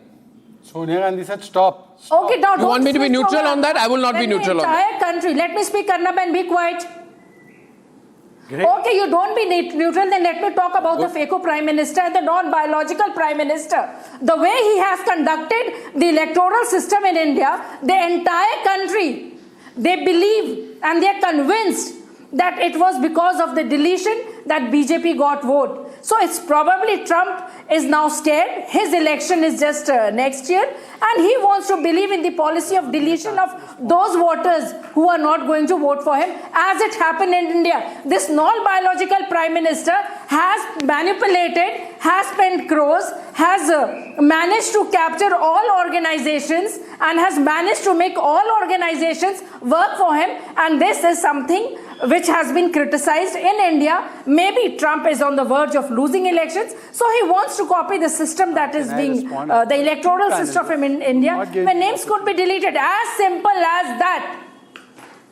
Sonia Gandhi said stop. Okay, now you want me to be neutral on that? I will not be neutral on that. Entire country. Let me speak, Arnab, and be quiet. Okay, you don't be neutral, then let me talk about the FACO Prime Minister and the non-biological Prime Minister. The way he has conducted the electoral system in India, the entire country, they believe and they are convinced that it was because of the deletion that BJP got vote. So it's probably Trump is now scared. His election is just next year, and he wants to believe in the policy of deletion of those voters who are not going to vote for him, as it happened in India. This non-biological Prime Minister has manipulated, has spent crores, has managed to capture all organizations and has managed to make all organizations work for him, and this is something which has been criticized in India. Maybe Trump is on the verge of losing elections, so he wants to copy the system that is being, the electoral system in India, where names could be deleted. As simple as that.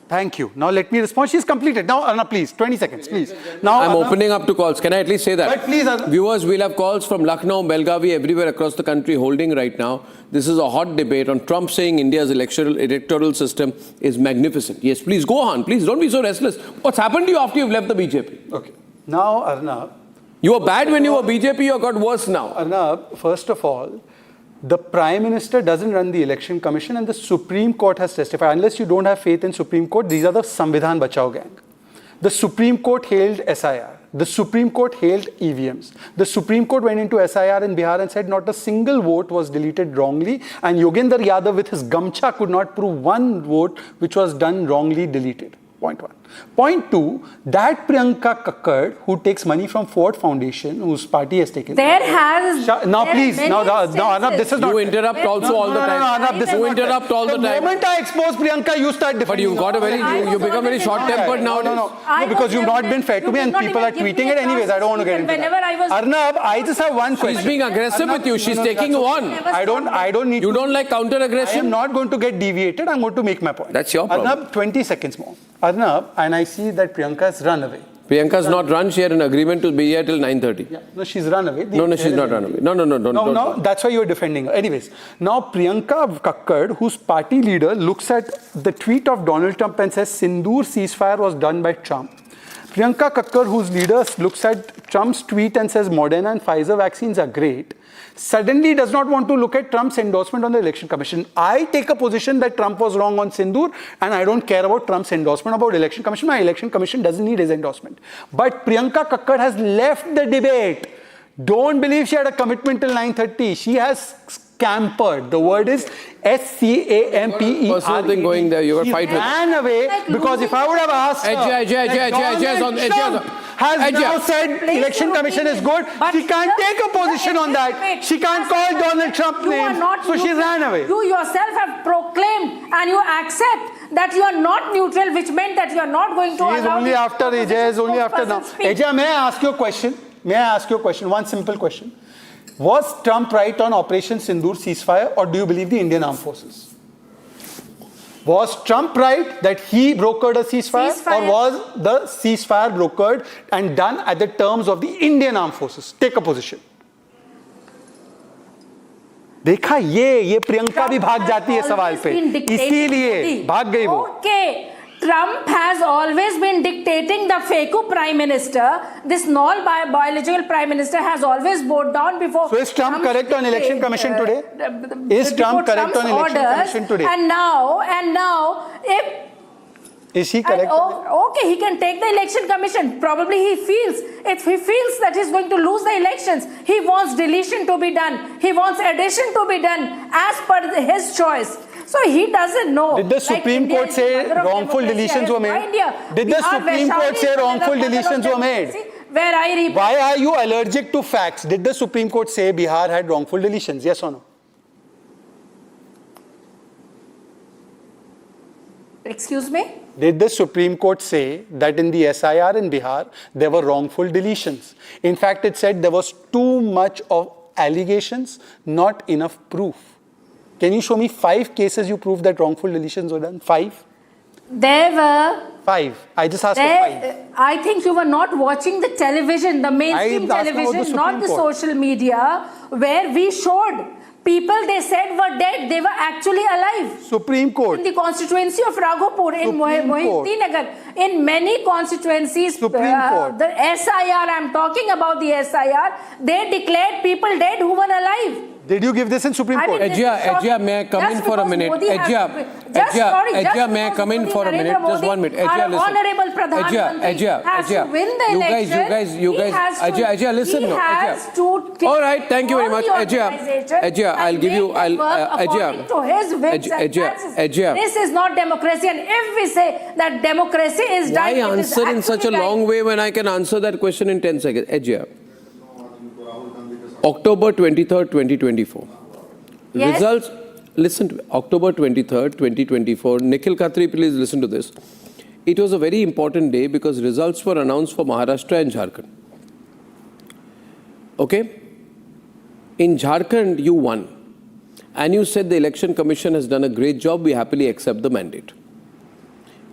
Thank you. Now let me respond. She's completed. Now, Arna, please, 20 seconds, please. Now, I'm opening up to calls. Can I at least say that? But please, viewers, we'll have calls from Lucknow, Belgavi, everywhere across the country holding right now. This is a hot debate on Trump saying India's electoral system is magnificent. Yes, please go on. Please don't be so restless. What's happened to you after you've left the BJP? Okay. Now, Arna. You were bad when you were BJP, you got worse now. Arna, first of all, the Prime Minister doesn't run the Election Commission, and the Supreme Court has testified. Unless you don't have faith in Supreme Court, these are the Samvidhan Bachao gang. The Supreme Court hailed SIR. The Supreme Court hailed EVMs. The Supreme Court went into SIR in Bihar and said not a single vote was deleted wrongly, and Yogendra Yadav with his gamcha could not prove one vote which was done wrongly deleted. Point one. Point two, that Priyanka Kakkad, who takes money from Ford Foundation, whose party has taken. There has. Now, please. Now, Arnab, this is not. You interrupt also all the time. No, Arnab, this is you interrupt all the time. The moment I expose Priyanka, you start defending. But you've got a very. You become very short-tempered now. No, because you've not been fair to me, and people are tweeting it anyways. I don't want to get into that. Arnab, I just have one question. She's being aggressive with you. She's taking one. I don't need. You don't like counter-aggression? I am not going to get deviated. I'm going to make my point. That's your problem. Arnab, 20 seconds more. Arnab, and I see that Priyanka has run away. Priyanka's not run. She had an agreement to be here till 9:30. Yeah. No, she's run away. No, she's not run away. No. That's why you're defending her. Anyways, now Priyanka Kakkad, whose party leader, looks at the tweet of Donald Trump and says Sindoor ceasefire was done by Trump. Priyanka Kakkad, whose leader looks at Trump's tweet and says Moderna and Pfizer vaccines are great, suddenly does not want to look at Trump's endorsement on the Election Commission. I take a position that Trump was wrong on Sindoor, and I don't care about Trump's endorsement about Election Commission. My Election Commission doesn't need his endorsement. But Priyanka Kakkad has left the debate. Don't believe she had a commitment till 9:30. She has scampered. The word is SCAMPER. Personal thing going there. You got fight with. She ran away because if I would have asked her, has now said Election Commission is good, she can't take a position on that. She can't call Donald Trump names, so she ran away. You yourself have proclaimed and you accept that you are not neutral, which meant that you are not going to allow. Only after Ajay, is only after now. Ajay, may I ask you a question? May I ask you a question? One simple question. Was Trump right on Operation Sindoor ceasefire, or do you believe the Indian Armed Forces? Was Trump right that he brokered a ceasefire, or was the ceasefire brokered and done at the terms of the Indian Armed Forces? Take a position. देखा ये प्रियंका भी भाग जाती है सवाल पे, इसीलिए भाग गई वो. Okay. Trump has always been dictating the FACO Prime Minister. This non-biological Prime Minister has always bowed down before. So is Trump correct on Election Commission today? Is Trump correct on Election Commission today? And now, is he correct? Okay, he can take the Election Commission. Probably if he feels that he's going to lose the elections, he wants deletion to be done. He wants addition to be done as per his choice. So he doesn't know. Did the Supreme Court say wrongful deletions were made? Did the Supreme Court say wrongful deletions were made? Why are you allergic to facts? Did the Supreme Court say Bihar had wrongful deletions? Yes or no? Excuse me? Did the Supreme Court say that in the SIR in Bihar, there were wrongful deletions? In fact, it said there was too much of allegations, not enough proof. Can you show me 5 cases you proved that wrongful deletions were done? 5? There were 5. I just asked for 5. I think you were not watching the television, the mainstream television, not the social media, where we showed people they said were dead, they were actually alive. Supreme Court. In the constituency of Raghupur, in Mohintinagar, in many constituencies, Supreme Court. the SIR, I'm talking about the SIR, they declared people dead who were alive. Did you give this in Supreme Court? Ejia, may I come in for a minute? Ejia, may I come in for a minute? Just 1 minute. Ejia, listen. Honorable Pradhanmantri has to win the election. You guys, Ejia, listen. He has to all right, thank you very much. Ejia, I'll give you, according to his whims and fancies. This is not democracy, and if we say that democracy is why dying, answer in such a long way when I can answer that question in 10 seconds? Ejia. October 23rd, 2024. Yes. Results, listen to me. October 23rd, 2024. Nikhil Khatri, please listen to this. It was a very important day because results were announced for Maharashtra and Jharkhand. Okay? In Jharkhand, you won. And you said the Election Commission has done a great job. We happily accept the mandate.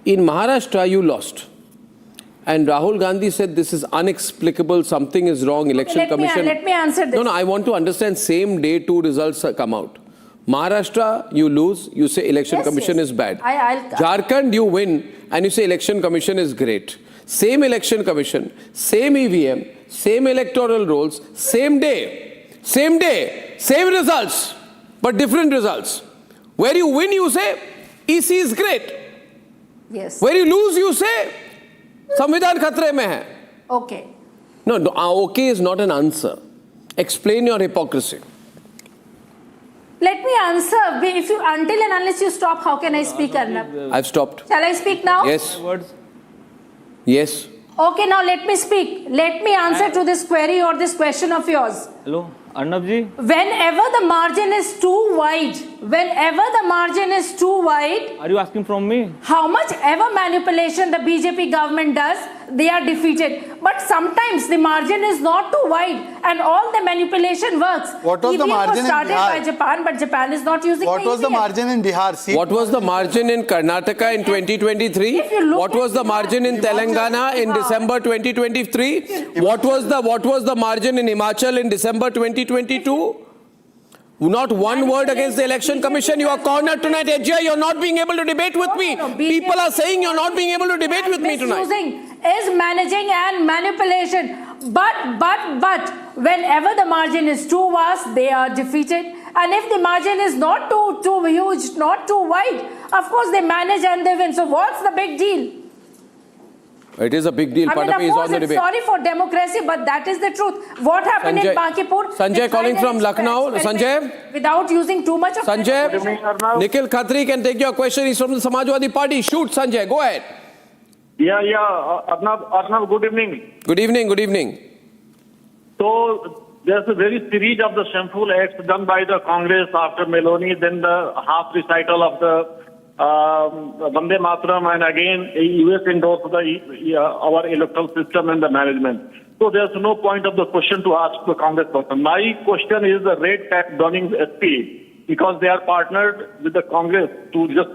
In Maharashtra, you lost. And Rahul Gandhi said this is inexplicable, something is wrong, Election Commission. Let me answer this. No, I want to understand, same day 2 results come out. Maharashtra, you lose, you say Election Commission is bad. Jharkhand, you win, and you say Election Commission is great. Same Election Commission, same EVM, same electoral rolls, same day, same results, but different results. Where you win, you say EC is great. Yes. Where you lose, you say संविधान खतरे में है. Okay. No, okay is not an answer. Explain your hypocrisy. Let me answer. If you, until and unless you stop, how can I speak, Arnab? I've stopped. Shall I speak now? Yes. Yes. Okay, now let me speak. Let me answer to this query or this question of yours. Hello, Arnab ji. Whenever the margin is too wide, Are you asking from me? how much ever manipulation the BJP government does, they are defeated. But sometimes the margin is not too wide and all the manipulation works. What was the EVM margin in started Bihar? by Japan, but Japan is not using What was the EVM. margin in Bihar? What was the margin in Karnataka in 2023? What was the margin in Telangana in December 2023? What was the margin in Himachal in December 2022? Not one word against the Election Commission. You are cornered tonight, Ejia. You're not being able to debate with me. People are saying you're not being able to debate with me tonight. Misusing is managing and manipulation. But whenever the margin is too vast, they are defeated. And if the margin is not too huge, not too wide, of course they manage and they win. So what's the big deal? It is a big deal. I mean, Patapi is of on course, the it's debate. sorry for democracy, but that is the truth. What happened in Bankipur? Sanjay calling from Lucknow. Sanjay? Without using too much of... Sanjay? Nikhil Khatri can take your question. He's from the Samajwadi Party. Shoot, Sanjay. Go ahead. Yeah. Arnab, good evening. Good evening. So, there's a very series of the shameful acts done by the Congress after Meloni, then the half recital of the Vande Mataram, and again US endorsed our electoral system and the management. So there's no point of the question to ask the Congress person. My question is the red tape donning SP, because they are partnered with the Congress to just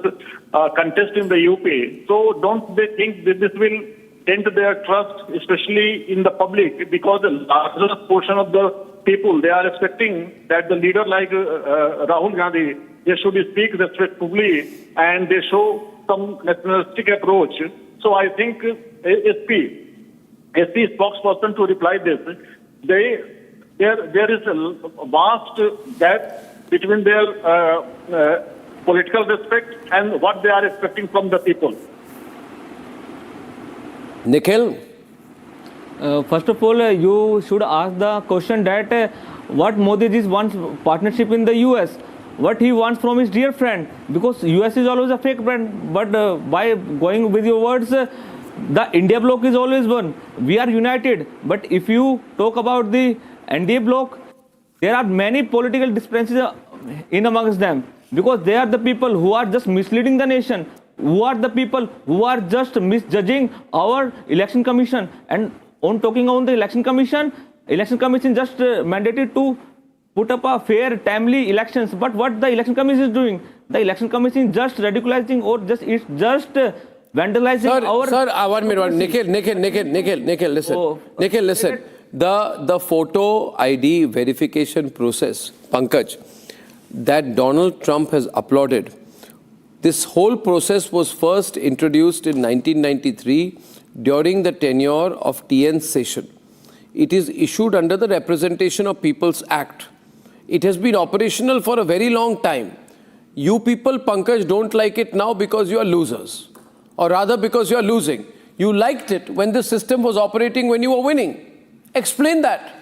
contest in the UP. So don't they think that this will dent their trust, especially in the public, because the largest portion of the people, they are expecting that the leader like Rahul Gandhi, they should speak respectfully and they show some nationalistic approach. So I think SP spokesperson to reply this, there is a vast gap between their political respect and what they are expecting from the people. Nikhil? First of all, you should ask the question that what Modi ji wants partnership in the US. What he wants from his dear friend, because US is always a fake friend, but by going with your words, the India bloc is always one. We are united, but if you talk about the NDA bloc, there are many political differences in amongst them, because they are the people who are just misleading the nation, who are the people who are just misjudging our election commission. And on talking on the election commission just mandated to put up a fair, timely elections. But what the election commission is doing? The election commission is just ridiculizing or just vandalizing our... Sir, 1 minute. Nikhil, listen. Nikhil, listen. The photo ID verification process, Pankaj, that Donald Trump has applauded. This whole process was first introduced in 1993 during the tenure of TN Session. It is issued under the Representation of People's Act. It has been operational for a very long time. You people, Pankaj, don't like it now because you are losers. Or rather because you are losing. You liked it when the system was operating when you were winning. Explain that.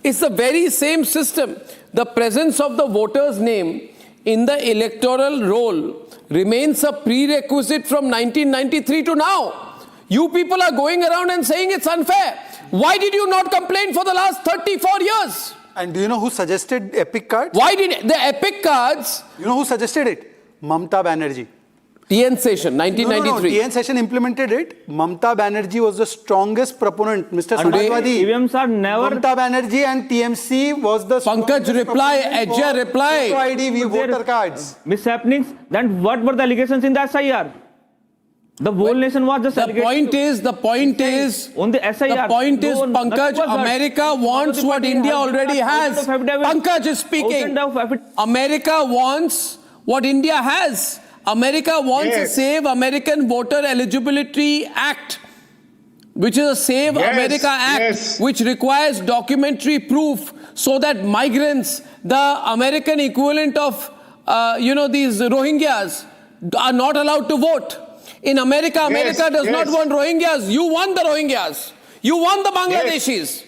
It's the very same system. The presence of the voter's name in the electoral roll remains a prerequisite from 1993 to now. You people are going around and saying it's unfair. Why did you not complain for the last 34 years? And do you know who suggested epic cards? Why did the epic cards? You know who suggested it? Mamta Banerjee. TN Session, 1993. No, TN Session implemented it. Mamta Banerjee was the strongest proponent. Mr. Shahzad Bhatti. EVMs are never... Mamta Banerjee and TMC was the Pankaj, reply, Ajay, reply. Photo ID, voter cards. Mishappenings, then what were the allegations in the SIR? The whole nation was just the point is, on the SIR. The point is, Pankaj, America wants what India already has. Pankaj is speaking. America wants what India has. America wants a Save American Voter Eligibility Act, which is a Save America Act, which requires documentary proof so that migrants, the American equivalent of, these Rohingyas, are not allowed to vote. In America, America does not want Rohingyas. You want the Rohingyas. You want the Bangladeshis.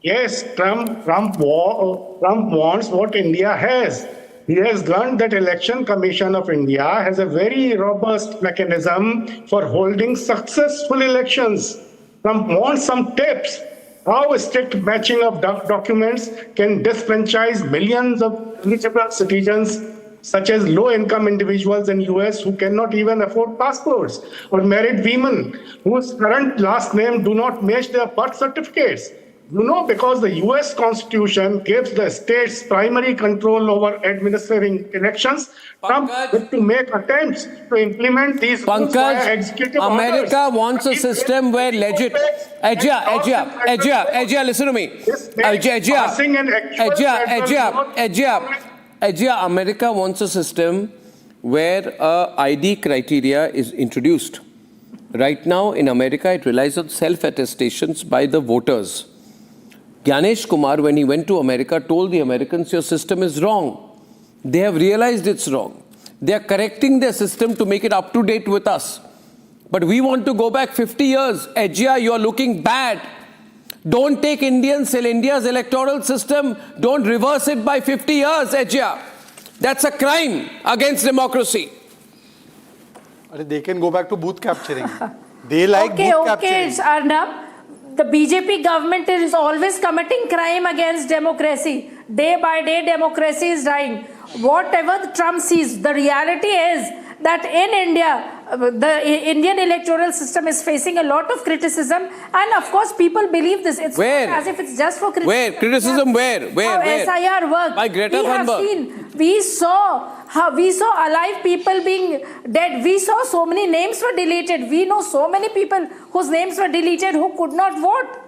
Yes, Trump wants what India has. He has learned that Election Commission of India has a very robust mechanism for holding successful elections. Trump wants some tips. How a strict matching of documents can disfranchise millions of eligible citizens, such as low-income individuals in US who cannot even afford passports, or married women whose current last name do not match their birth certificates. Because the US Constitution gives the states primary control over administering elections, Trump had to make attempts to implement these rules via executive America orders. wants a system where legit... Ajay, listen to me. Ajay, America wants a system where ID criteria is introduced. Right now in America, it relies on self-attestations by the voters. Ganesh Kumar, when he went to America, told the Americans, your system is wrong. They have realized it's wrong. They are correcting their system to make it up to date with us. But we want to go back 50 years. Ajay, you are looking bad. Don't take India's electoral system. Don't reverse it by 50 years, Ajay. That's a crime against democracy. They can go back to booth capturing. They like booth capturing. Okay, Arnab. The BJP government is always committing crime against democracy. Day by day, democracy is dying. Whatever Trump sees, the reality is that in India, the Indian electoral system is facing a lot of criticism, and of course people believe this. It's not as if it's just for criticism. Where? Criticism where? How SIR worked. By Greta Thunberg. We saw alive people being dead. We saw so many names were deleted. We know so many people whose names were deleted who could not vote.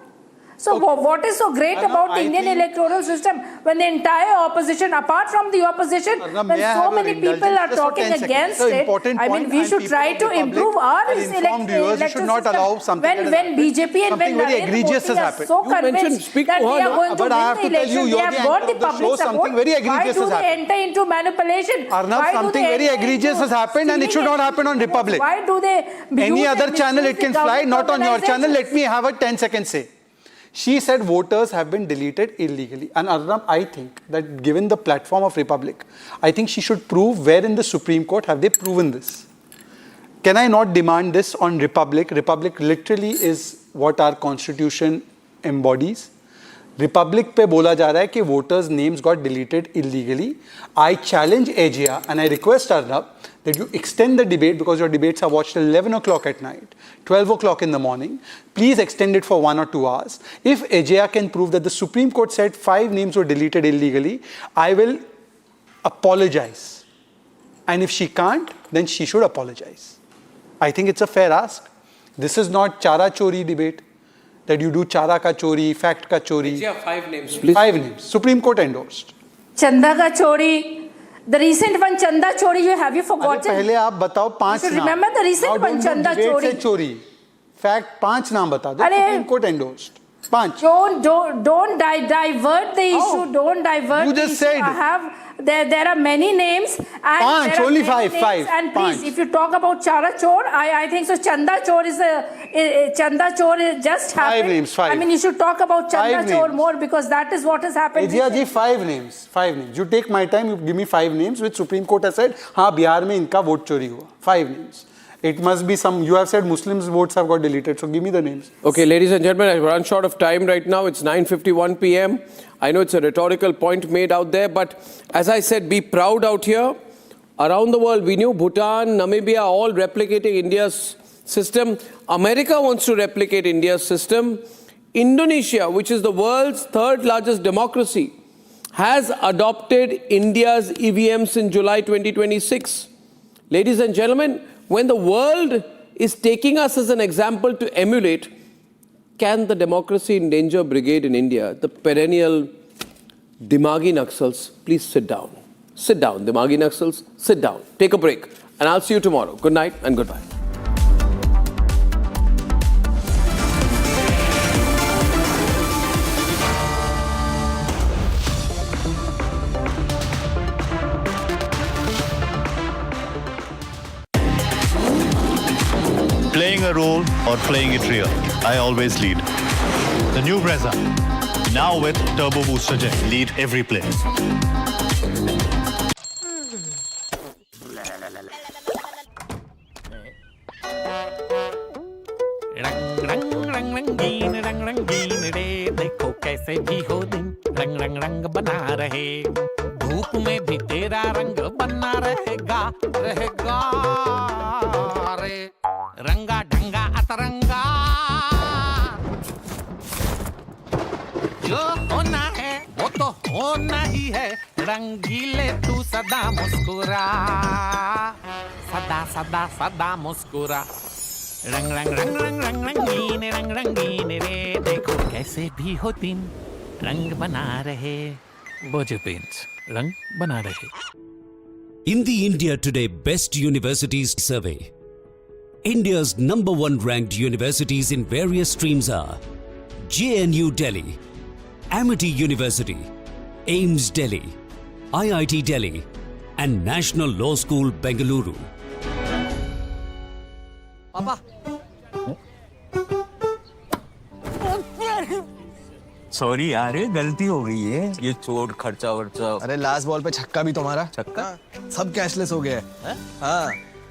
So what is so great about the Indian electoral system when the entire opposition, apart from the opposition, when so many people are talking against it, I mean, we should try to improve our electoral system. When BJP and when Narendra Modi are so convinced that we are going to win the election, they have got the public support, why do they enter into manipulation? Arnab, something very egregious has happened and it should not happen on Republic. Why do they Any other channel it can fly, not on your channel. Let me have a 10-second say. She said voters have been deleted illegally. And Arnab, I think that given the platform of Republic, I think she should prove where in the Supreme Court have they proven this. Can I not demand this on Republic? Republic literally is what our constitution embodies. Republic पे बोला जा रहा है कि voters' names got deleted illegally. I challenge Ajay and I request Arnab that you extend the debate because your debates are watched till 11 o'clock at night, 12 o'clock in the morning. Please extend it for 1 or 2 hours. If Ajay can prove that the Supreme Court said 5 names were deleted illegally, I will apologize. And if she can't, then she should apologize. I think it's a fair ask. This is not Chara Chori debate. That you do Chara ka chori, fact ka chori. 5 names, please. 5 names. Supreme Court endorsed. Chanda ka chori, The recent one, Chanda Chori, have you forgotten? पहले आप बताओ 5 नाम. Remember the recent one, Chanda Chori. चोरी. Fact 5 नाम बता दो. Supreme Court endorsed. 5. Don't divert the issue. Don't divert. You just said. There are many names. And 5, only 5. And please, if you talk about Chara Chor, I think so. Chanda Chor just happened. 5 names. 5. I mean, you should talk about Chanda Chor more because that is what has happened. Ejia ji, 5 names. 5 names. You take my time. You give me 5 names which Supreme Court has said. हाँ बिहार में इनका vote चोरी हुआ. 5 names. It must be some, you have said Muslims' votes have got deleted, so give me the names. Okay, ladies and gentlemen, I've run short of time right now. It's 9:51 p.m. I know it's a rhetorical point made out there, but as I said, be proud out here. Around the world, we knew Bhutan, Namibia, all replicating India's system. America wants to replicate India's system. Indonesia, which is the world's 3rd largest democracy, has adopted India's EVMs in July 2026. Ladies and gentlemen, when the world is taking us as an example to emulate, can the Democracy in Danger Brigade in India, the perennial Dimagi Naxals, please sit down. Sit down, Dimagi Naxals, sit down. Take a break. And I'll see you tomorrow. Good night and goodbye. Playing a role or playing it real, I always lead. The new Brezza, now with Turbo Booster Jet, lead every play. रंगीन रे देखो कैसे भी हो दिन रंग रंग रंग बना रहे धूप में भी तेरा रंग बना रहेगा रहेगा रे रंगा ढंगा अतरंगा जो होना है वो तो होना ही है रंगीले तू सदा मुस्कुरा सदा सदा सदा मुस्कुरा रंग रंग रंग रंग रंग रंगीन रे देखो कैसे भी हो दिन रंग बना रहे बोझ पेंट्स रंग बना रहे In the India Today Best Universities Survey, India's #1 ranked universities in various streams are JNU Delhi, Amity University, AIMS Delhi, IIT Delhi, and National Law School Bengaluru. पापा सॉरी यार गलती हो गई है ये चोट खर्चा वर्चा अरे लास्ट बॉल पे छक्का भी तुम्हारा छक्का सब कैशलेस हो गया है हाँ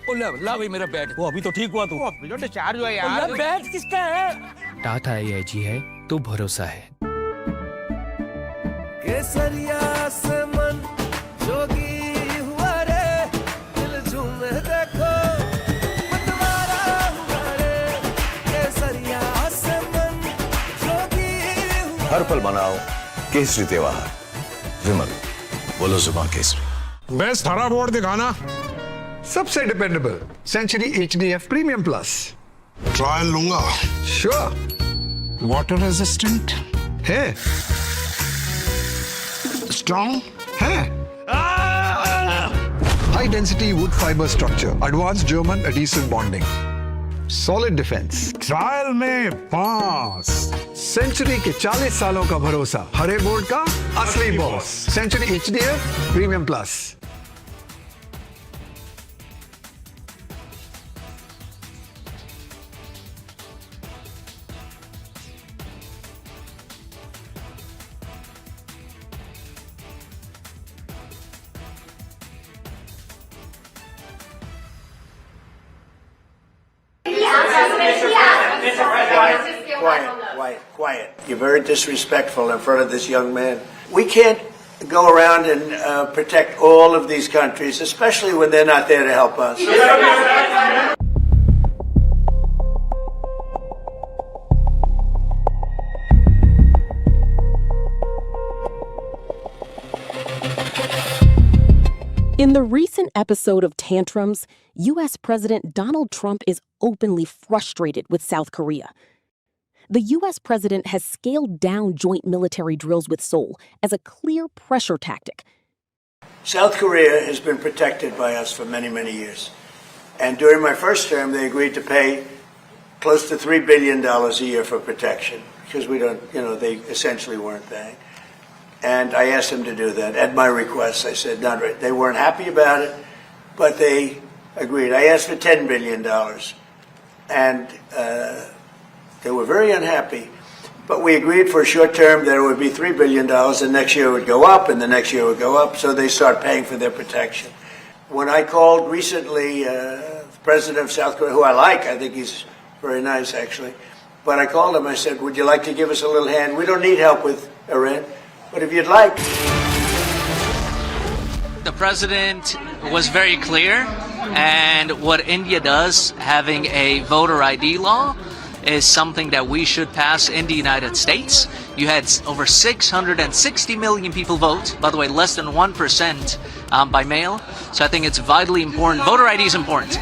ला भाई मेरा बैट वो अभी तो ठीक हुआ तू अभी तो डिस्चार्ज हुआ यार बैट किसका है टाटा AIG है तो भरोसा है केसरिया से मन जोगी हुआ रे दिल झूमे देखो हर पल मनाओ केसरी त्योहार विमल बोलो जुबान केसरी बेस्ट हरा बोर्ड दिखाना सबसे dependable century HDF premium plus trial लूंगा श्योर वाटर रेजिस्टेंट है स्ट्रॉन्ग है high density wood fibre structure advance German adhesive bonding solid defence trial में पास सेंचुरी के 40 सालों का भरोसा हरे बोर्ड का असली boss century HDF premium plus Quiet. You're very disrespectful in front of this young man. We can't go around and protect all of these countries, especially when they're not there to help us. In the recent episode of Tantrums, U.S. President Donald Trump is openly frustrated with South Korea. The U.S. president has scaled down joint military drills with Seoul as a clear pressure tactic. South Korea has been protected by us for many, many years. And during my first term, they agreed to pay close to $3 billion a year for protection because we don't, they essentially weren't paying. And I asked them to do that at my request. I said, not right. They weren't happy about it, but they agreed. I asked for $10 billion, and they were very unhappy. But we agreed for a short term that it would be $3 billion, and next year it would go up, and the next year it would go up, so they start paying for their protection. When I called recently the president of South Korea, who I like, I think he's very nice actually, but I called him, I said, would you like to give us a little hand? We don't need help with Iran, but if you'd like. The president was very clear, and what India does, having a voter ID law, is something that we should pass in the United States. You had over 660 million people vote, by the way, less than 1% by mail. So I think it's vitally important. Voter ID is important.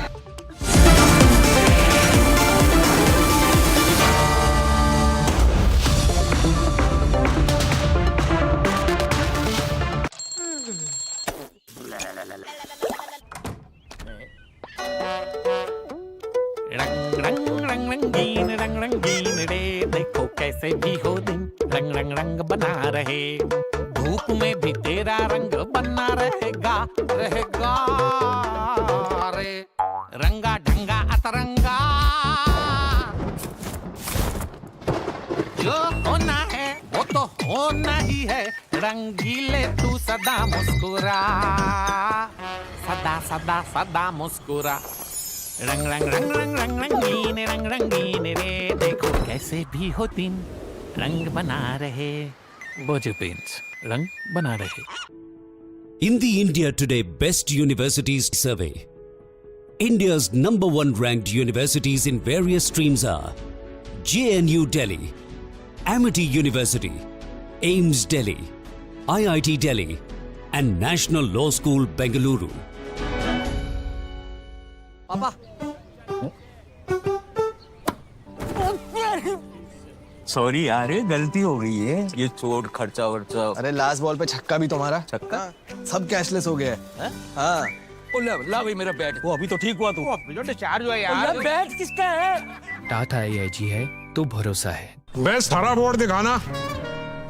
देखो कैसे भी हो दिन रंग रंग रंग बना रहे धूप में भी तेरा रंग बना रहेगा रहेगा रे रंगा ढंगा अतरंगा जो होना है वो तो होना ही है रंगीले तू सदा मुस्कुरा सदा सदा सदा मुस्कुरा रंग रंग रंग रंग रंग रंगीने रे देखो कैसे भी हो दिन रंग बना रहे बोझ पेंट्स रंग बना रहे In the India Today Best Universities Survey, India's #1 ranked universities in various streams are JNU Delhi, Amity University, AIMS Delhi, IIT Delhi, and National Law School Bengaluru. पापा सॉरी यार गलती हो गई है ये चोट खर्चा वर्चा अरे लास्ट बॉल पे छक्का भी तुम्हारा छक्का सब कैशलेस हो गया है हाँ ला भाई मेरा बैट वो अभी तो ठीक हुआ तू जो डिस्चार्ज हुआ यार बैट किसका है टाटा AIG है तो भरोसा है बेस्ट हरा बोर्ड दिखाना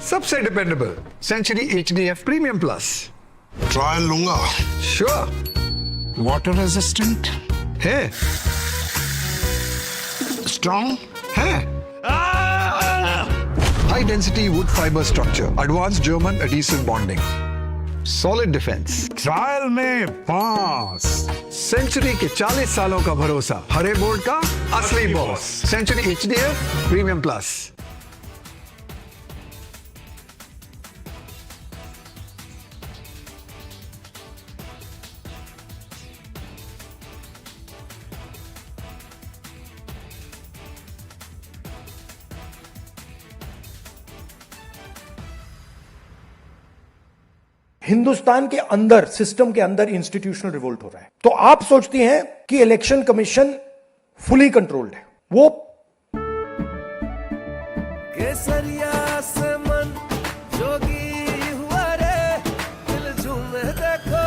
सबसे dependable century HDF premium plus trial लूंगा श्योर वाटर रेजिस्टेंट है स्ट्रॉन्ग है high density wood fibre structure advance German adhesive bonding solid defence trial में पास सेंचुरी के 40 सालों का भरोसा हरे बोर्ड का असली boss century HDF premium plus Hindustan के अंदर सिस्टम के अंदर इंस्टीट्यूशनल रिवोल्ट हो रहा है तो आप सोचती हैं कि इलेक्शन कमीशन फुली कंट्रोल्ड है वो केसरिया से मन जोगी हुआ रे दिल झूमे देखो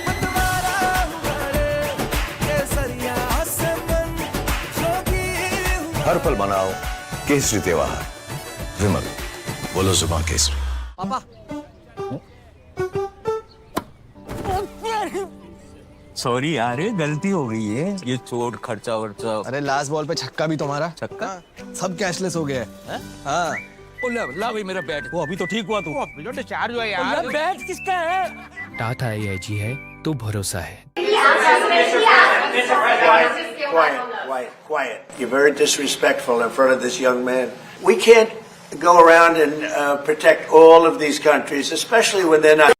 मतवारा हुआ रे केसरिया से मन जोगी हुआ हर पल मनाओ केसरी त्योहार विमल बोलो जुबान केसरी पापा सॉरी यार गलती हो गई है ये चोट खर्चा वर्चा अरे लास्ट बॉल पे छक्का भी तुम्हारा छक्का सब कैशलेस हो गया है हाँ ला भाई मेरा बैट वो अभी तो ठीक हुआ तू जो डिस्चार्ज हुआ यार बैट किसका है टाटा AIG है तो भरोसा है Quiet. You're very disrespectful in front of this young man. We can't go around and protect all of these countries, especially when they're not.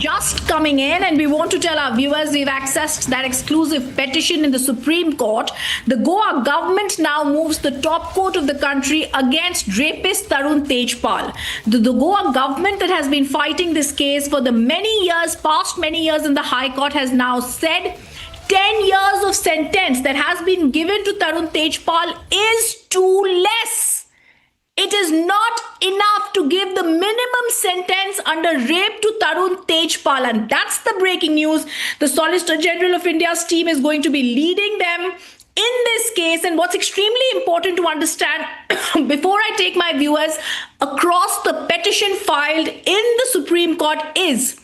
Just coming in, and we want to tell our viewers we've accessed that exclusive petition in the Supreme Court. The Goa government now moves the top court of the country against rapist Tarun Tejpal. The Goa government that has been fighting this case for the past many years in the High Court has now said 10 years of sentence that has been given to Tarun Tejpal is too less. It is not enough to give the minimum sentence under rape to Tarun Tejpal, and that's the breaking news. The Solicitor General of India's team is going to be leading them in this case. And what's extremely important to understand before I take my viewers across the petition filed in the Supreme Court is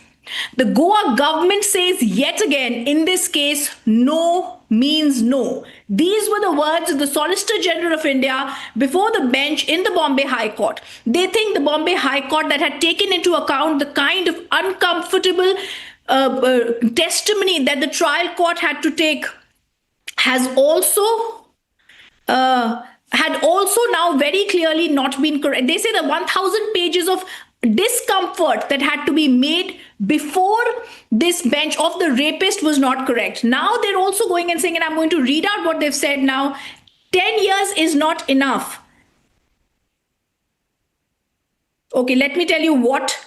the Goa government says yet again in this case, no means no. These were the words of the Solicitor General of India before the bench in the Bombay High Court. They think the Bombay High Court that had taken into account the kind of uncomfortable testimony that the trial court had to take had also now very clearly not been correct. They say the 1,000 pages of discomfort that had to be made before this bench of the rapist was not correct. Now they're also going and saying, and I'm going to read out what they've said now, 10 years is not enough. Okay, let me tell you what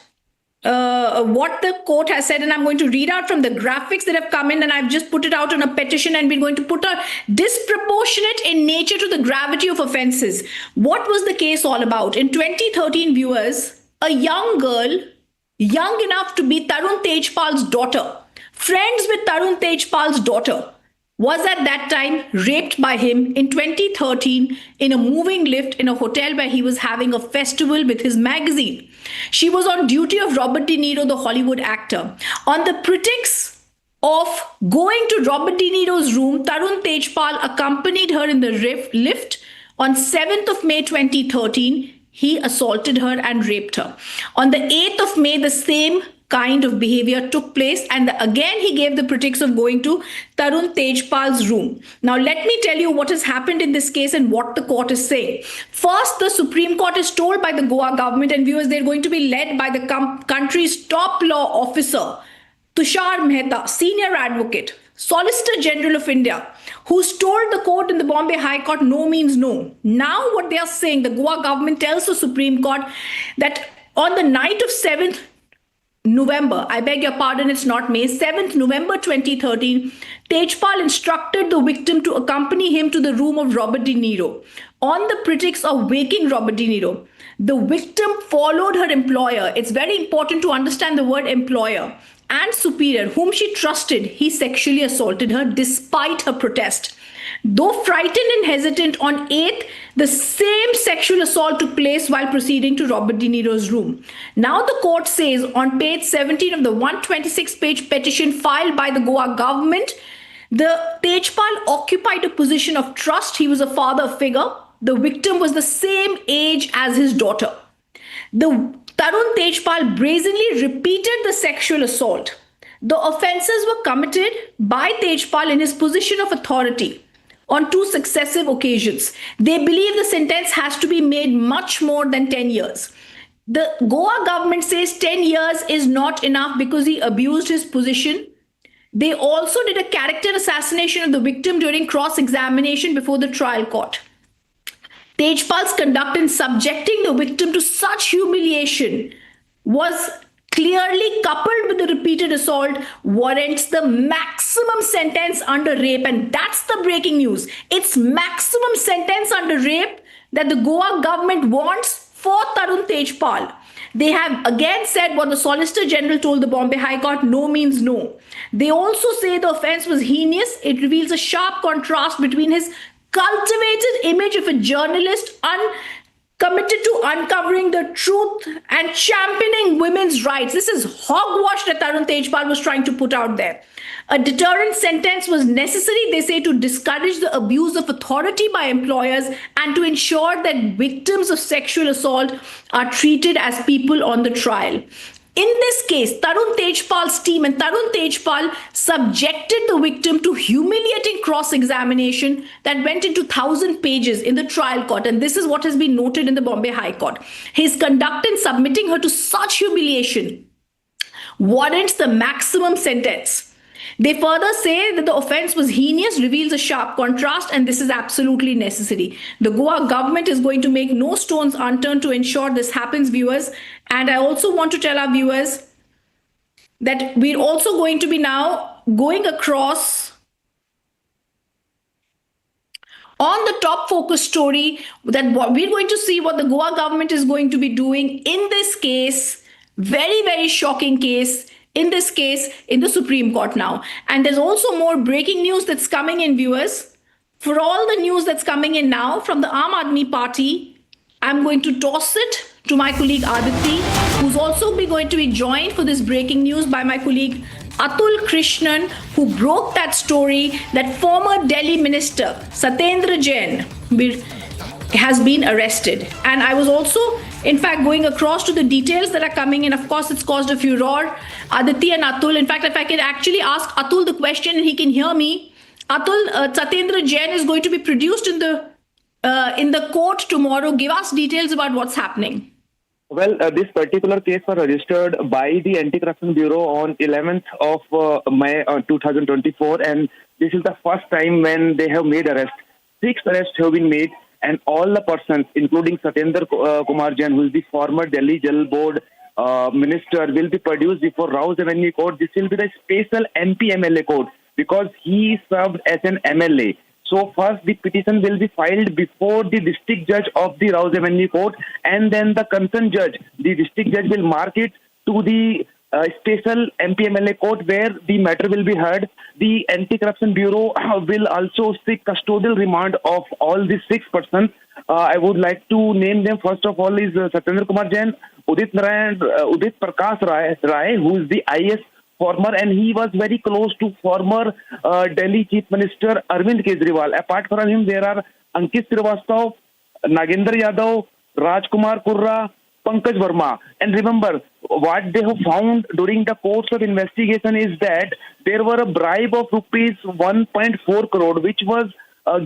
the court has said, and I'm going to read out from the graphics that have come in, and I've just put it out on a petition, and we're going to put a disproportionate in nature to the gravity of offenses. What was the case all about? In 2013, viewers, a young girl, young enough to be Tarun Tejpal's daughter, friends with Tarun Tejpal's daughter, was at that time raped by him in 2013 in a moving lift in a hotel where he was having a festival with his magazine. She was on duty of Robert De Niro, the Hollywood actor. On the pretext of going to Robert De Niro's room, Tarun Tejpal accompanied her in the lift. On 7th of May 2013, he assaulted her and raped her. On the 8th of May, the same kind of behavior took place, and again he gave the pretext of going to Tarun Tejpal's room. Now let me tell you what has happened in this case and what the court is saying. First, the Supreme Court is told by the Goa government, and viewers, they're going to be led by the country's top law officer, Tushar Mehta, senior advocate, Solicitor General of India, who's told the court in the Bombay High Court no means no. Now what they are saying, the Goa government tells the Supreme Court that on the night of 7th November, I beg your pardon, it's not May, 7th November 2013, Tejpal instructed the victim to accompany him to the room of Robert De Niro. On the pretext of waking Robert De Niro, the victim followed her employer. It's very important to understand the word employer and superior, whom she trusted. He sexually assaulted her despite her protest. Though frightened and hesitant, on 8th, the same sexual assault took place while proceeding to Robert De Niro's room. Now the court says on page 17 of the 126-page petition filed by the Goa government, the Tejpal occupied a position of trust. He was a father figure. The victim was the same age as his daughter. The Tarun Tejpal brazenly repeated the sexual assault. The offences were committed by Tejpal in his position of authority on 2 successive occasions. They believe the sentence has to be made much more than 10 years. The Goa government says 10 years is not enough because he abused his position. They also did a character assassination of the victim during cross-examination before the trial court. Tejpal's conduct in subjecting the victim to such humiliation was clearly coupled with the repeated assault warrants the maximum sentence under rape. And that's the breaking news. It's maximum sentence under rape that the Goa government wants for Tarun Tejpal. They have again said what the Solicitor General told the Bombay High Court, no means no. They also say the offence was heinous. It reveals a sharp contrast between his cultivated image of a journalist committed to uncovering the truth and championing women's rights. This is hogwash that Tarun Tejpal was trying to put out there. A deterrent sentence was necessary, they say, to discourage the abuse of authority by employers and to ensure that victims of sexual assault are treated as people on the trial. In this case, Tarun Tejpal's team and Tarun Tejpal subjected the victim to humiliating cross-examination that went into 1,000 pages in the trial court. And this is what has been noted in the Bombay High Court. His conduct in submitting her to such humiliation warrants the maximum sentence. They further say that the offence was heinous, reveals a sharp contrast, and this is absolutely necessary. The Goa government is going to make no stones unturned to ensure this happens, viewers. And I also want to tell our viewers that we're also going to be now going across on the top focus story that we're going to see what the Goa government is going to be doing in this case, very, very shocking case, in this case in the Supreme Court now. And there's also more breaking news that's coming in, viewers. For all the news that's coming in now from the Aam Aadmi Party, I'm going to toss it to my colleague Aditi, who's also going to be joined for this breaking news by my colleague Atul Krishnan, who broke that story that former Delhi Minister Satyendra Jain has been arrested. And I was also, in fact, going across to the details that are coming in. Of course, it's caused a furor. Aditi and Atul, in fact, if I can actually ask Atul the question and he can hear me. Atul, Satyendra Jain is going to be produced in the court tomorrow. Give us details about what's happening. Well, this particular case was registered by the Anti-Corruption Bureau on 11th of May 2024, and this is the first time when they have made arrests. 6 arrests have been made, and all the persons, including Satyendra Kumar Jain, who is the former Delhi Jal Board minister, will be produced before Rouse Avenue Court. This will be the special MP-MLA court because he served as an MLA. So first the petition will be filed before the district judge of the Rouse Avenue Court, and then the concerned judge, the district judge, will mark it to the special MP-MLA court where the matter will be heard. The Anti-Corruption Bureau will also seek custodial remand of all these 6 persons. I would like to name them. First of all is Satyendra Kumar Jain, Udit Prakash Rai, who is the IS former, and he was very close to former Delhi Chief Minister Arvind Kejriwal. Apart from him, there are Ankit Srivastava, Nagendra Yadav, Rajkumar Kurra, Pankaj Verma. And remember, what they have found during the course of investigation is that there were a bribe of rupees 1.4 crore, which was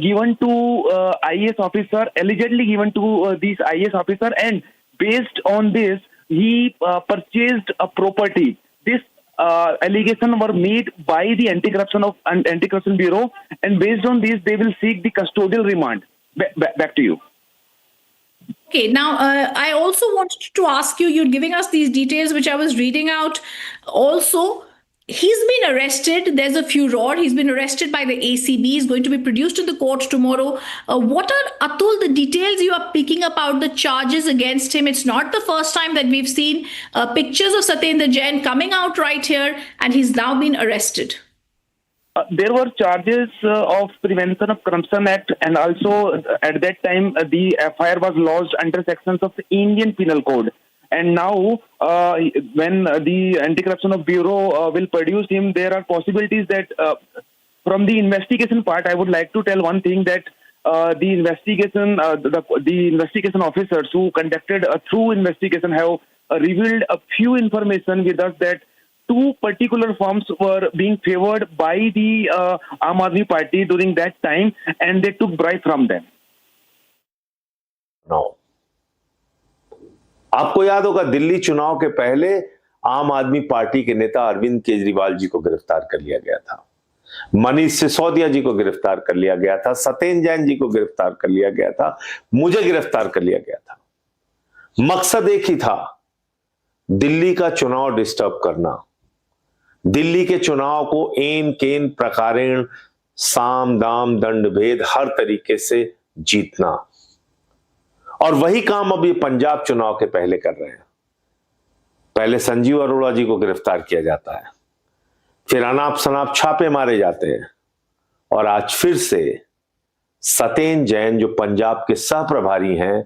given to IAS officer, allegedly given to this IAS officer, and based on this, he purchased a property. This allegations were made by the Anti-Corruption Bureau, and based on this, they will seek the custodial remand. Back to you. Okay, now I also wanted to ask you, you're giving us these details which I was reading out. Also, he's been arrested. There's a furor. He's been arrested by the ACB. He's going to be produced in the court tomorrow. What are, Atul, the details you are picking about the charges against him? It's not the first time that we've seen pictures of Satyendra Jain coming out right here, and he's now been arrested. There were charges of Prevention of Corruption Act, and also at that time the FIR was lodged under sections of the Indian Penal Code. And now, when the Anti-Corruption Bureau will produce him, there are possibilities that from the investigation part, I would like to tell one thing, that the investigation officers who conducted a thorough investigation have revealed a few information with us that 2 particular firms were being favored by the Aam Aadmi Party during that time, and they took bribe from them. No. आपको याद होगा, दिल्ली चुनाव के पहले आम आदमी party के नेता अरविंद केजरीवाल जी को गिरफ्तार कर लिया गया था, मनीष सिसोदिया जी को गिरफ्तार कर लिया गया था, सत्येंद्र जैन जी को गिरफ्तार कर लिया गया था, मुझे गिरफ्तार कर लिया गया था। मकसद एक ही था, दिल्ली का चुनाव डिस्टर्ब करना, दिल्ली के चुनाव को एन केन प्रकारेण साम दाम दंड भेद हर तरीके से जीतना। और वही काम अब ये पंजाब चुनाव के पहले कर रहे हैं। पहले संजीव अरोड़ा जी को गिरफ्तार किया जाता है, फिर अनाप शनाप छापे मारे जाते हैं, और आज फिर से सत्येंद्र जैन जो पंजाब के सहप्रभारी हैं,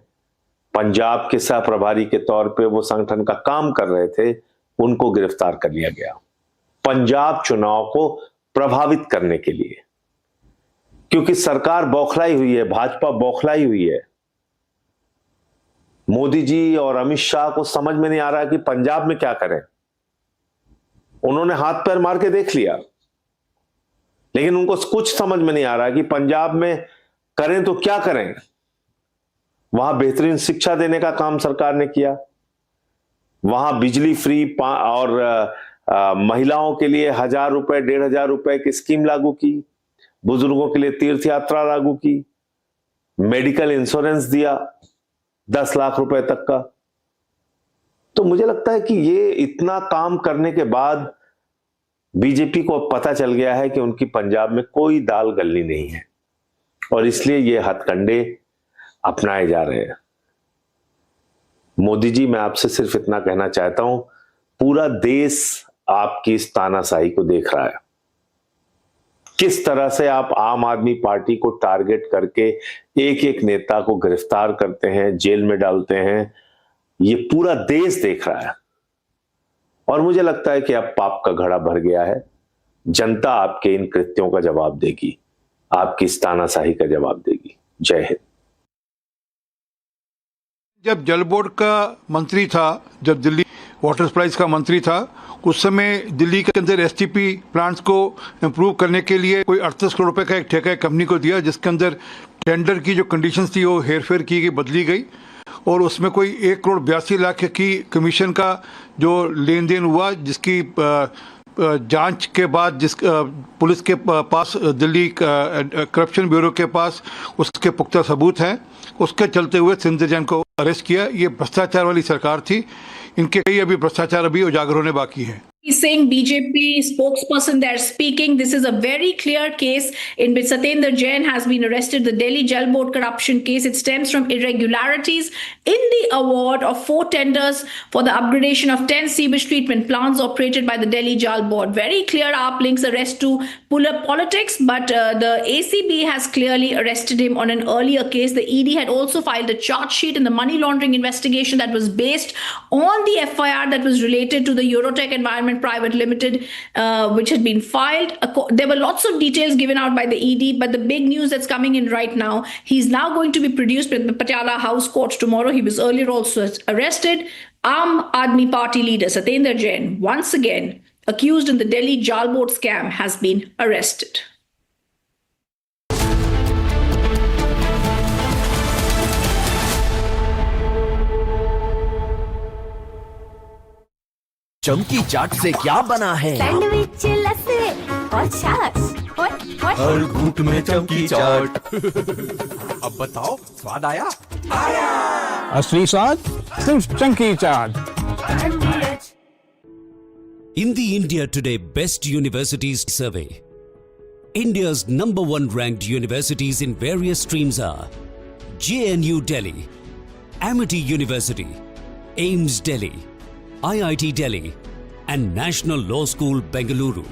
पंजाब के सहप्रभारी के तौर पे वो संगठन का काम कर रहे थे, उनको गिरफ्तार कर लिया गया पंजाब चुनाव को प्रभावित करने के लिए। क्योंकि सरकार बौखलाई हुई है, भाजपा बौखलाई हुई है। मोदी जी और अमित शाह को समझ में नहीं आ रहा है कि पंजाब में क्या करें। उन्होंने हाथ पैर मार के देख लिया, लेकिन उनको कुछ समझ में नहीं आ रहा है कि पंजाब में करें तो क्या करें। वहां बेहतरीन शिक्षा देने का काम सरकार ने किया, वहां बिजली फ्री और महिलाओं के लिए 1000 रुपए 1500 रुपए की स्कीम लागू की, बुजुर्गों के लिए तीर्थ यात्रा लागू की, मेडिकल इंश्योरेंस दिया 10 लाख रुपए तक का। तो मुझे लगता है कि ये इतना काम करने के बाद बीजेपी को पता चल गया है कि उनकी पंजाब में कोई दाल गलनी नहीं है। और इसलिए ये हथकंडे अपनाए जा रहे हैं। मोदी जी, मैं आपसे सिर्फ इतना कहना चाहता हूं, पूरा देश आपकी इस तानाशाही को देख रहा है। किस तरह से आप आम आदमी पार्टी को टारगेट करके एक एक नेता को गिरफ्तार करते हैं, जेल में डालते हैं, ये पूरा देश देख रहा है। और मुझे लगता है कि अब पाप का घड़ा भर गया है। जनता आपके इन कृत्यों का जवाब देगी, आपकी इस तानाशाही का जवाब देगी। जय हिंद। जब जल बोर्ड का मंत्री था, जब दिल्ली वाटर सप्लाईज का मंत्री था, उस समय दिल्ली के अंदर एसटीपी प्लांट्स को इम्प्रूव करने के लिए कोई 38 करोड़ रुपए का एक ठेका एक कंपनी को दिया, जिसके अंदर टेंडर की जो कंडीशंस थी वो हेरफेर की गई, बदली गई, और उसमें कोई 1,82,00,000 की कमीशन का जो लेन देन हुआ, जिसकी जांच के बाद जिस पुलिस के पास, दिल्ली करप्शन ब्यूरो के पास उसके पुख्ता सबूत हैं, उसके चलते हुए सुरेंद्र जैन को अरेस्ट किया। ये भ्रष्टाचार वाली सरकार थी, इनके कई अभी भ्रष्टाचार अभी उजागर होने बाकी है। He's saying BJP spokesperson there speaking. This is a very clear case in which Satyendra Jain has been arrested. The Delhi Jal Board corruption case. It stems from irregularities in the award of 4 tenders for the upgradation of 10 sewage treatment plants operated by the Delhi Jal Board. Very clear AAP links arrest to pull up politics, but the ACB has clearly arrested him on an earlier case. The ED had also filed a charge sheet in the money laundering investigation that was based on the FIR that was related to the Eurotech Environment Private Limited, which had been filed. There were lots of details given out by the ED, but the big news that's coming in right now, he's now going to be produced with the Patiala House Court tomorrow. He was earlier also arrested. Aam Aadmi Party leader Satyendra Jain, once again accused in the Delhi Jal Board scam, has been arrested. चमकी चाट से क्या बना है? Sandwich, लस्सी और छाछ और हर घूंट में चमकी चाट। अब बताओ, स्वाद आया? आया। असली स्वाद सिर्फ चमकी चाट। In the India Today Best Universities Survey, India's #1 ranked universities in various streams are JNU Delhi, Amity University, AIMS Delhi, IIT Delhi and National Law School Bengaluru.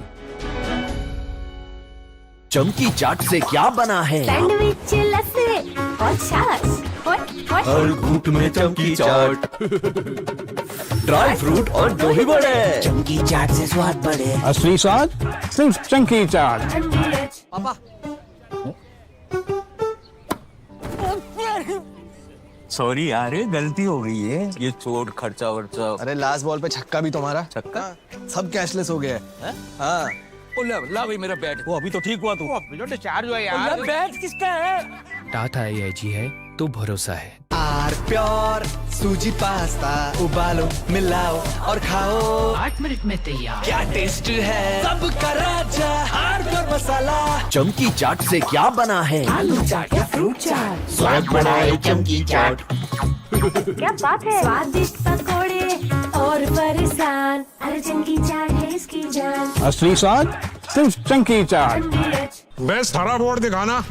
चमकी चाट से क्या बना है? सैंडविच, लस्सी और छाछ और हर घूंट में चमकी चाट। ड्राई फ्रूट और दही बड़े। चमकी चाट से स्वाद बढ़े। असली स्वाद सिर्फ चमकी चाट। पापा। सॉरी यार, गलती हो गई है। ये चोट खर्चा वर्चा। अरे लास्ट बॉल पे छक्का भी तुम्हारा। छक्का? सब कैशलेस हो गया है। हाँ। ला भाई मेरा बैट। वो अभी तो ठीक हुआ तू। अभी तो चार्ज हुआ यार। बैट किसका है? टाटा AIG है तो भरोसा है। आर प्योर सूजी पास्ता उबालो, मिलाओ और खाओ। 8 मिनट में तैयार। क्या टेस्ट है, सबका राजा आर प्योर मसाला। चमकी चाट से क्या बना है? आलू चाट या फ्रूट चाट। स्वाद बढ़ाए चमकी चाट। क्या बात है? स्वादिष्ट पकोड़े और फरसान, अरे चमकी चाट है इसकी जान। असली स्वाद सिर्फ चमकी चाट। बेस्ट हरा बोर्ड दिखाना।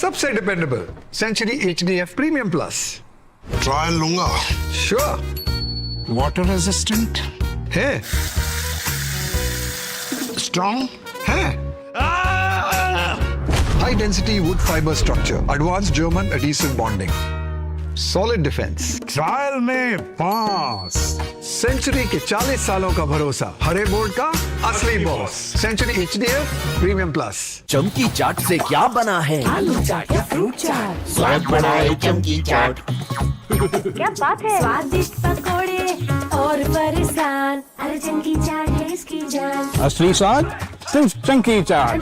सबसे dependable century HDF premium plus. Trial लूंगा। श्योर। वाटर रेजिस्टेंट है, स्ट्रॉन्ग है, high density wood fibre structure, advance German adhesive bonding, solid defence. Trial में पास। सेंचुरी के 40 सालों का भरोसा, हरे बोर्ड का असली boss. Century HDF premium plus. चमकी चाट से क्या बना है? आलू चाट या फ्रूट चाट। स्वाद बढ़ाए चमकी चाट। क्या बात है? स्वादिष्ट पकोड़े और फरसान, अरे चमकी चाट है इसकी जान। असली स्वाद सिर्फ चमकी चाट।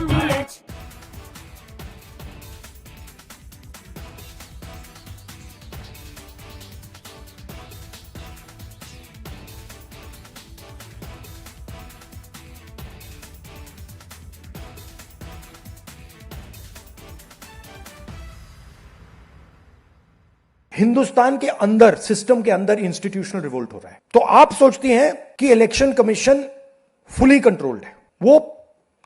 हिंदुस्तान के अंदर, सिस्टम के अंदर इंस्टीट्यूशनल रिवोल्ट हो रहा है। तो आप सोचती हैं कि इलेक्शन कमीशन फुली कंट्रोल्ड है। वो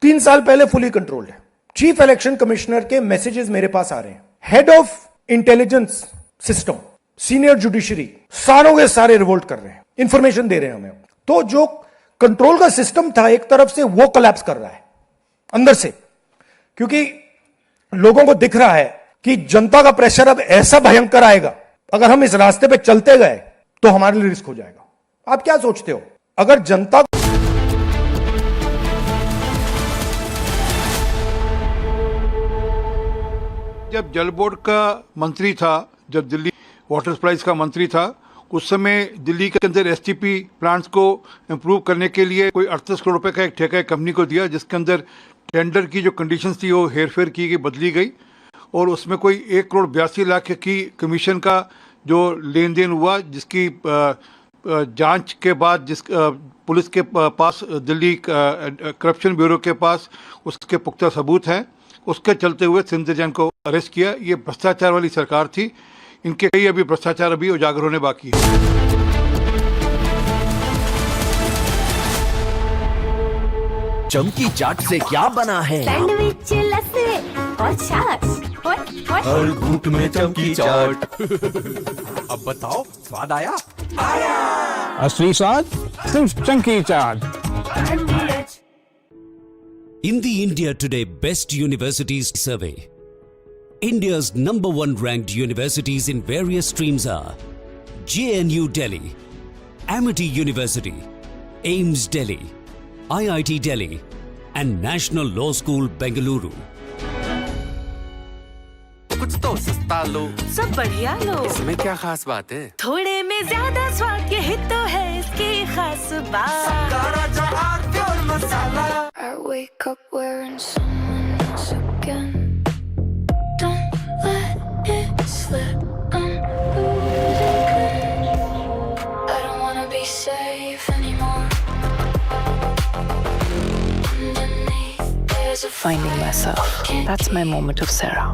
3 साल पहले फुली कंट्रोल्ड है। चीफ इलेक्शन कमिश्नर के मैसेजेस मेरे पास आ रहे हैं, head of intelligence system, senior judiciary, सारों के सारे रिवोल्ट कर रहे हैं, इंफॉर्मेशन दे रहे हैं हमें। तो जो कंट्रोल का सिस्टम था एक तरफ से वो कोलैप्स कर रहा है अंदर से, क्योंकि लोगों को दिख रहा है कि जनता का प्रेशर अब ऐसा भयंकर आएगा, अगर हम इस रास्ते पे चलते गए तो हमारे लिए रिस्क हो जाएगा। आप क्या सोचते हो, अगर जनता जब जल बोर्ड का मंत्री था, जब दिल्ली वाटर सप्लाईज का मंत्री था, उस समय दिल्ली के अंदर एसटीपी प्लांट्स को इम्प्रूव करने के लिए कोई 38 करोड़ रुपए का एक ठेका एक कंपनी को दिया, जिसके अंदर टेंडर की जो कंडीशंस थी वो हेरफेर की गई, बदली गई, और उसमें कोई 1,82,00,000 की कमीशन का जो लेन देन हुआ, जिसकी जांच के बाद जिस पुलिस के पास, दिल्ली करप्शन ब्यूरो के पास उसके पुख्ता सबूत हैं, उसके चलते हुए सिंध जैन को अरेस्ट किया। ये भ्रष्टाचार वाली सरकार थी, इनके कई अभी भ्रष्टाचार अभी उजागर होने बाकी है। चमकी चाट से क्या बना है? सैंडविच, लस्सी और छाछ। हर घूंट में चमकी चाट। अब बताओ, स्वाद आया? असली स्वाद सिर्फ chunky chaat. In the India Today Best Universities Survey, India's #1 ranked universities in various streams are JNU Delhi, Amity University, AIMS Delhi, IIT Delhi, and National Law School Bengaluru. कुछ तो सस्ता लो, सब बढ़िया लो, इसमें क्या खास बात है? थोड़े में ज्यादा स्वाद, यही तो है इसकी खास बात। I wake up wearing someone else again. Don't let it slip. I'm losing control. I don't wanna be safe anymore. Underneath there's a Finding myself. That's my moment of Sarah.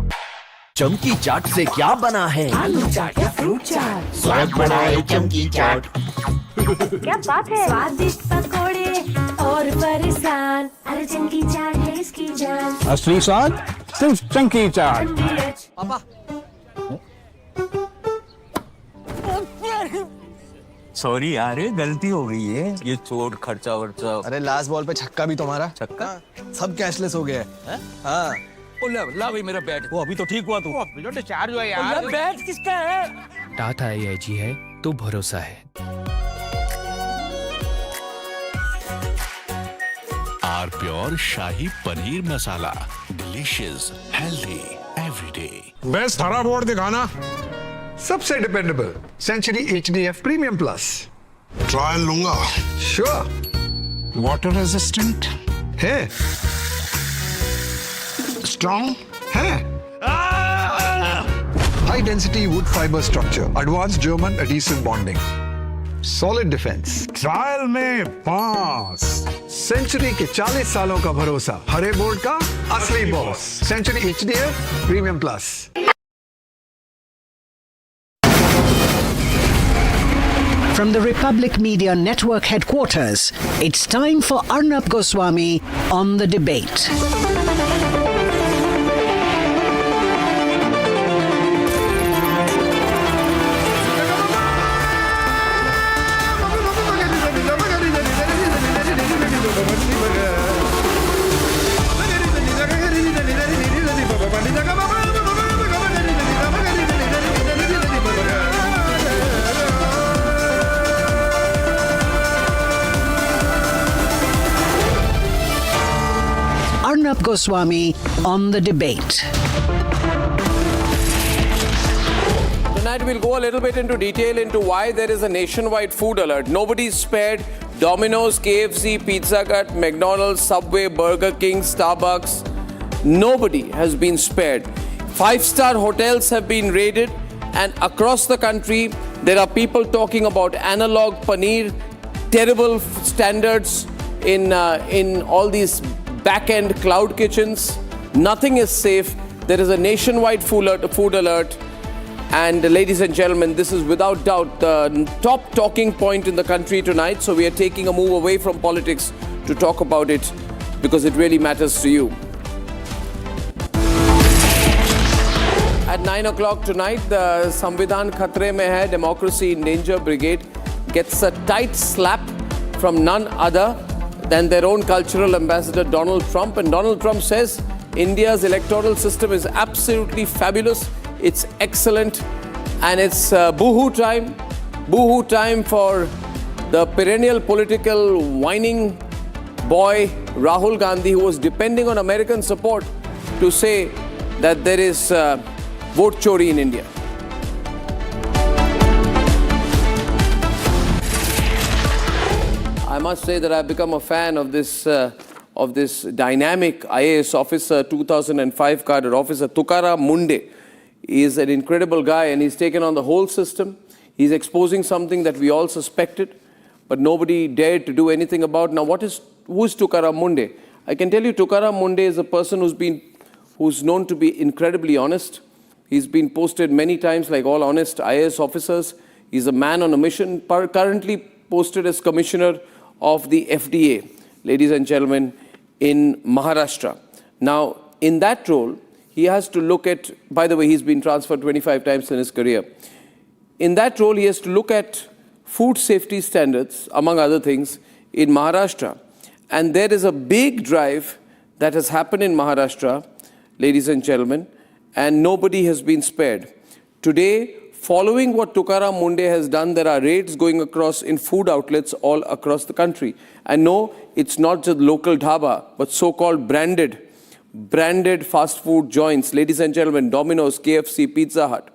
चमकी चाट से क्या बना है? आलू चाट या फ्रूट चाट, स्वाद बढ़ाए चमकी चाट। क्या बात है? स्वादिष्ट पकोड़े और फरसान, अरे चंकी चाट है इसकी जान। असली स्वाद सिर्फ चंकी चाट। पापा, सॉरी यार, गलती हो गई है, ये चोट खर्चा वर्चा। अरे लास्ट बॉल पे छक्का भी तुम्हारा। छक्का? सब कैशलेस हो गया है। हाँ, ला भाई मेरा बैट। वो अभी तो ठीक हुआ तू। जो डिस्चार्ज हुआ यार। बैट किसका है? टाटा AIG है तो भरोसा है। R pure shahi paneer masala, delicious, healthy everyday. Best हरा बोर्ड दिखाना, सबसे dependable century HDF premium plus. Trial लूंगा। श्योर। वाटर रेजिस्टेंट है, स्ट्रॉन्ग है, high density wood fibre structure, advance German adhesive bonding, solid defence. Trial में पास। सेंचुरी के 40 सालों का भरोसा, हरे बोर्ड का असली boss, century HDF premium plus. From the Republic Media Network headquarters, it's time for Arnab Goswami on the debate. Arnab Goswami on the debate. Tonight we'll go a little bit into detail into why there is a nationwide food alert. Nobody's spared. Domino's, KFC, Pizza Hut, McDonald's, Subway, Burger King, Starbucks. Nobody has been spared. 5-star hotels have been raided, and across the country there are people talking about analog paneer, terrible standards in all these back-end cloud kitchens. Nothing is safe. There is a nationwide food alert. And ladies and gentlemen, this is without doubt the top talking point in the country tonight. So we are taking a move away from politics to talk about it because it really matters to you. At 9 o'clock tonight, the Samvidhan Khatre Mein Hai Democracy in Danger Brigade gets a tight slap from none other than their own cultural ambassador Donald Trump. And Donald Trump says India's electoral system is absolutely fabulous. It's excellent. And it's boohoo time. Boohoo time for the perennial political whining boy Rahul Gandhi, who was depending on American support to say that there is vote chori in India. I must say that I've become a fan of this dynamic IAS officer, 2005 cadre officer, Tukaram Munde. He is an incredible guy and he's taken on the whole system. He's exposing something that we all suspected, but nobody dared to do anything about. Now, who is Tukaram Munde? I can tell you Tukaram Munde is a person who's known to be incredibly honest. He's been posted many times like all honest IAS officers. He's a man on a mission, currently posted as commissioner of the FDA, ladies and gentlemen, in Maharashtra. Now, in that role, he has to look at, by the way, he's been transferred 25 times in his career. In that role, he has to look at food safety standards, among other things, in Maharashtra. And there is a big drive that has happened in Maharashtra, ladies and gentlemen, and nobody has been spared. Today, following what Tukaram Munde has done, there are raids going across in food outlets all across the country. And no, it's not just local dhaba, but so-called branded fast food joints. Ladies and gentlemen, Domino's, KFC, Pizza Hut,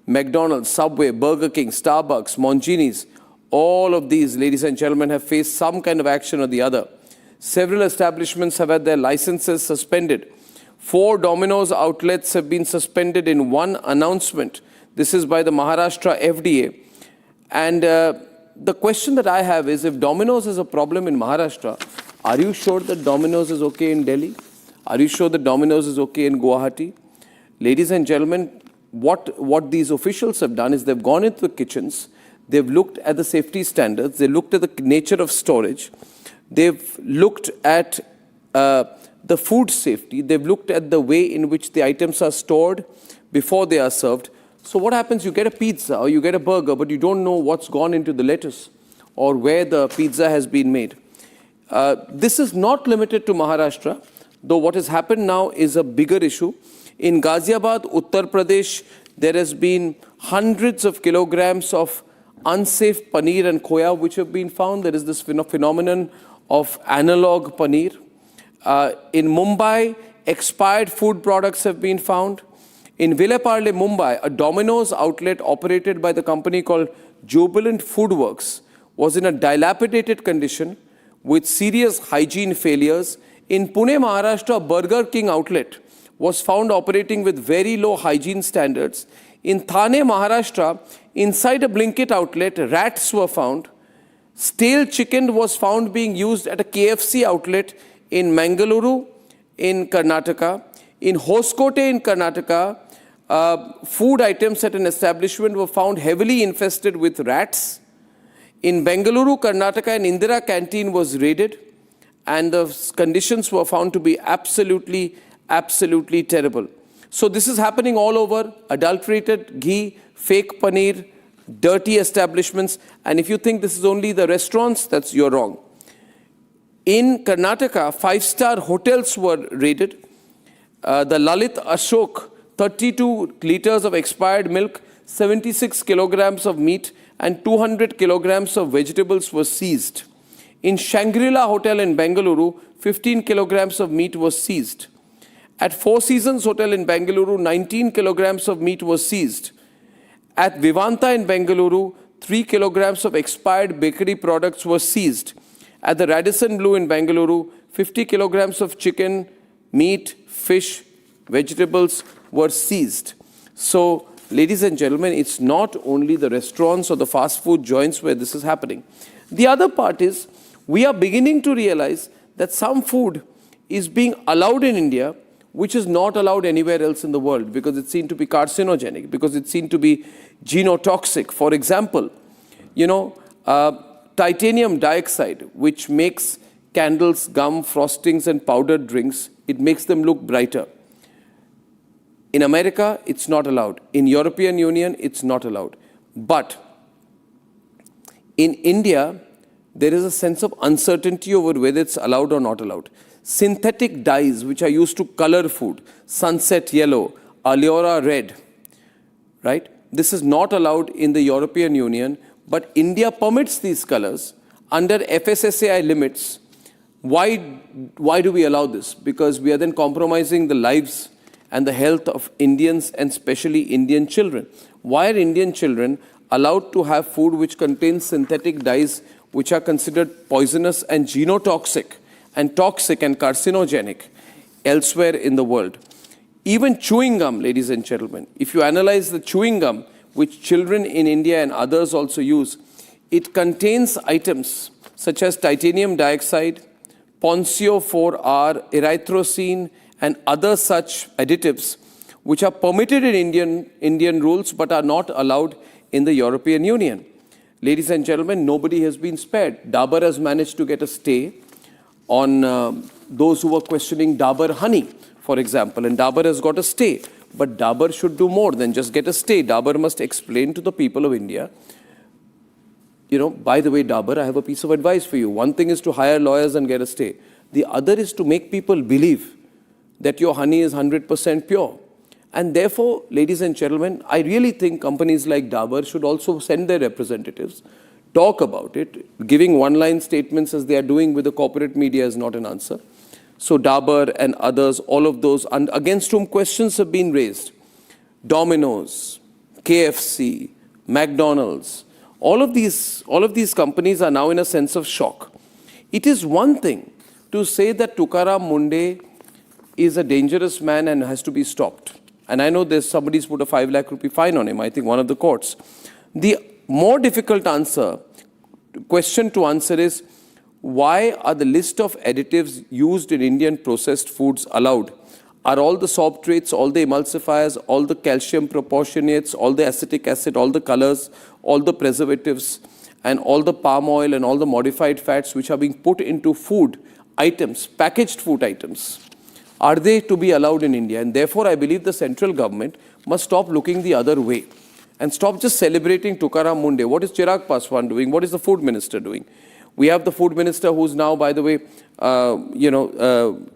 McDonald's, Subway, Burger King, Starbucks, Mongini's, all of these, ladies and gentlemen, have faced some kind of action or the other. Several establishments have had their licenses suspended. 4 Domino's outlets have been suspended in one announcement. This is by the Maharashtra FDA. And the question that I have is, if Domino's is a problem in Maharashtra, are you sure that Domino's is okay in Delhi? Are you sure that Domino's is okay in Guwahati? Ladies and gentlemen, what these officials have done is they've gone into the kitchens, they've looked at the safety standards, they looked at the nature of storage, they've looked at the food safety, they've looked at the way in which the items are stored before they are served. So what happens? You get a pizza or you get a burger, but you don't know what's gone into the lettuce or where the pizza has been made. This is not limited to Maharashtra, though what has happened now is a bigger issue. In Ghaziabad, Uttar Pradesh, there has been hundreds of kilograms of unsafe paneer and khoya which have been found. There is this phenomenon of analog paneer. In Mumbai, expired food products have been found. In Vileparle, Mumbai, a Domino's outlet operated by the company called Jubilant Foodworks was in a dilapidated condition with serious hygiene failures. In Pune, Maharashtra, a Burger King outlet was found operating with very low hygiene standards. In Thane, Maharashtra, inside a Blinkit outlet, rats were found. Stale chicken was found being used at a KFC outlet in Mangaluru, in Karnataka. In Hoskote, in Karnataka, food items at an establishment were found heavily infested with rats. In Bengaluru, Karnataka, an Indira canteen was raided, and the conditions were found to be absolutely terrible. So this is happening all over: adulterated ghee, fake paneer, dirty establishments. And if you think this is only the restaurants, you're wrong. In Karnataka, 5-star hotels were raided. The Lalit Ashok, 32 liters of expired milk, 76 kilograms of meat, and 200 kilograms of vegetables were seized. In Shangri-La Hotel in Bengaluru, 15 kilograms of meat was seized. At Four Seasons Hotel in Bengaluru, 19 kilograms of meat was seized. At Vivanta in Bengaluru, 3 kilograms of expired bakery products were seized. At the Radisson Blu in Bengaluru, 50 kilograms of chicken, meat, fish, vegetables were seized. So, ladies and gentlemen, it's not only the restaurants or the fast food joints where this is happening. The other part is, we are beginning to realize that some food is being allowed in India which is not allowed anywhere else in the world because it's seen to be carcinogenic, because it's seen to be genotoxic. For example, titanium dioxide, which makes candles, gum, frostings and powdered drinks, it makes them look brighter. In America, it's not allowed. In European Union, it's not allowed. But in India, there is a sense of uncertainty over whether it's allowed or not allowed. Synthetic dyes, which are used to color food, sunset yellow, Alliora red, right? This is not allowed in the European Union, but India permits these colors under FSSAI limits. Why do we allow this? Because we are then compromising the lives and the health of Indians and especially Indian children. Why are Indian children allowed to have food which contains synthetic dyes which are considered poisonous and genotoxic and toxic and carcinogenic elsewhere in the world? Even chewing gum, ladies and gentlemen, if you analyze the chewing gum which children in India and others also use, it contains items such as titanium dioxide, Poncio 4R, erythrocene, and other such additives which are permitted in Indian rules but are not allowed in the European Union. Ladies and gentlemen, nobody has been spared. Dabur has managed to get a stay on those who were questioning Dabur honey, for example, and Dabur has got a stay. But Dabur should do more than just get a stay. Dabur must explain to the people of India, by the way, Dabur, I have a piece of advice for you. One thing is to hire lawyers and get a stay. The other is to make people believe that your honey is 100% pure. And therefore, ladies and gentlemen, I really think companies like Dabur should also send their representatives, talk about it. Giving one-line statements as they are doing with the corporate media is not an answer. So Dabur and others, all of those against whom questions have been raised, Domino's, KFC, McDonald's, all of these companies are now in a sense of shock. It is one thing to say that Tukaram Munde is a dangerous man and has to be stopped. And I know there's somebody's put a 5 lakh rupee fine on him, I think one of the courts. The more difficult question to answer is, why are the list of additives used in Indian processed foods allowed? Are all the sorptrates, all the emulsifiers, all the calcium proportionates, all the acetic acid, all the colors, all the preservatives, and all the palm oil and all the modified fats which are being put into food items, packaged food items, are they to be allowed in India? And therefore, I believe the central government must stop looking the other way and stop just celebrating Tukaram Munde. What is Chirag Paswan doing? What is the food minister doing? We have the food minister who's now, by the way,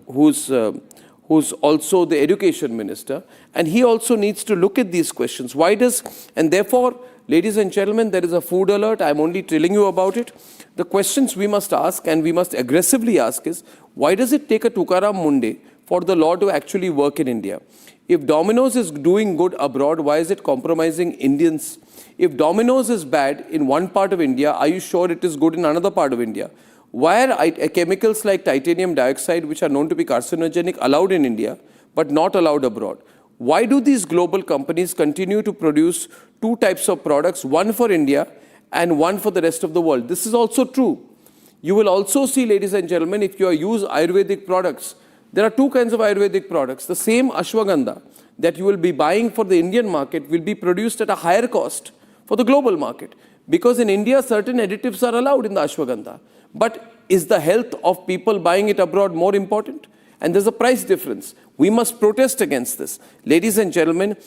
who's also the education minister, and he also needs to look at these questions. And therefore, ladies and gentlemen, there is a food alert. I'm only telling you about it. The questions we must ask, and we must aggressively ask, is why does it take a Tukaram Munde for the law to actually work in India? If Domino's is doing good abroad, why is it compromising Indians? If Domino's is bad in one part of India, are you sure it is good in another part of India? Why are chemicals like titanium dioxide, which are known to be carcinogenic, allowed in India, but not allowed abroad? Why do these global companies continue to produce two types of products, one for India and one for the rest of the world? This is also true. You will also see, ladies and gentlemen, if you use Ayurvedic products, there are two kinds of Ayurvedic products. The same ashwagandha that you will be buying for the Indian market will be produced at a higher cost for the global market. Because in India, certain additives are allowed in the ashwagandha. But is the health of people buying it abroad more important? And there's a price difference. We must protest against this. Ladies and gentlemen,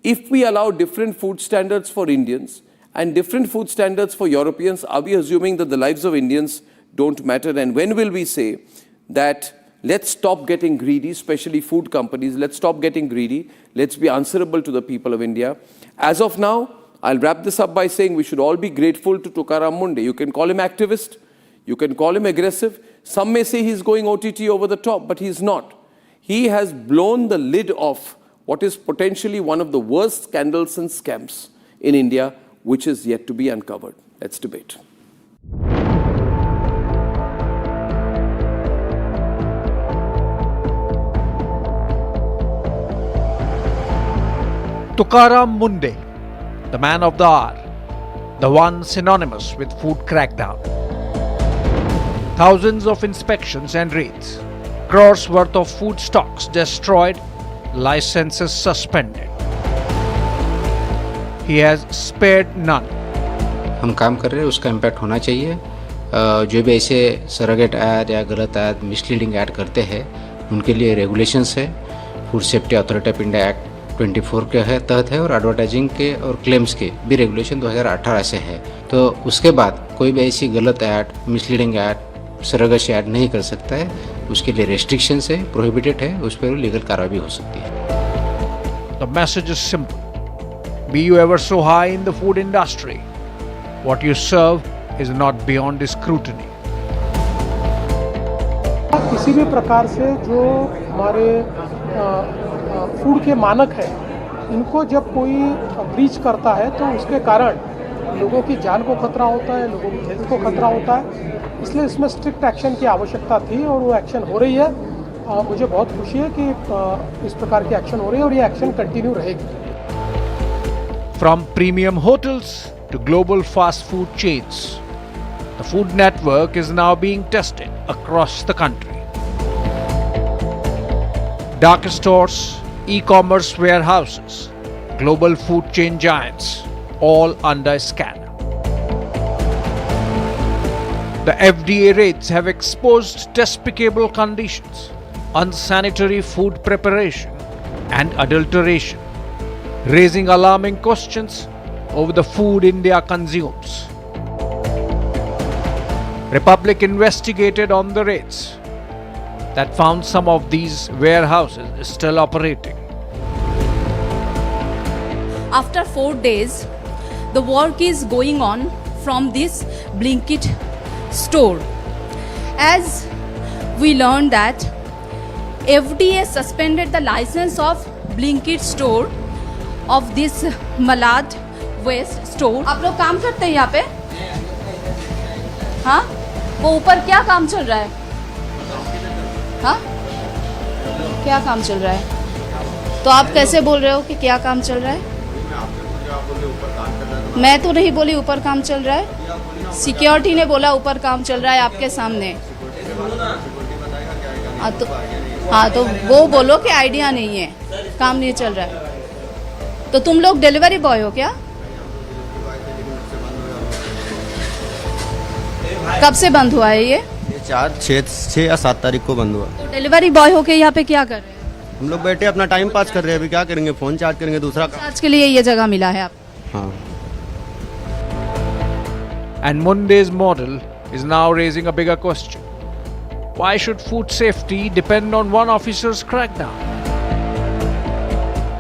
if we allow different food standards for Indians and different food standards for Europeans, are we assuming that the lives of Indians don't matter? And when will we say that let's stop getting greedy, especially food companies, let's stop getting greedy, let's be answerable to the people of India. As of now, I'll wrap this up by saying we should all be grateful to Tukaram Munde. You can call him activist, you can call him aggressive. Some may say he's going OTT over the top, but he's not. He has blown the lid off what is potentially one of the worst scandals and scams in India, which is yet to be uncovered. Let's debate. Tukaram Munde, the man of the hour, the one synonymous with food crackdown. Thousands of inspections and raids, crores worth of food stocks destroyed, licenses suspended. He has spared none. हम काम कर रहे हैं, उसका impact होना चाहिए. जो भी ऐसे सरोगेट ऐड या गलत ऐड, मिसलीडिंग ऐड करते हैं, उनके लिए रेगुलेशंस है. Food safety authority of India act 24 के तहत है और एडवर्टाइजिंग के और क्लेम्स के भी रेगुलेशन 2018 से है। तो उसके बाद कोई भी ऐसी गलत ऐड, मिसलीडिंग ऐड, सरगश ऐड नहीं कर सकता है। उसके लिए रेस्ट्रिक्शन है, प्रोहिबिटेड है, उस पर लीगल कार्रवाई भी हो सकती है। The message is simple. Be you ever so high in the food industry, what you serve is not beyond scrutiny. किसी भी प्रकार से जो हमारे फूड के मानक हैं, इनको जब कोई ब्रीच करता है तो उसके कारण लोगों की जान को खतरा होता है, लोगों की हेल्थ को खतरा होता है। इसलिए इसमें स्ट्रिक्ट एक्शन की आवश्यकता थी और वो एक्शन हो रही है। मुझे बहुत खुशी है कि इस प्रकार की एक्शन हो रही है और ये एक्शन कंटिन्यू रहेगी। From premium hotels to global fast food chains, the food network is now being tested across the country. Dark stores, e-commerce warehouses, global food chain giants, all under scan. The FDA raids have exposed despicable conditions, unsanitary food preparation, and adulteration, raising alarming questions over the food India consumes. Republic investigated on the raids that found some of these warehouses still operating. After 4 days, the work is going on from this Blinkit store. As we learned that FDA suspended the license of Blinkit store of this Malad West store. आप लोग काम करते हैं यहाँ पे? हाँ? वो ऊपर क्या काम चल रहा है? हाँ? क्या काम चल रहा है? तो आप कैसे बोल रहे हो कि क्या काम चल रहा है? मैं तो नहीं बोली ऊपर काम चल रहा है। सिक्योरिटी ने बोला ऊपर काम चल रहा है आपके सामने। हाँ तो वो बोलो कि आइडिया नहीं है, काम नहीं चल रहा है। तो तुम लोग डिलीवरी बॉय हो क्या? कब से बंद हुआ है ये? 6 या 7 तारीख को बंद हुआ। तो डिलीवरी बॉय होके यहाँ पे क्या कर रहे हैं? हम लोग बैठे अपना टाइम पास कर रहे हैं। अभी क्या करेंगे? फोन चार्ज करेंगे, दूसरा आज के लिए ये जगह मिला है आप। हाँ। And Monday's model is now raising a bigger question. Why should food safety depend on one officer's crackdown?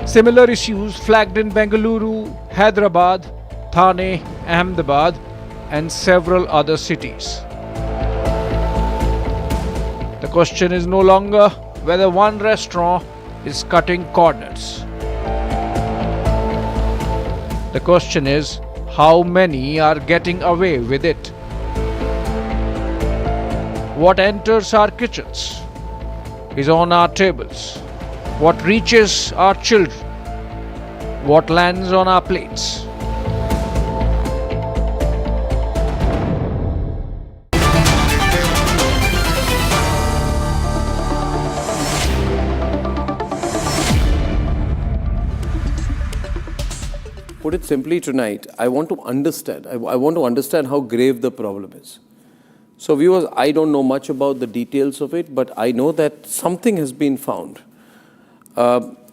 Similar issues flagged in Bengaluru, Hyderabad, Thane, Ahmedabad, and several other cities. The question is no longer whether one restaurant is cutting corners. The question is how many are getting away with it. What enters our kitchens is on our tables. What reaches our children. What lands on our plates. Put it simply tonight, I want to understand. I want to understand how grave the problem is. So viewers, I don't know much about the details of it, but I know that something has been found.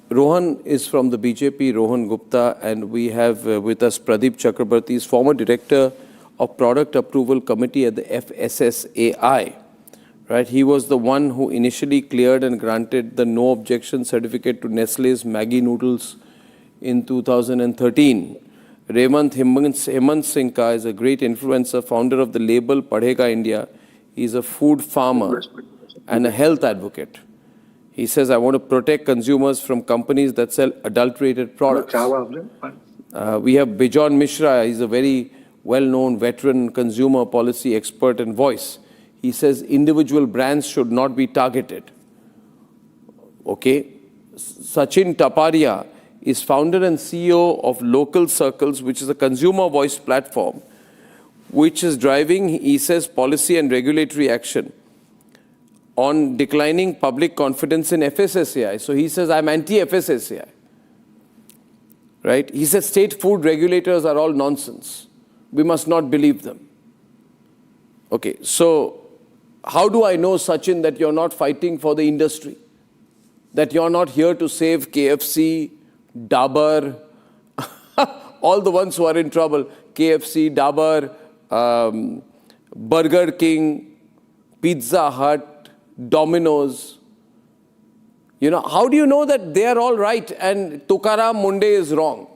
Rohan is from the BJP, Rohan Gupta, and we have with us Pradeep Chakrabarti, former director of Product Approval Committee at the FSSAI. Right, he was the one who initially cleared and granted the no objection certificate to Nestle's Maggi noodles in 2013. Hemant Singka is a great influencer, founder of the label Padhega India. He's a food farmer and a health advocate. He says, I want to protect consumers from companies that sell adulterated products. We have Bijon Mishra. He's a very well-known veteran consumer policy expert and voice. He says individual brands should not be targeted. Okay. Sachin Taparia is founder and CEO of Local Circles, which is a consumer voice platform, which is driving, he says, policy and regulatory action on declining public confidence in FSSAI. So he says, I'm anti-FSSAI. Right? He says state food regulators are all nonsense. We must not believe them. Okay, so how do I know, Sachin, that you're not fighting for the industry? That you're not here to save KFC, Dabur, all the ones who are in trouble, KFC, Dabur, Burger King, Pizza Hut, Domino's. You know, how do you know that they are all right and Tukaram Munde is wrong?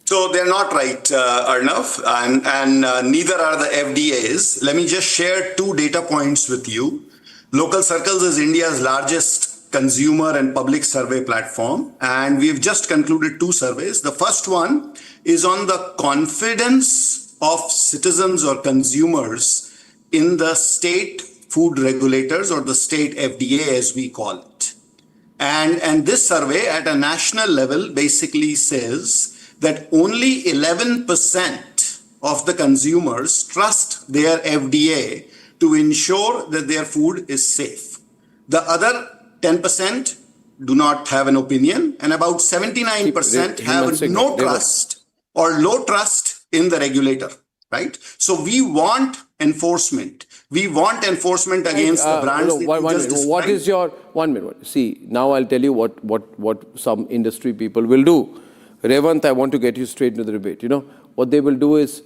So they're not right, Arnav, and neither are the FDAs. Let me just share 2 data points with you. Local Circles is India's largest consumer and public survey platform, and we've just concluded 2 surveys. The first one is on the confidence of citizens or consumers in the state food regulators, or the state FDA as we call it. And this survey at a national level basically says that only 11% of the consumers trust their FDA to ensure that their food is safe. The other 10% do not have an opinion, and about 79% have no trust or low trust in the regulator, right? So we want enforcement. We want enforcement against the brands. What is your 1 minute? See, now I'll tell you what some industry people will do. Revant, I want to get you straight into the debate. You know, what they will do is,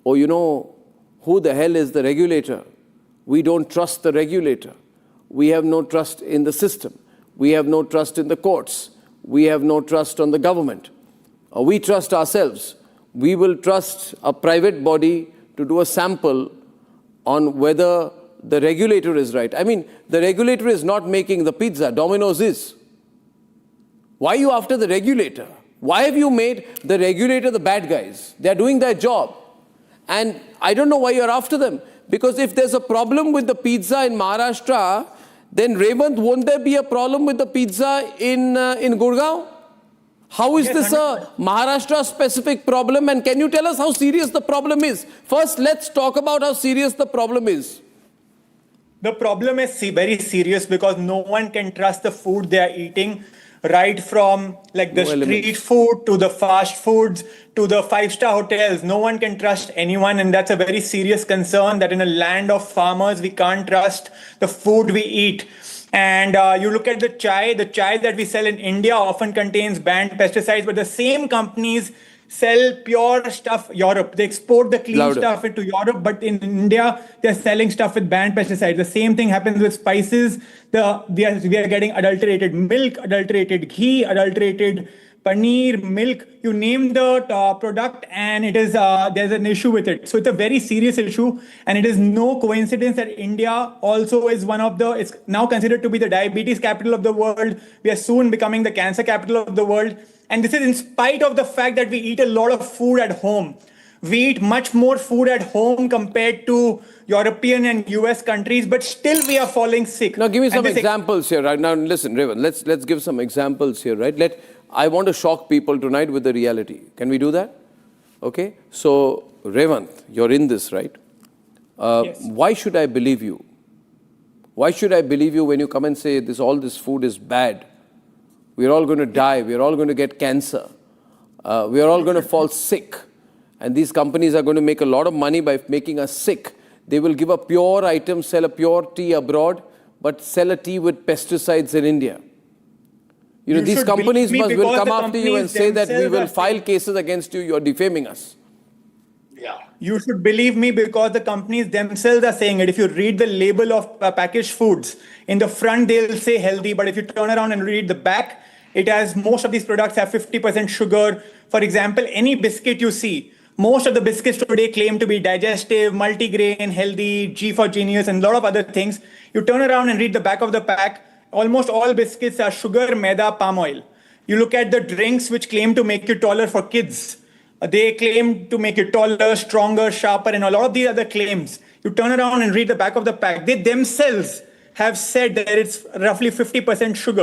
oh, you know, who the hell is the regulator? We don't trust the regulator. We have no trust in the system. We have no trust in the courts. We have no trust on the government. We trust ourselves. We will trust a private body to do a sample on whether the regulator is right. I mean, the regulator is not making the pizza. Domino's is. Why are you after the regulator? Why have you made the regulator the bad guys? They're doing their job. And I don't know why you're after them. Because if there's a problem with the pizza in Maharashtra, then Revant, won't there be a problem with the pizza in Gurgaon? How is this a Maharashtra-specific problem? And can you tell us how serious the problem is? First, let's talk about how serious the problem is. The problem is very serious because no one can trust the food they are eating. Right from like the street food to the fast foods to the 5-star hotels. No one can trust anyone, and that's a very serious concern that in a land of farmers, we can't trust the food we eat. And you look at the chai that we sell in India often contains banned pesticides, but the same companies sell pure stuff Europe. They export the clean stuff into Europe, but in India, they're selling stuff with banned pesticides. The same thing happens with spices. We are getting adulterated milk, adulterated ghee, adulterated paneer, milk. You name the product and it is there's an issue with it. So it's a very serious issue, and it is no coincidence that India also is it's now considered to be the diabetes capital of the world. We are soon becoming the cancer capital of the world. And this is in spite of the fact that we eat a lot of food at home. We eat much more food at home compared to European and US countries, but still we are falling sick. Now give me some examples here, right? Now listen, Raven, let's give some examples here, right? I want to shock people tonight with the reality. Can we do that? Okay. So, Revant, you're in this, right? Yes. Why should I believe you? Why should I believe you when you come and say all this food is bad? We're all going to die. We're all going to get cancer. We're all going to fall sick. And these companies are going to make a lot of money by making us sick. They will give a pure item, sell a pure tea abroad, but sell a tea with pesticides in India. You know, these companies will come after you and say that we will file cases against you. You're defaming us. Yeah. You should believe me because the companies themselves are saying it. If you read the label of packaged foods, in the front they'll say healthy, but if you turn around and read the back, most of these products have 50% sugar. For example, any biscuit you see, most of the biscuits today claim to be digestive, multigrain, healthy, G for genius, and a lot of other things. You turn around and read the back of the pack, almost all biscuits are sugar, maida, palm oil. You look at the drinks which claim to make you taller for kids. They claim to make you taller, stronger, sharper, and a lot of these other claims. You turn around and read the back of the pack. They themselves have said that it's roughly 50% sugar.